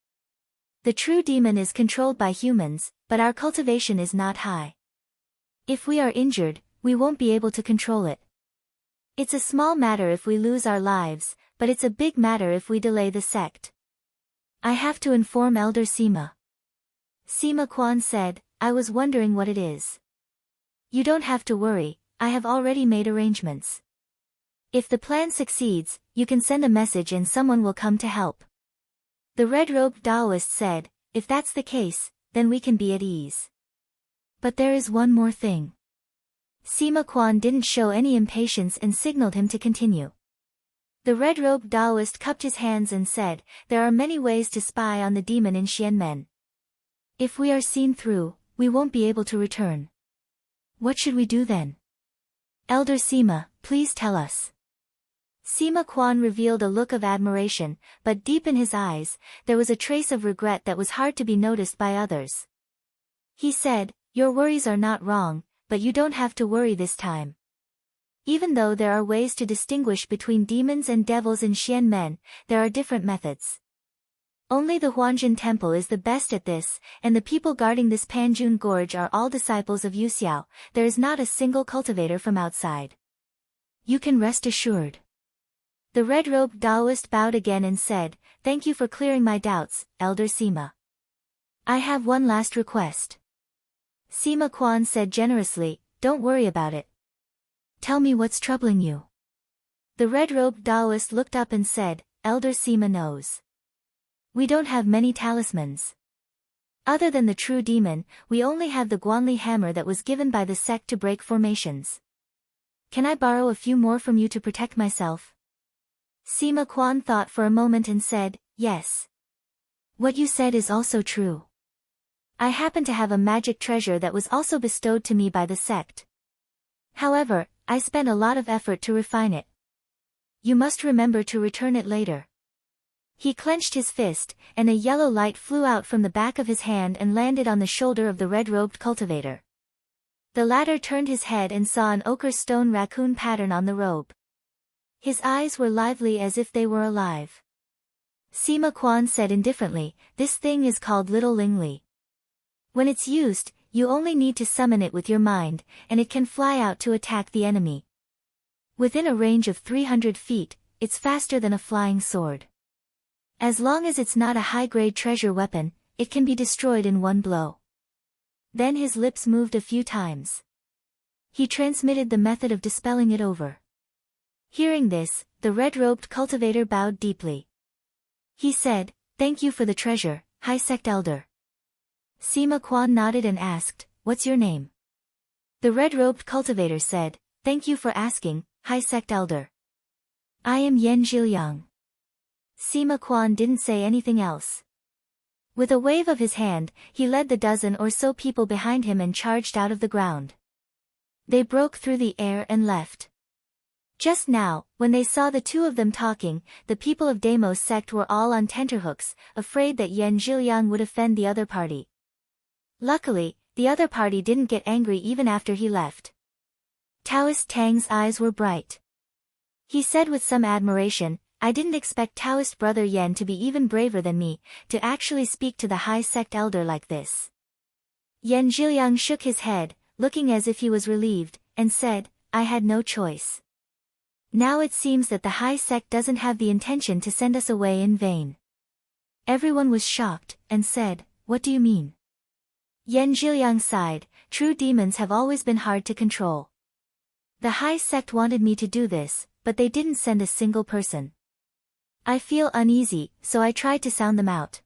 The true demon is controlled by humans, but our cultivation is not high. If we are injured, we won't be able to control it. It's a small matter if we lose our lives, but it's a big matter if we delay the sect. I have to inform Elder Sima." Sima Quan said, "I was wondering what it is." "You don't have to worry, I have already made arrangements. If the plan succeeds, you can send a message and someone will come to help." The red-robed Taoist said, "If that's the case, then we can be at ease. But there is one more thing." Sima Quan didn't show any impatience and signaled him to continue. The red-robed Taoist cupped his hands and said, "There are many ways to spy on the demon in Xianmen. If we are seen through, we won't be able to return. What should we do then? Elder Sima, please tell us." Sima Quan revealed a look of admiration, but deep in his eyes, there was a trace of regret that was hard to be noticed by others. He said, "Your worries are not wrong, but you don't have to worry this time. Even though there are ways to distinguish between demons and devils in Xianmen, there are different methods. Only the Huanjin Temple is the best at this, and the people guarding this Panjun Gorge are all disciples of Yuxiao, there is not a single cultivator from outside. You can rest assured." The red-robed Taoist bowed again and said, "Thank you for clearing my doubts, Elder Sima. I have one last request." Sima Quan said generously, "Don't worry about it. Tell me what's troubling you." The red-robed Taoist looked up and said, "Elder Sima knows. We don't have many talismans. Other than the true demon, we only have the Guanli hammer that was given by the sect to break formations. Can I borrow a few more from you to protect myself?" Sima Quan thought for a moment and said, "Yes. What you said is also true. I happen to have a magic treasure that was also bestowed to me by the sect. However, I spent a lot of effort to refine it. You must remember to return it later." He clenched his fist, and a yellow light flew out from the back of his hand and landed on the shoulder of the red-robed cultivator. The latter turned his head and saw an ochre stone raccoon pattern on the robe. His eyes were lively as if they were alive. Sima Quan said indifferently, "This thing is called Little Lingli. When it's used, you only need to summon it with your mind, and it can fly out to attack the enemy. Within a range of 300 feet, it's faster than a flying sword. As long as it's not a high-grade treasure weapon, it can be destroyed in one blow." Then his lips moved a few times. He transmitted the method of dispelling it over. Hearing this, the red-robed cultivator bowed deeply. He said, "Thank you for the treasure, High Sect Elder." Sima Quan nodded and asked, "What's your name?" The red-robed cultivator said, "Thank you for asking, High Sect Elder. I am Yen Zhiliang." Sima Quan didn't say anything else. With a wave of his hand, he led the dozen or so people behind him and charged out of the ground. They broke through the air and left. Just now, when they saw the two of them talking, the people of Deimos sect were all on tenterhooks, afraid that Yen Zhiliang would offend the other party. Luckily, the other party didn't get angry even after he left. Taoist Tang's eyes were bright. He said with some admiration, "I didn't expect Taoist brother Yen to be even braver than me, to actually speak to the High Sect Elder like this." Yen Zhiliang shook his head, looking as if he was relieved, and said, "I had no choice. Now it seems that the High Sect doesn't have the intention to send us away in vain. Everyone was shocked, and said, "What do you mean?" Yan Zhiliang sighed, "True demons have always been hard to control. The high sect wanted me to do this, but they didn't send a single person. I feel uneasy, so I tried to sound them out."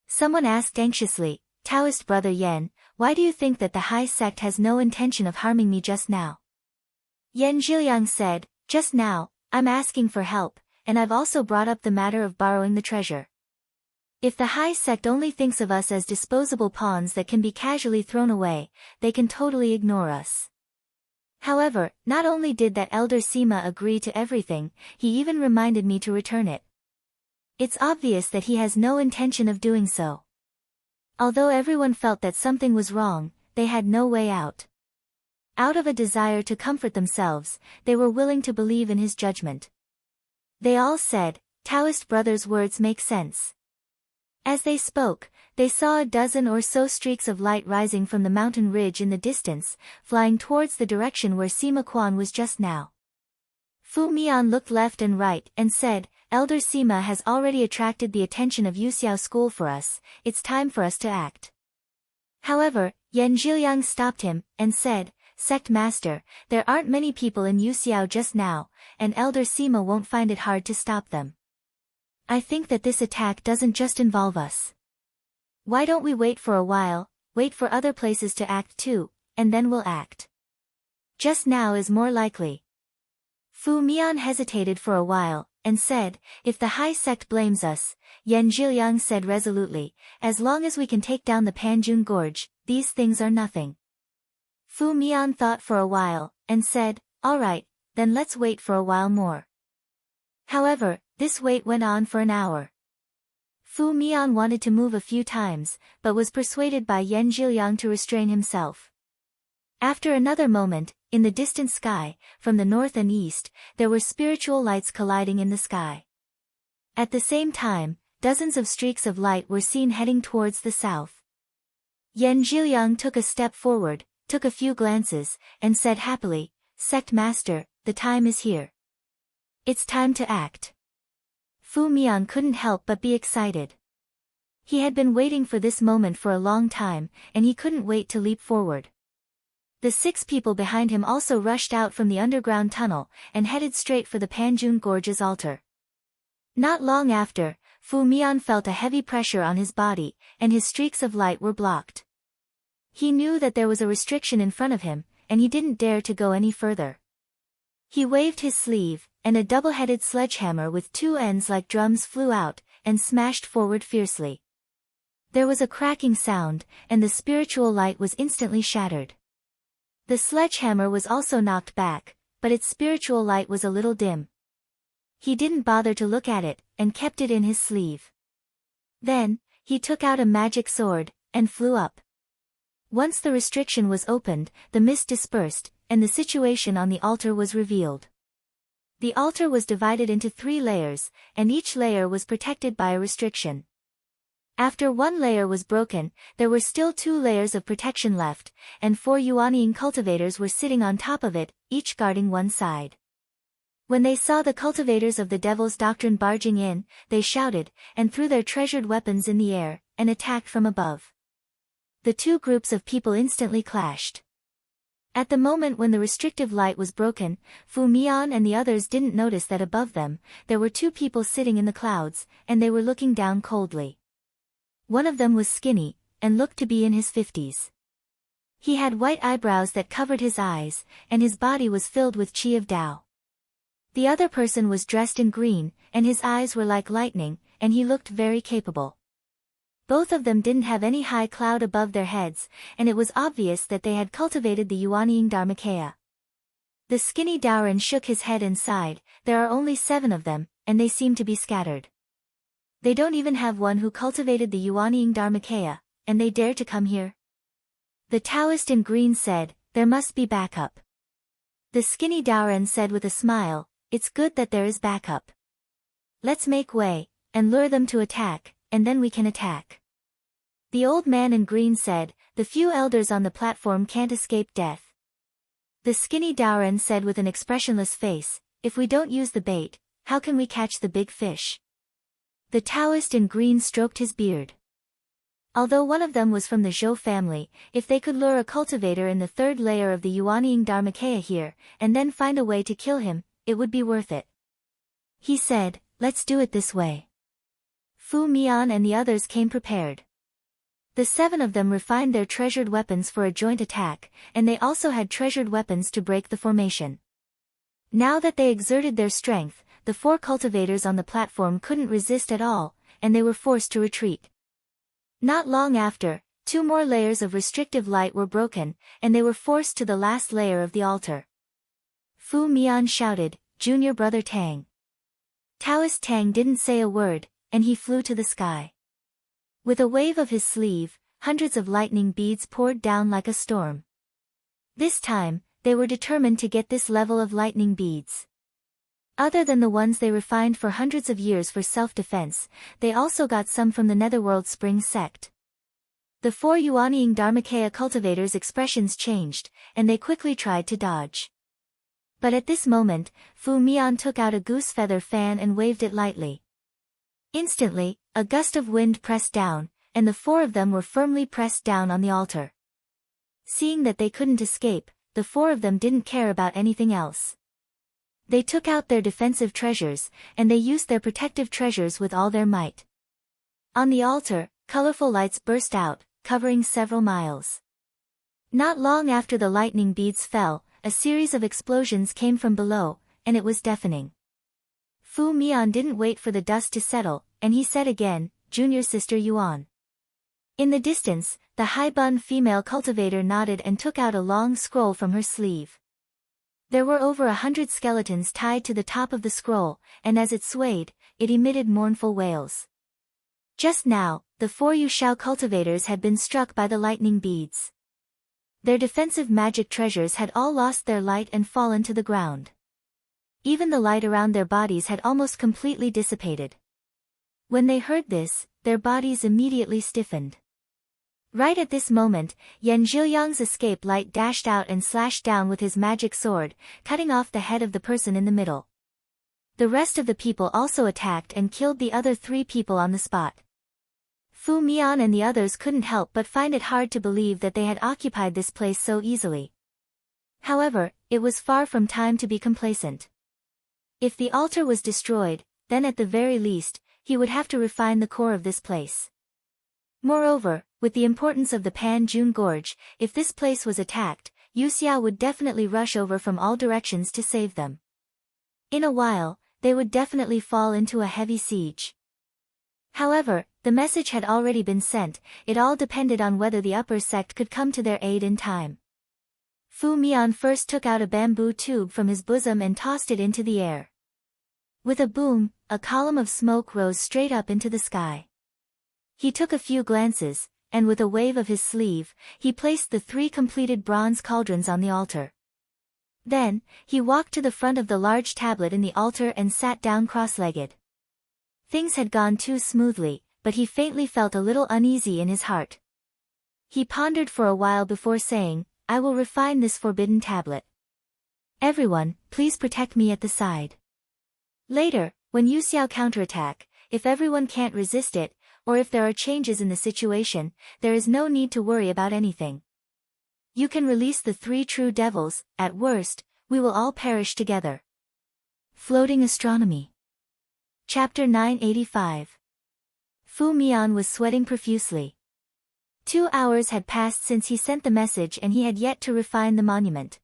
Someone asked anxiously, "Taoist brother Yan, why do you think that the high sect has no intention of harming me just now?" Yan Zhiliang said, "Just now, I'm asking for help, and I've also brought up the matter of borrowing the treasure. If the high sect only thinks of us as disposable pawns that can be casually thrown away, they can totally ignore us." However, not only did that elder Sima agree to everything, he even reminded me to return it. It's obvious that he has no intention of doing so. Although everyone felt that something was wrong, they had no way out. Out of a desire to comfort themselves, they were willing to believe in his judgment. They all said, "Taoist brother's words make sense." As they spoke, they saw a dozen or so streaks of light rising from the mountain ridge in the distance, flying towards the direction where Sima Quan was just now. Fu Mian looked left and right and said, "Elder Sima has already attracted the attention of Yuxiao school for us, it's time for us to act." However, Yan Zhiliang stopped him, and said, "Sect Master, there aren't many people in Yuxiao just now, and Elder Sima won't find it hard to stop them. I think that this attack doesn't just involve us. Why don't we wait for a while, wait for other places to act too, and then we'll act. Just now is more likely." Fu Mian hesitated for a while, and said, "If the high sect blames us," Yan Zhiliang said resolutely, "as long as we can take down the Panjun Gorge, these things are nothing." Fu Mian thought for a while, and said, "All right, then let's wait for a while more." However, this wait went on for an hour. Fu Mian wanted to move a few times, but was persuaded by Yan Zhiliang to restrain himself. After another moment, in the distant sky, from the north and east, there were spiritual lights colliding in the sky. At the same time, dozens of streaks of light were seen heading towards the south. Yan Zhiliang took a step forward, took a few glances, and said happily, "Sect Master, the time is here. It's time to act." Fu Mian couldn't help but be excited. He had been waiting for this moment for a long time, and he couldn't wait to leap forward. The 6 people behind him also rushed out from the underground tunnel, and headed straight for the Panjun Gorge's altar. Not long after, Fu Mian felt a heavy pressure on his body, and his streaks of light were blocked. He knew that there was a restriction in front of him, and he didn't dare to go any further. He waved his sleeve, and a double-headed sledgehammer with 2 ends like drums flew out, and smashed forward fiercely. There was a cracking sound, and the spiritual light was instantly shattered. The sledgehammer was also knocked back, but its spiritual light was a little dim. He didn't bother to look at it, and kept it in his sleeve. Then, he took out a magic sword, and flew up. Once the restriction was opened, the mist dispersed, and the situation on the altar was revealed. The altar was divided into 3 layers, and each layer was protected by a restriction. After one layer was broken, there were still 2 layers of protection left, and 4 Yuanying cultivators were sitting on top of it, each guarding one side. When they saw the cultivators of the Devil's Doctrine barging in, they shouted, and threw their treasured weapons in the air, and attacked from above. The 2 groups of people instantly clashed. At the moment when the restrictive light was broken, Fu Mian and the others didn't notice that above them, there were 2 people sitting in the clouds, and they were looking down coldly. One of them was skinny, and looked to be in his 50s. He had white eyebrows that covered his eyes, and his body was filled with qi of Tao. The other person was dressed in green, and his eyes were like lightning, and he looked very capable. Both of them didn't have any high cloud above their heads, and it was obvious that they had cultivated the Yuanying Dharmakaya. The skinny Daoran shook his head and sighed, "There are only 7 of them, and they seem to be scattered. They don't even have one who cultivated the Yuanying Dharmakaya, and they dare to come here?" The Taoist in green said, "There must be backup." The skinny Daoran said with a smile, "It's good that there is backup. Let's make way, and lure them to attack, and then we can attack." The old man in green said, "The few elders on the platform can't escape death." The skinny Daoran said with an expressionless face, "If we don't use the bait, how can we catch the big fish?" The Taoist in green stroked his beard. Although one of them was from the Zhou family, if they could lure a cultivator in the third layer of the Yuanying Dharmakaya here, and then find a way to kill him, it would be worth it. He said, let's do it this way. Fu Mian and the others came prepared. The 7 of them refined their treasured weapons for a joint attack, and they also had treasured weapons to break the formation. Now that they exerted their strength, the 4 cultivators on the platform couldn't resist at all, and they were forced to retreat. Not long after, 2 more layers of restrictive light were broken, and they were forced to the last layer of the altar. Fu Mian shouted, Junior Brother Tang. Taoist Tang didn't say a word, and he flew to the sky. With a wave of his sleeve, hundreds of lightning beads poured down like a storm. This time, they were determined to get this level of lightning beads. Other than the ones they refined for hundreds of years for self-defense, they also got some from the Netherworld Spring sect. The 4 Yuanying Dharmakaya cultivators' expressions changed, and they quickly tried to dodge. But at this moment, Fu Mian took out a goose feather fan and waved it lightly. Instantly, a gust of wind pressed down, and the 4 of them were firmly pressed down on the altar. Seeing that they couldn't escape, the 4 of them didn't care about anything else. They took out their defensive treasures, and they used their protective treasures with all their might. On the altar, colorful lights burst out, covering several miles. Not long after the lightning beads fell, a series of explosions came from below, and it was deafening. Fu Mian didn't wait for the dust to settle, and he said again, Junior Sister Yuan. In the distance, the high-bun female cultivator nodded and took out a long scroll from her sleeve. There were over 100 skeletons tied to the top of the scroll, and as it swayed, it emitted mournful wails. Just now, the 4 Yushao cultivators had been struck by the lightning beads. Their defensive magic treasures had all lost their light and fallen to the ground. Even the light around their bodies had almost completely dissipated. When they heard this, their bodies immediately stiffened. Right at this moment, Yan Zhiyang's escape light dashed out and slashed down with his magic sword, cutting off the head of the person in the middle. The rest of the people also attacked and killed the other 3 people on the spot. Fu Mian and the others couldn't help but find it hard to believe that they had occupied this place so easily. However, it was far from time to be complacent. If the altar was destroyed, then at the very least, he would have to refine the core of this place. Moreover, with the importance of the Pan-Jun Gorge, if this place was attacked, Yu Xiao would definitely rush over from all directions to save them. In a while, they would definitely fall into a heavy siege. However, the message had already been sent, it all depended on whether the upper sect could come to their aid in time. Fu Mian first took out a bamboo tube from his bosom and tossed it into the air. With a boom, a column of smoke rose straight up into the sky. He took a few glances, and with a wave of his sleeve, he placed the 3 completed bronze cauldrons on the altar. Then, he walked to the front of the large tablet in the altar and sat down cross-legged. Things had gone too smoothly, but he faintly felt a little uneasy in his heart. He pondered for a while before saying, I will refine this forbidden tablet. Everyone, please protect me at the side. Later, when Yu Xiao counterattack, if everyone can't resist it, or if there are changes in the situation, there is no need to worry about anything. You can release the 3 true devils, at worst, we will all perish together. Floating Astronomy. Chapter 985. Fu Mian was sweating profusely. 2 hours had passed since he sent the message and he had yet to refine the monument.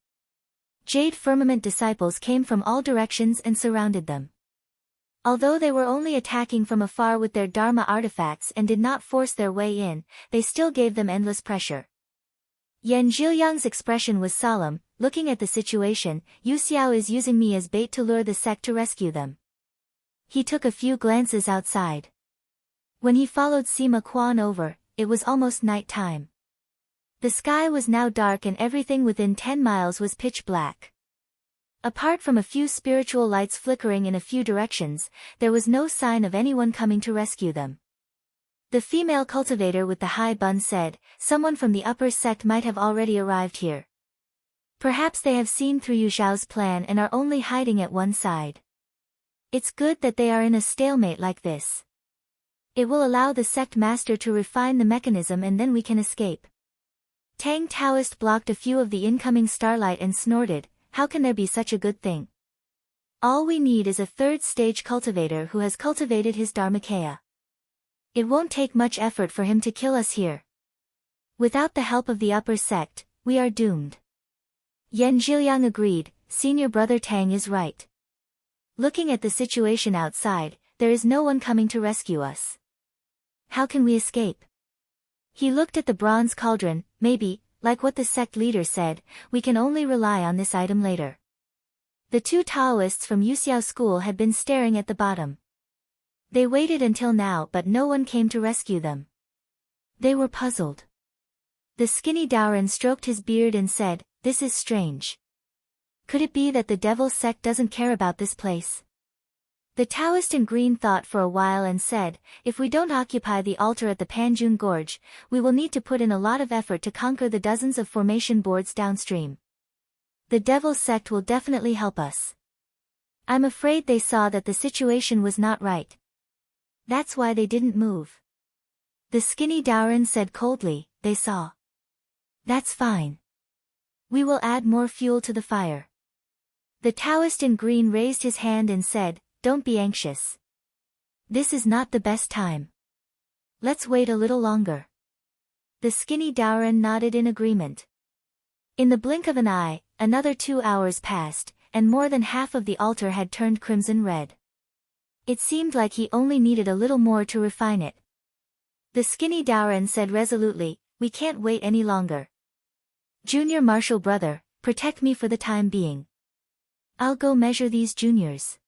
Jade Firmament disciples came from all directions and surrounded them. Although they were only attacking from afar with their Dharma artifacts and did not force their way in, they still gave them endless pressure. Yan Zhiyang's expression was solemn, looking at the situation, Yu Xiao is using me as bait to lure the sect to rescue them. He took a few glances outside. When he followed Sima Quan over, it was almost night time. The sky was now dark and everything within 10 miles was pitch black. Apart from a few spiritual lights flickering in a few directions, there was no sign of anyone coming to rescue them. The female cultivator with the high bun said, someone from the upper sect might have already arrived here. Perhaps they have seen through Yu Zhao's plan and are only hiding at one side. It's good that they are in a stalemate like this. It will allow the sect master to refine the mechanism and then we can escape. Tang Taoist blocked a few of the incoming starlight and snorted, how can there be such a good thing? All we need is a third-stage cultivator who has cultivated his Dharmakaya. It won't take much effort for him to kill us here. Without the help of the upper sect, we are doomed. Yan Zhiliang agreed, senior brother Tang is right. Looking at the situation outside, there is no one coming to rescue us. How can we escape? He looked at the bronze cauldron, maybe, like what the sect leader said, we can only rely on this item later. The two Taoists from Yuxiao school had been staring at the bottom. They waited until now but no one came to rescue them. They were puzzled. The skinny Daoran stroked his beard and said, this is strange. Could it be that the devil sect doesn't care about this place? The Taoist in green thought for a while and said, if we don't occupy the altar at the Panjun Gorge, we will need to put in a lot of effort to conquer the dozens of formation boards downstream. The devil sect will definitely help us. I'm afraid they saw that the situation was not right. That's why they didn't move. The skinny Daoran said coldly, they saw. That's fine. We will add more fuel to the fire. The Taoist in green raised his hand and said, don't be anxious. This is not the best time. Let's wait a little longer. The skinny Daoran nodded in agreement. In the blink of an eye, another 2 hours passed, and more than half of the altar had turned crimson red. It seemed like he only needed a little more to refine it. The skinny Daoran said resolutely, we can't wait any longer. Junior Marshal brother, protect me for the time being. I'll go measure these juniors.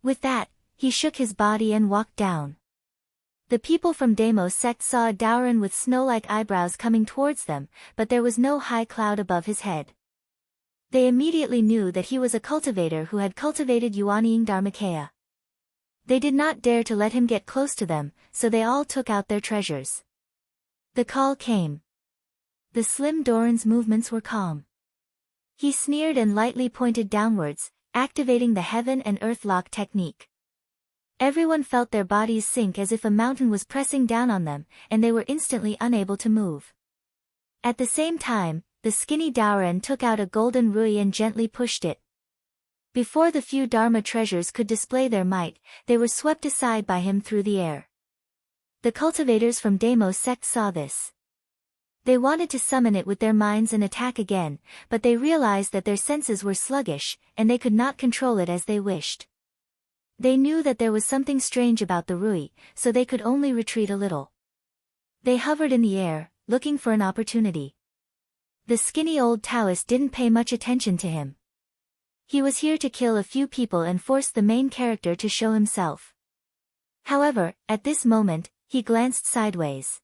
With that, he shook his body and walked down. The people from Deimos sect saw a Daoran with snow-like eyebrows coming towards them, but there was no high cloud above his head. They immediately knew that he was a cultivator who had cultivated Yuanying Dharmakaya. They did not dare to let him get close to them, so they all took out their treasures. The call came. The slim Doran's movements were calm. He sneered and lightly pointed downwards, activating the heaven and earth lock technique. Everyone felt their bodies sink as if a mountain was pressing down on them, and they were instantly unable to move. At the same time, the skinny Daoran took out a golden rui and gently pushed it. Before the few Dharma treasures could display their might, they were swept aside by him through the air. The cultivators from Deimos sect saw this. They wanted to summon it with their minds and attack again, but they realized that their senses were sluggish, and they could not control it as they wished. They knew that there was something strange about the Rui, so they could only retreat a little. They hovered in the air, looking for an opportunity. The skinny old Taoist didn't pay much attention to him. He was here to kill a few people and force the main character to show himself. However, at this moment, he glanced sideways.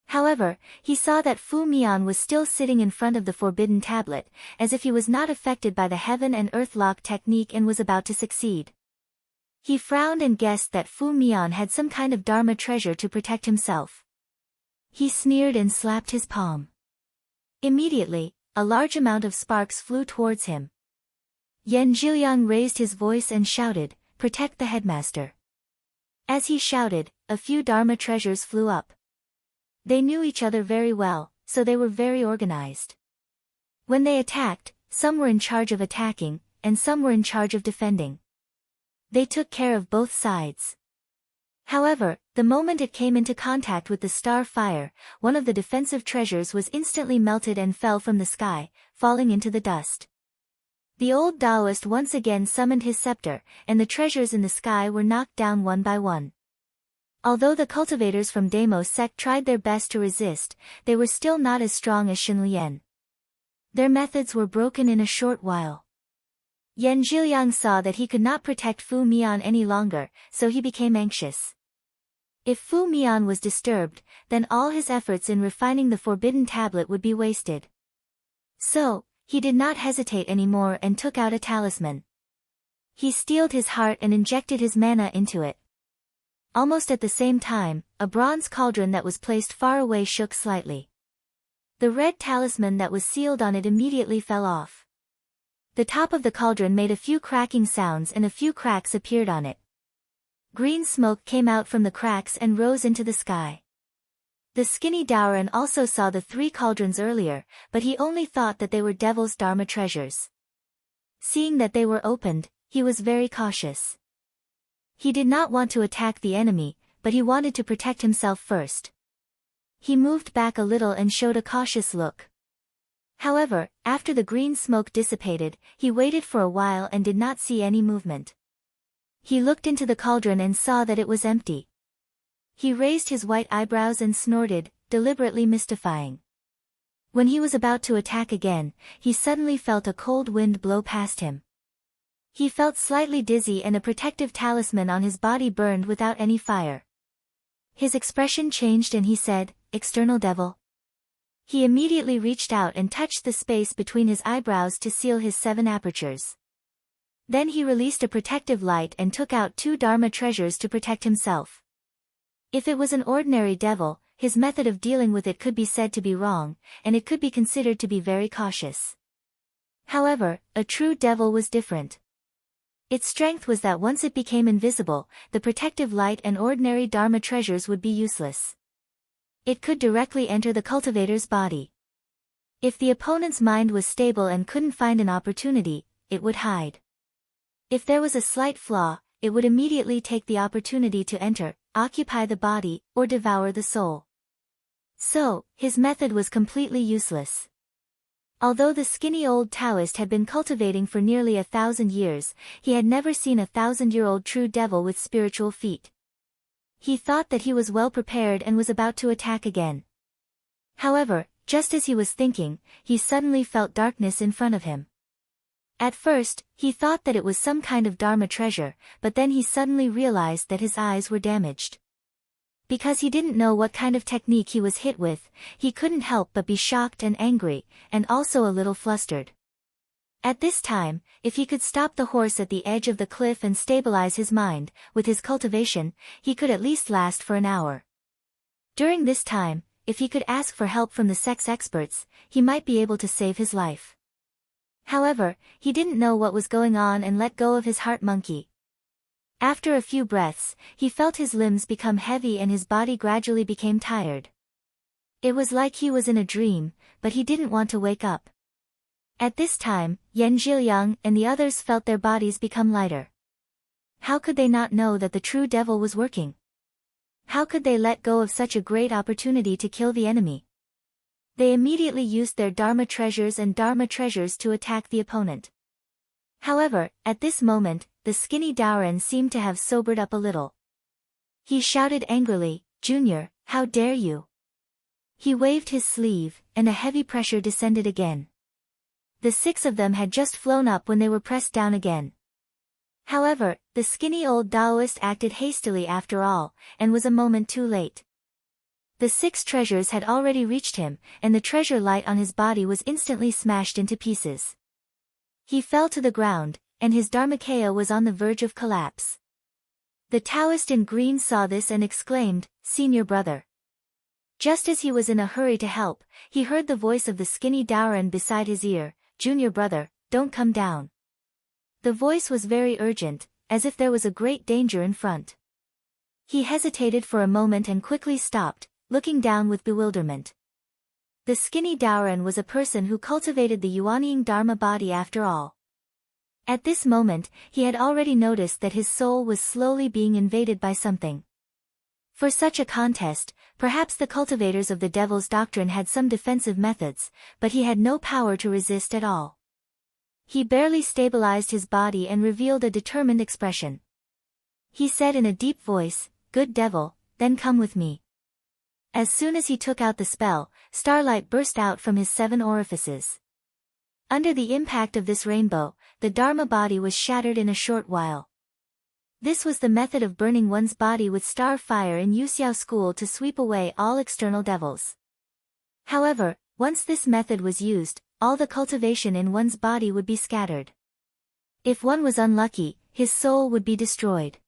However, he saw that Fu Mian was still sitting in front of the forbidden tablet, as if he was not affected by the heaven and earth lock technique and was about to succeed. He frowned and guessed that Fu Mian had some kind of Dharma treasure to protect himself. He sneered and slapped his palm. Immediately, a large amount of sparks flew towards him. Yan Zhiliang raised his voice and shouted, protect the headmaster. As he shouted, a few Dharma treasures flew up. They knew each other very well, so they were very organized. When they attacked, some were in charge of attacking, and some were in charge of defending. They took care of both sides. However, the moment it came into contact with the star fire, one of the defensive treasures was instantly melted and fell from the sky, falling into the dust. The old Taoist once again summoned his scepter, and the treasures in the sky were knocked down one by one. Although the cultivators from Deimos sect tried their best to resist, they were still not as strong as Xinlian. Their methods were broken in a short while. Yan Zhiliang saw that he could not protect Fu Mian any longer, so he became anxious. If Fu Mian was disturbed, then all his efforts in refining the forbidden tablet would be wasted. So, he did not hesitate anymore and took out a talisman. He steeled his heart and injected his mana into it. Almost at the same time, a bronze cauldron that was placed far away shook slightly. The red talisman that was sealed on it immediately fell off. The top of the cauldron made a few cracking sounds and a few cracks appeared on it. Green smoke came out from the cracks and rose into the sky. The skinny Dauran also saw the 3 cauldrons earlier, but he only thought that they were Devil's Dharma treasures. Seeing that they were opened, he was very cautious. He did not want to attack the enemy, but he wanted to protect himself first. He moved back a little and showed a cautious look. However, after the green smoke dissipated, he waited for a while and did not see any movement. He looked into the cauldron and saw that it was empty. He raised his white eyebrows and snorted, deliberately mystifying. When he was about to attack again, he suddenly felt a cold wind blow past him. He felt slightly dizzy and a protective talisman on his body burned without any fire. His expression changed and he said, "External devil." He immediately reached out and touched the space between his eyebrows to seal his 7 apertures. Then he released a protective light and took out 2 Dharma treasures to protect himself. If it was an ordinary devil, his method of dealing with it could be said to be wrong, and it could be considered to be very cautious. However, a true devil was different. Its strength was that once it became invisible, the protective light and ordinary Dharma treasures would be useless. It could directly enter the cultivator's body. If the opponent's mind was stable and couldn't find an opportunity, it would hide. If there was a slight flaw, it would immediately take the opportunity to enter, occupy the body, or devour the soul. So, his method was completely useless. Although the skinny old Taoist had been cultivating for nearly 1,000 years, he had never seen a 1,000-year-old true devil with spiritual feet. He thought that he was well prepared and was about to attack again. However, just as he was thinking, he suddenly felt darkness in front of him. At first, he thought that it was some kind of Dharma treasure, but then he suddenly realized that his eyes were damaged. Because he didn't know what kind of technique he was hit with, he couldn't help but be shocked and angry, and also a little flustered. At this time, if he could stop the horse at the edge of the cliff and stabilize his mind, with his cultivation, he could at least last for an hour. During this time, if he could ask for help from the sex experts, he might be able to save his life. However, he didn't know what was going on and let go of his heart monkey. After a few breaths, he felt his limbs become heavy and his body gradually became tired. It was like he was in a dream, but he didn't want to wake up. At this time, Yan Zhiliang and the others felt their bodies become lighter. How could they not know that the true devil was working? How could they let go of such a great opportunity to kill the enemy? They immediately used their Dharma treasures and Dharma treasures to attack the opponent. However, at this moment, the skinny Dauran seemed to have sobered up a little. He shouted angrily, "Junior, how dare you!" He waved his sleeve, and a heavy pressure descended again. The 6 of them had just flown up when they were pressed down again. However, the skinny old Taoist acted hastily after all, and was a moment too late. The 6 treasures had already reached him, and the treasure light on his body was instantly smashed into pieces. He fell to the ground, and his Dharmakaya was on the verge of collapse. The Taoist in green saw this and exclaimed, "Senior brother." Just as he was in a hurry to help, he heard the voice of the skinny Dauran beside his ear, "Junior brother, don't come down." The voice was very urgent, as if there was a great danger in front. He hesitated for a moment and quickly stopped, looking down with bewilderment. The skinny Dauran was a person who cultivated the Yuanying Dharma body after all. At this moment, he had already noticed that his soul was slowly being invaded by something. For such a contest, perhaps the cultivators of the Devil's Doctrine had some defensive methods, but he had no power to resist at all. He barely stabilized his body and revealed a determined expression. He said in a deep voice, "Good devil, then come with me." As soon as he took out the spell, starlight burst out from his 7 orifices. Under the impact of this rainbow, the Dharma body was shattered in a short while. This was the method of burning one's body with star fire in Yuxiao school to sweep away all external devils. However, once this method was used, all the cultivation in one's body would be scattered. If one was unlucky, his soul would be destroyed.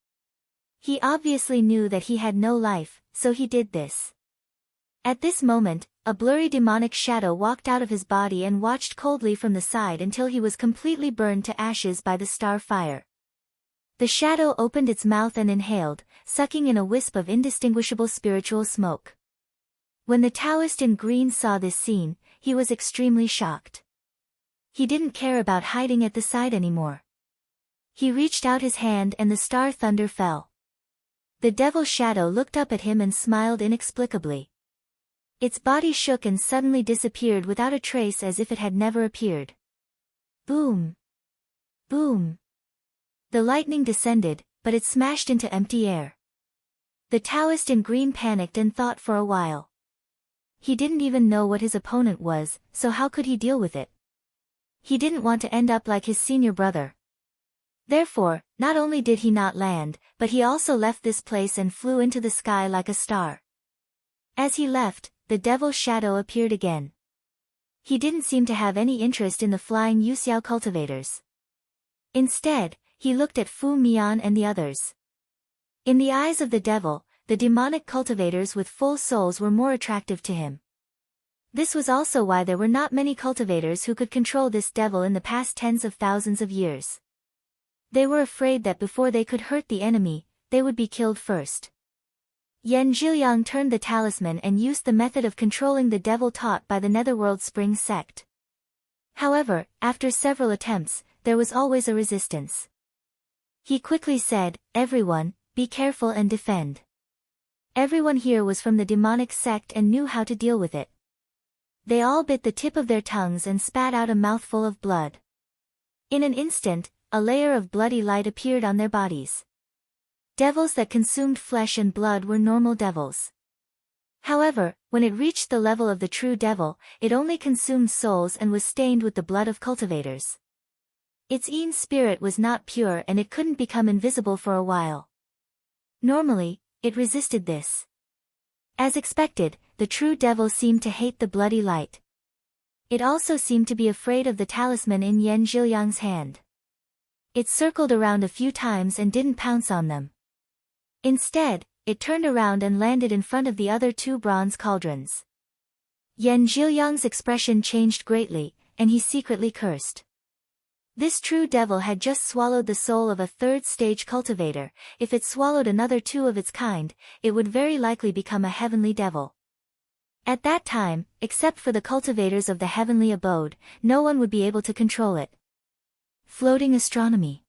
He obviously knew that he had no life, so he did this. At this moment, a blurry demonic shadow walked out of his body and watched coldly from the side until he was completely burned to ashes by the star fire. The shadow opened its mouth and inhaled, sucking in a wisp of indistinguishable spiritual smoke. When the Taoist in green saw this scene, he was extremely shocked. He didn't care about hiding at the side anymore. He reached out his hand and the star thunder fell. The devil shadow looked up at him and smiled inexplicably. Its body shook and suddenly disappeared without a trace, as if it had never appeared. Boom! Boom! The lightning descended, but it smashed into empty air. The Taoist in green panicked and thought for a while. He didn't even know what his opponent was, so how could he deal with it? He didn't want to end up like his senior brother. Therefore, not only did he not land, but he also left this place and flew into the sky like a star. As he left, the devil shadow appeared again. He didn't seem to have any interest in the flying Yuxiao cultivators. Instead, he looked at Fu Mian and the others. In the eyes of the devil, the demonic cultivators with full souls were more attractive to him. This was also why there were not many cultivators who could control this devil in the past tens of thousands of years. They were afraid that before they could hurt the enemy, they would be killed first. Yan Zhiliang turned the talisman and used the method of controlling the devil taught by the Netherworld Spring sect. However, after several attempts, there was always a resistance. He quickly said, "Everyone, be careful and defend." Everyone here was from the demonic sect and knew how to deal with it. They all bit the tip of their tongues and spat out a mouthful of blood. In an instant, a layer of bloody light appeared on their bodies. Devils that consumed flesh and blood were normal devils. However, when it reached the level of the true devil, it only consumed souls and was stained with the blood of cultivators. Its Yin spirit was not pure and it couldn't become invisible for a while. Normally, it resisted this. As expected, the true devil seemed to hate the bloody light. It also seemed to be afraid of the talisman in Yan Zhiliang's hand. It circled around a few times and didn't pounce on them. Instead, it turned around and landed in front of the other two bronze cauldrons. Yan Zhiliang's expression changed greatly, and he secretly cursed. This true devil had just swallowed the soul of a third-stage cultivator. If it swallowed another two of its kind, it would very likely become a heavenly devil. At that time, except for the cultivators of the heavenly abode, no one would be able to control it. Floating astronomy.